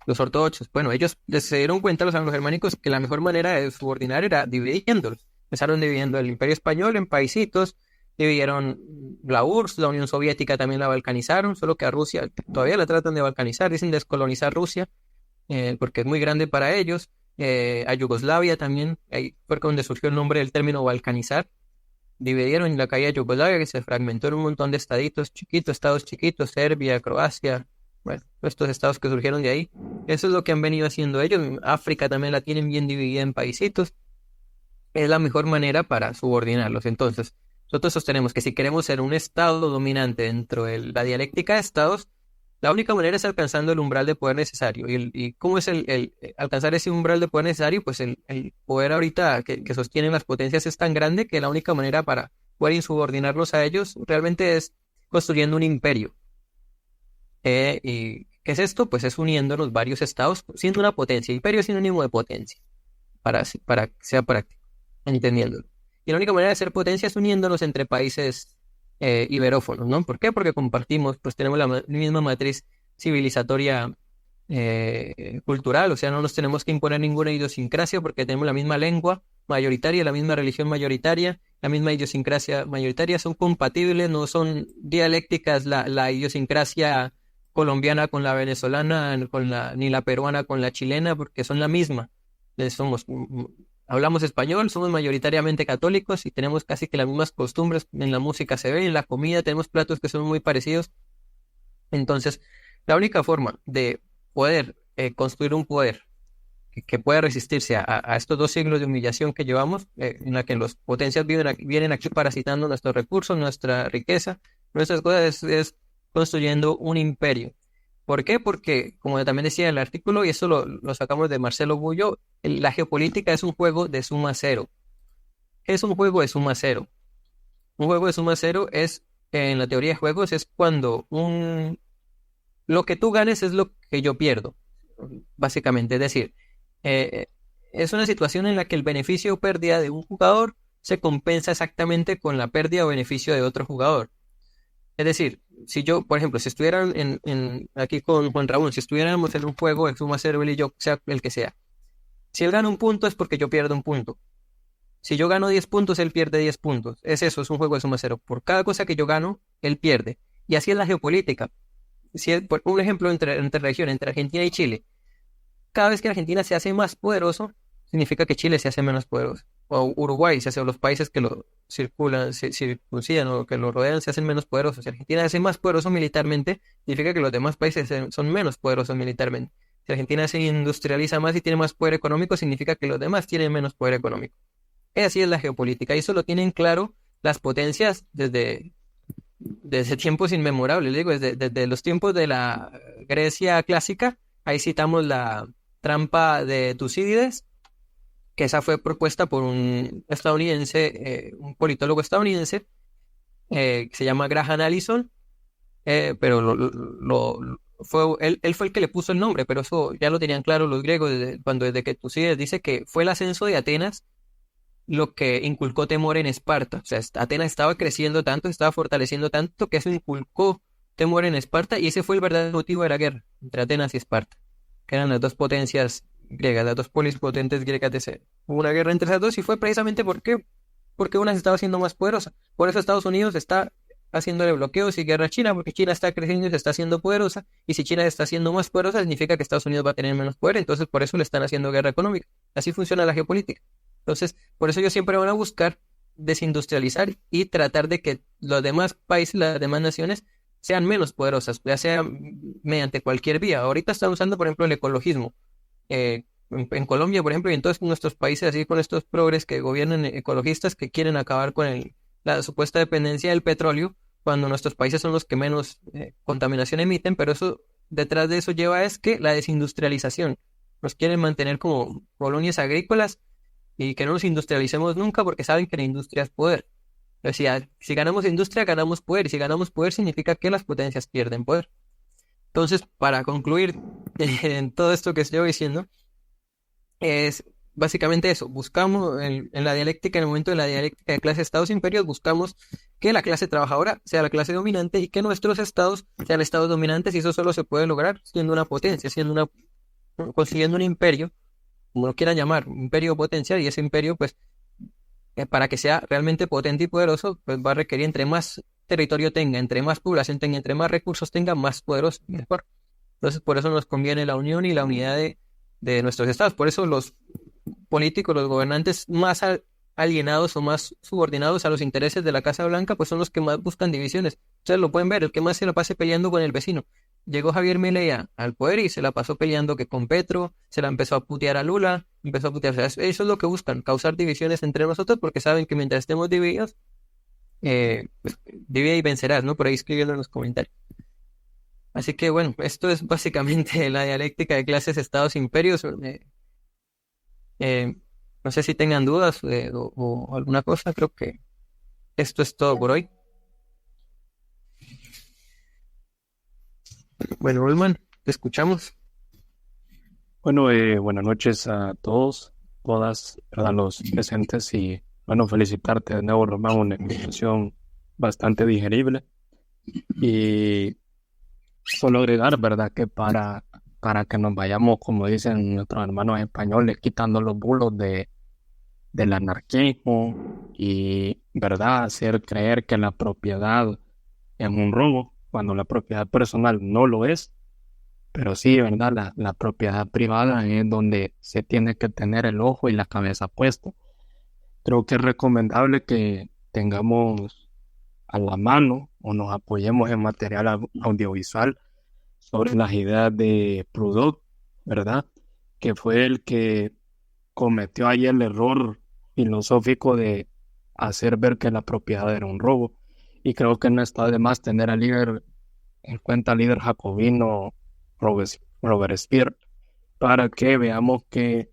ortodoxos. Bueno, ellos se dieron cuenta, los anglo-germánicos, que la mejor manera de subordinar era dividiéndolos. Empezaron dividiendo el Imperio Español en paisitos, dividieron la URSS, la Unión Soviética también la balcanizaron, solo que a Rusia todavía la tratan de balcanizar, dicen descolonizar Rusia, porque es muy grande para ellos. A Yugoslavia también, ahí fue donde surgió el nombre del término balcanizar. Dividieron la caída de Yugoslavia, que se fragmentó en un montón de estados chiquitos, Serbia, Croacia, bueno, estos estados que surgieron de ahí. Eso es lo que han venido haciendo ellos. África también la tienen bien dividida en paisitos. Es la mejor manera para subordinarlos. Entonces, nosotros sostenemos que si queremos ser un estado dominante dentro de la dialéctica de estados, la única manera es alcanzando el umbral de poder necesario. ¿Y cómo es el alcanzar ese umbral de poder necesario? Pues el poder ahorita que sostienen las potencias es tan grande que la única manera para poder insubordinarlos a ellos realmente es construyendo un imperio. ¿Y qué es esto? Pues es uniéndonos varios estados, siendo una potencia. Imperio es sinónimo de potencia, para que sea práctico, entendiéndolo. Y la única manera de ser potencia es uniéndonos entre países iberófonos, ¿no? ¿Por qué? Porque compartimos, pues tenemos la misma matriz civilizatoria cultural, o sea, no nos tenemos que imponer ninguna idiosincrasia porque tenemos la misma lengua mayoritaria, la misma religión mayoritaria, la misma idiosincrasia mayoritaria, son compatibles, no son dialécticas la idiosincrasia colombiana con la venezolana, ni la peruana con la chilena, porque son la misma. Hablamos español, somos mayoritariamente católicos y tenemos casi que las mismas costumbres. En la música se ve, en la comida tenemos platos que son muy parecidos. Entonces, la única forma de poder construir un poder que pueda resistirse a estos 2 siglos de humillación que llevamos, en la que las potencias vienen aquí parasitando nuestros recursos, nuestra riqueza, nuestras cosas, es construyendo un imperio. ¿Por qué? Porque, como también decía el artículo, y eso lo sacamos de Marcelo Bullo, la geopolítica es un juego de suma cero. ¿Qué es un juego de suma cero? Un juego de suma cero es, en la teoría de juegos, es cuando lo que tú ganes es lo que yo pierdo, básicamente. Es decir, es una situación en la que el beneficio o pérdida de un jugador se compensa exactamente con la pérdida o beneficio de otro jugador. Es decir, si yo, por ejemplo, si estuvieran aquí con Juan Raúl, si estuviéramos en un juego de suma cero, él y yo, sea el que sea, si él gana un punto es porque yo pierdo un punto. Si yo gano 10 puntos, él pierde 10 puntos. Es un juego de suma cero. Por cada cosa que yo gano, él pierde. Y así es la geopolítica. Por un ejemplo entre región, entre Argentina y Chile. Cada vez que Argentina se hace más poderoso, significa que Chile se hace menos poderoso. O Uruguay se hace, o los países que lo circulan, circuncidan o que lo rodean se hacen menos poderosos. Si Argentina se hace más poderoso militarmente, significa que los demás países son menos poderosos militarmente. Si Argentina se industrializa más y tiene más poder económico, significa que los demás tienen menos poder económico. Y así es la geopolítica. Y eso lo tienen claro las potencias desde tiempos inmemorables. Digo, desde los tiempos de la Grecia clásica. Ahí citamos la trampa de Tucídides, que esa fue propuesta por un estadounidense, un politólogo estadounidense, que se llama Graham Allison, pero él fue el que le puso el nombre, pero eso ya lo tenían claro los griegos desde que Tucídides dice que fue el ascenso de Atenas lo que inculcó temor en Esparta. O sea, Atenas estaba creciendo tanto, estaba fortaleciendo tanto que eso inculcó temor en Esparta y ese fue el verdadero motivo de la guerra entre Atenas y Esparta, que eran las dos potencias griegas, las dos polis potentes griegas de ese. Hubo una guerra entre esas dos y fue precisamente porque una se estaba haciendo más poderosa. Por eso Estados Unidos está haciéndole bloqueos y guerra a China, porque China está creciendo y se está haciendo poderosa, y si China está haciendo más poderosa, significa que Estados Unidos va a tener menos poder, entonces por eso le están haciendo guerra económica. Así funciona la geopolítica. Entonces, por eso ellos siempre van a buscar desindustrializar y tratar de que los demás países, las demás naciones, sean menos poderosas, ya sea mediante cualquier vía. Ahorita están usando, por ejemplo, el ecologismo. En Colombia, por ejemplo, y en todos nuestros países, así con estos progres que gobiernan ecologistas que quieren acabar con la supuesta dependencia del petróleo, cuando nuestros países son los que menos contaminación emiten, pero eso detrás de eso lleva es que la desindustrialización. Nos quieren mantener como colonias agrícolas y que no nos industrialicemos nunca porque saben que la industria es poder. O sea, si ganamos industria, ganamos poder, y si ganamos poder significa que las potencias pierden poder. Entonces, para concluir en todo esto que estoy diciendo, es básicamente eso. Buscamos en la dialéctica, en el momento de la dialéctica de clase estados-imperios, buscamos que la clase trabajadora sea la clase dominante y que nuestros estados sean estados dominantes, y eso solo se puede lograr siendo una potencia, consiguiendo un imperio, como lo quieran llamar, un imperio potencial, y ese imperio, pues, para que sea realmente potente y poderoso, pues va a requerir entre más territorio tenga, entre más población tenga, entre más recursos tenga, más poderoso y mejor. Entonces, por eso nos conviene la unión y la unidad de nuestros estados. Por eso los políticos, los gobernantes más alienados o más subordinados a los intereses de la Casa Blanca, pues son los que más buscan divisiones. Ustedes lo pueden ver, el que más se la pase peleando con el vecino. Llegó Javier Milei al poder y se la pasó peleando que con Petro, se la empezó a putear a Lula, empezó a putear. O sea, eso es lo que buscan, causar divisiones entre nosotros, porque saben que mientras estemos divididos, pues, divide y vencerás, ¿no? Por ahí escribiendo en los comentarios. Así que bueno, esto es básicamente la dialéctica de clases, estados, imperios. No sé si tengan dudas o alguna cosa, creo que esto es todo por hoy. Bueno, Ulman, te escuchamos. Bueno, buenas noches a todos, todas, a los presentes y bueno, felicitarte de nuevo, Román, una explicación bastante digerible y solo agregar, ¿verdad? Que para que nos vayamos, como dicen nuestros hermanos españoles, quitando los bulos del anarquismo y, ¿verdad? Hacer creer que la propiedad es un robo, cuando la propiedad personal no lo es, pero sí, ¿verdad? La propiedad privada es donde se tiene que tener el ojo y la cabeza puesto. Creo que es recomendable que tengamos a la mano o nos apoyemos en material audiovisual sobre las ideas de Proudhon, ¿verdad? Que fue el que cometió ahí el error filosófico de hacer ver que la propiedad era un robo. Y creo que no está de más tener al líder en cuenta, al líder jacobino Robespierre, para que veamos que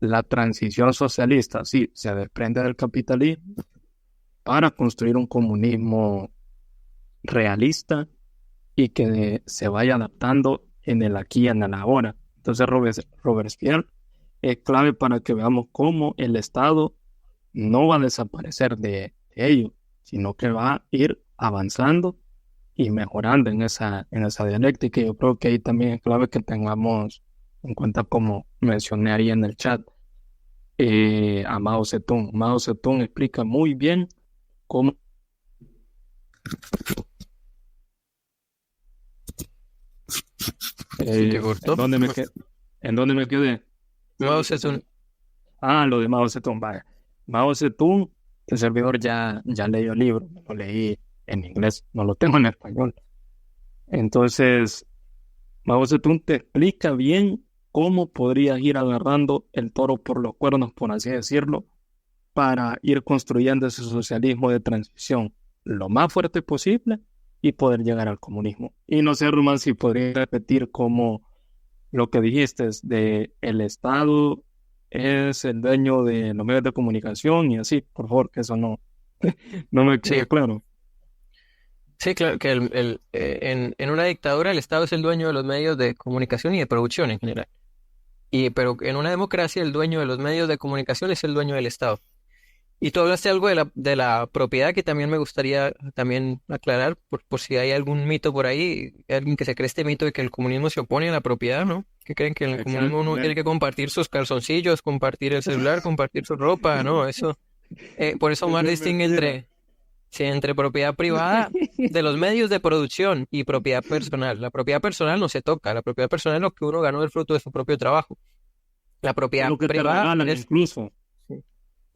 la transición socialista sí se desprende del capitalismo para construir un comunismo realista y que se vaya adaptando en el aquí y en el ahora. Entonces Robespierre es clave para que veamos cómo el Estado no va a desaparecer de ello, sino que va a ir avanzando y mejorando en esa dialéctica. Y yo creo que ahí también es clave que tengamos en cuenta, como mencioné ahí en el chat, a Mao Zedong. Mao Zedong explica muy bien cómo... ¿Se te cortó? ¿En dónde me quedé? Mao Zedong. Lo de Mao Zedong, vaya. Mao Zedong, el servidor ya leyó el libro, lo leí en inglés, no lo tengo en español. Entonces, Mao Zedong te explica bien cómo podrías ir agarrando el toro por los cuernos, por así decirlo, para ir construyendo ese socialismo de transición lo más fuerte posible y poder llegar al comunismo. Y no sé, Román, si podría repetir como lo que dijiste de el Estado es el dueño de los medios de comunicación y así, por favor, que eso no me Sí, queda claro. sí, claro que en una dictadura el Estado es el dueño de los medios de comunicación y de producción en general. Pero en una democracia el dueño de los medios de comunicación es el dueño del Estado. Y tú hablaste algo de la propiedad que también me gustaría también aclarar por si hay algún mito por ahí, alguien que se cree este mito de que el comunismo se opone a la propiedad, ¿no? Que creen que en el comunismo uno tiene que compartir sus calzoncillos, compartir el celular, compartir su ropa, ¿no? Por eso Omar Eso es distingue mentira. entre propiedad privada de los medios de producción y propiedad personal. La propiedad personal no se toca, la propiedad personal es lo que uno ganó del fruto de su propio trabajo. La Es propiedad lo que te privada regalan es incluso.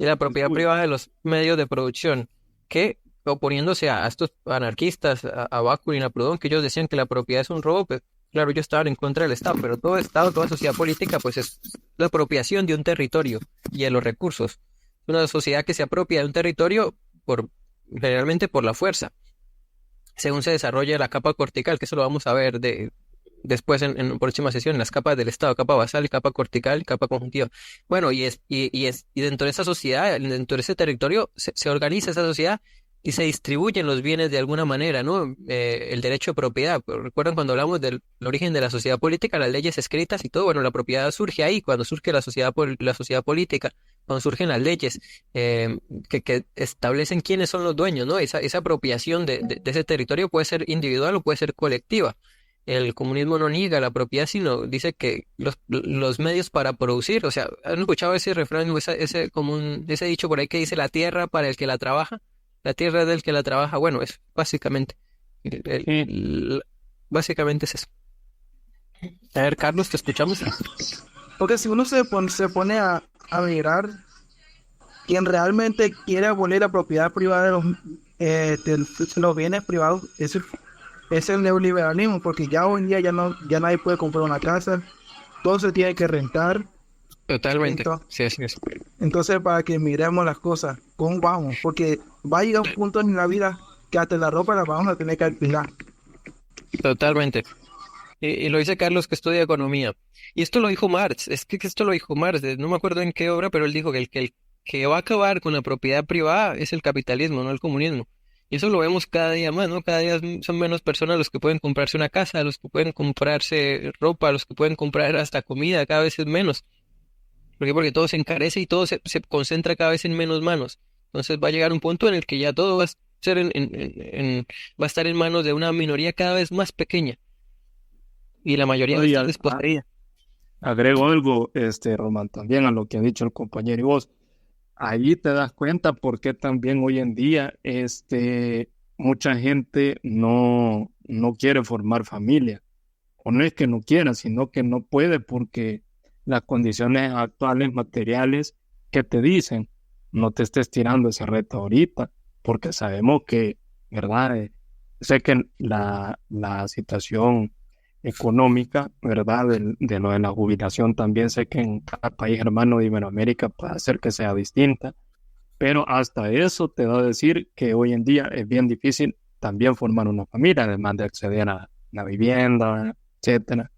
y la propiedad Uy, privada de los medios de producción, que oponiéndose a estos anarquistas, a Bakunin, a Proudhon, que ellos decían que la propiedad es un robo, pues claro, ellos estaban en contra del Estado, pero todo Estado, toda sociedad política, pues es la apropiación de un territorio y de los recursos. Una sociedad que se apropia de un territorio generalmente por la fuerza, según se desarrolla la capa cortical, que eso lo vamos a ver después en próxima sesión, las capas del Estado, capa basal, capa cortical, capa conjuntiva. Bueno, y dentro de esa sociedad, dentro de ese territorio, se organiza esa sociedad y se distribuyen los bienes de alguna manera, ¿no? El derecho de propiedad. ¿Recuerdan cuando hablamos del origen de la sociedad política, las leyes escritas y todo? Bueno, la propiedad surge ahí, cuando surge la sociedad política, cuando surgen las leyes que establecen quiénes son los dueños, ¿no? Esa apropiación de ese territorio puede ser individual o puede ser colectiva. El comunismo no niega la propiedad, sino dice que los medios para producir, o sea, ¿han escuchado ese refrán, o ese dicho por ahí que dice la tierra para el que la trabaja? La tierra es del que la trabaja. Bueno, es básicamente, sí. básicamente es eso. A ver, Carlos, te escuchamos. Porque si uno se pone a mirar, quien realmente quiere abolir la propiedad privada de los bienes privados es el neoliberalismo, porque ya hoy en día ya nadie puede comprar una casa, todo se tiene que rentar. Totalmente. Entonces, Sí, así es. entonces para que miremos las cosas, ¿cómo vamos? Porque va a llegar un punto en la vida que hasta la ropa la vamos a tener que alquilar. Totalmente. Y lo dice Carlos que estudia economía. Y esto lo dijo Marx, es que esto lo dijo Marx, no me acuerdo en qué obra, pero él dijo que el que va a acabar con la propiedad privada es el capitalismo, no el comunismo. Y eso lo vemos cada día más, ¿no? Cada día son menos personas los que pueden comprarse una casa, los que pueden comprarse ropa, los que pueden comprar hasta comida, cada vez es menos. ¿Por qué? Porque todo se encarece y todo se concentra cada vez en menos manos. Entonces va a llegar un punto en el que ya todo va a ser va a estar en manos de una minoría cada vez más pequeña y la mayoría va a Oye, estar desposeída. agrego algo, Román, también a lo que ha dicho el compañero y vos. Ahí te das cuenta por qué también hoy en día mucha gente no quiere formar familia. O no es que no quiera, sino que no puede porque las condiciones actuales materiales que te dicen, no te estés tirando ese reto ahorita, porque sabemos que, ¿verdad? Sé que la situación económica, ¿verdad? De lo de la jubilación también sé que en cada país hermano de Iberoamérica puede hacer que sea distinta, pero hasta eso te da a decir que hoy en día es bien difícil también formar una familia, además de acceder a la vivienda, etcétera.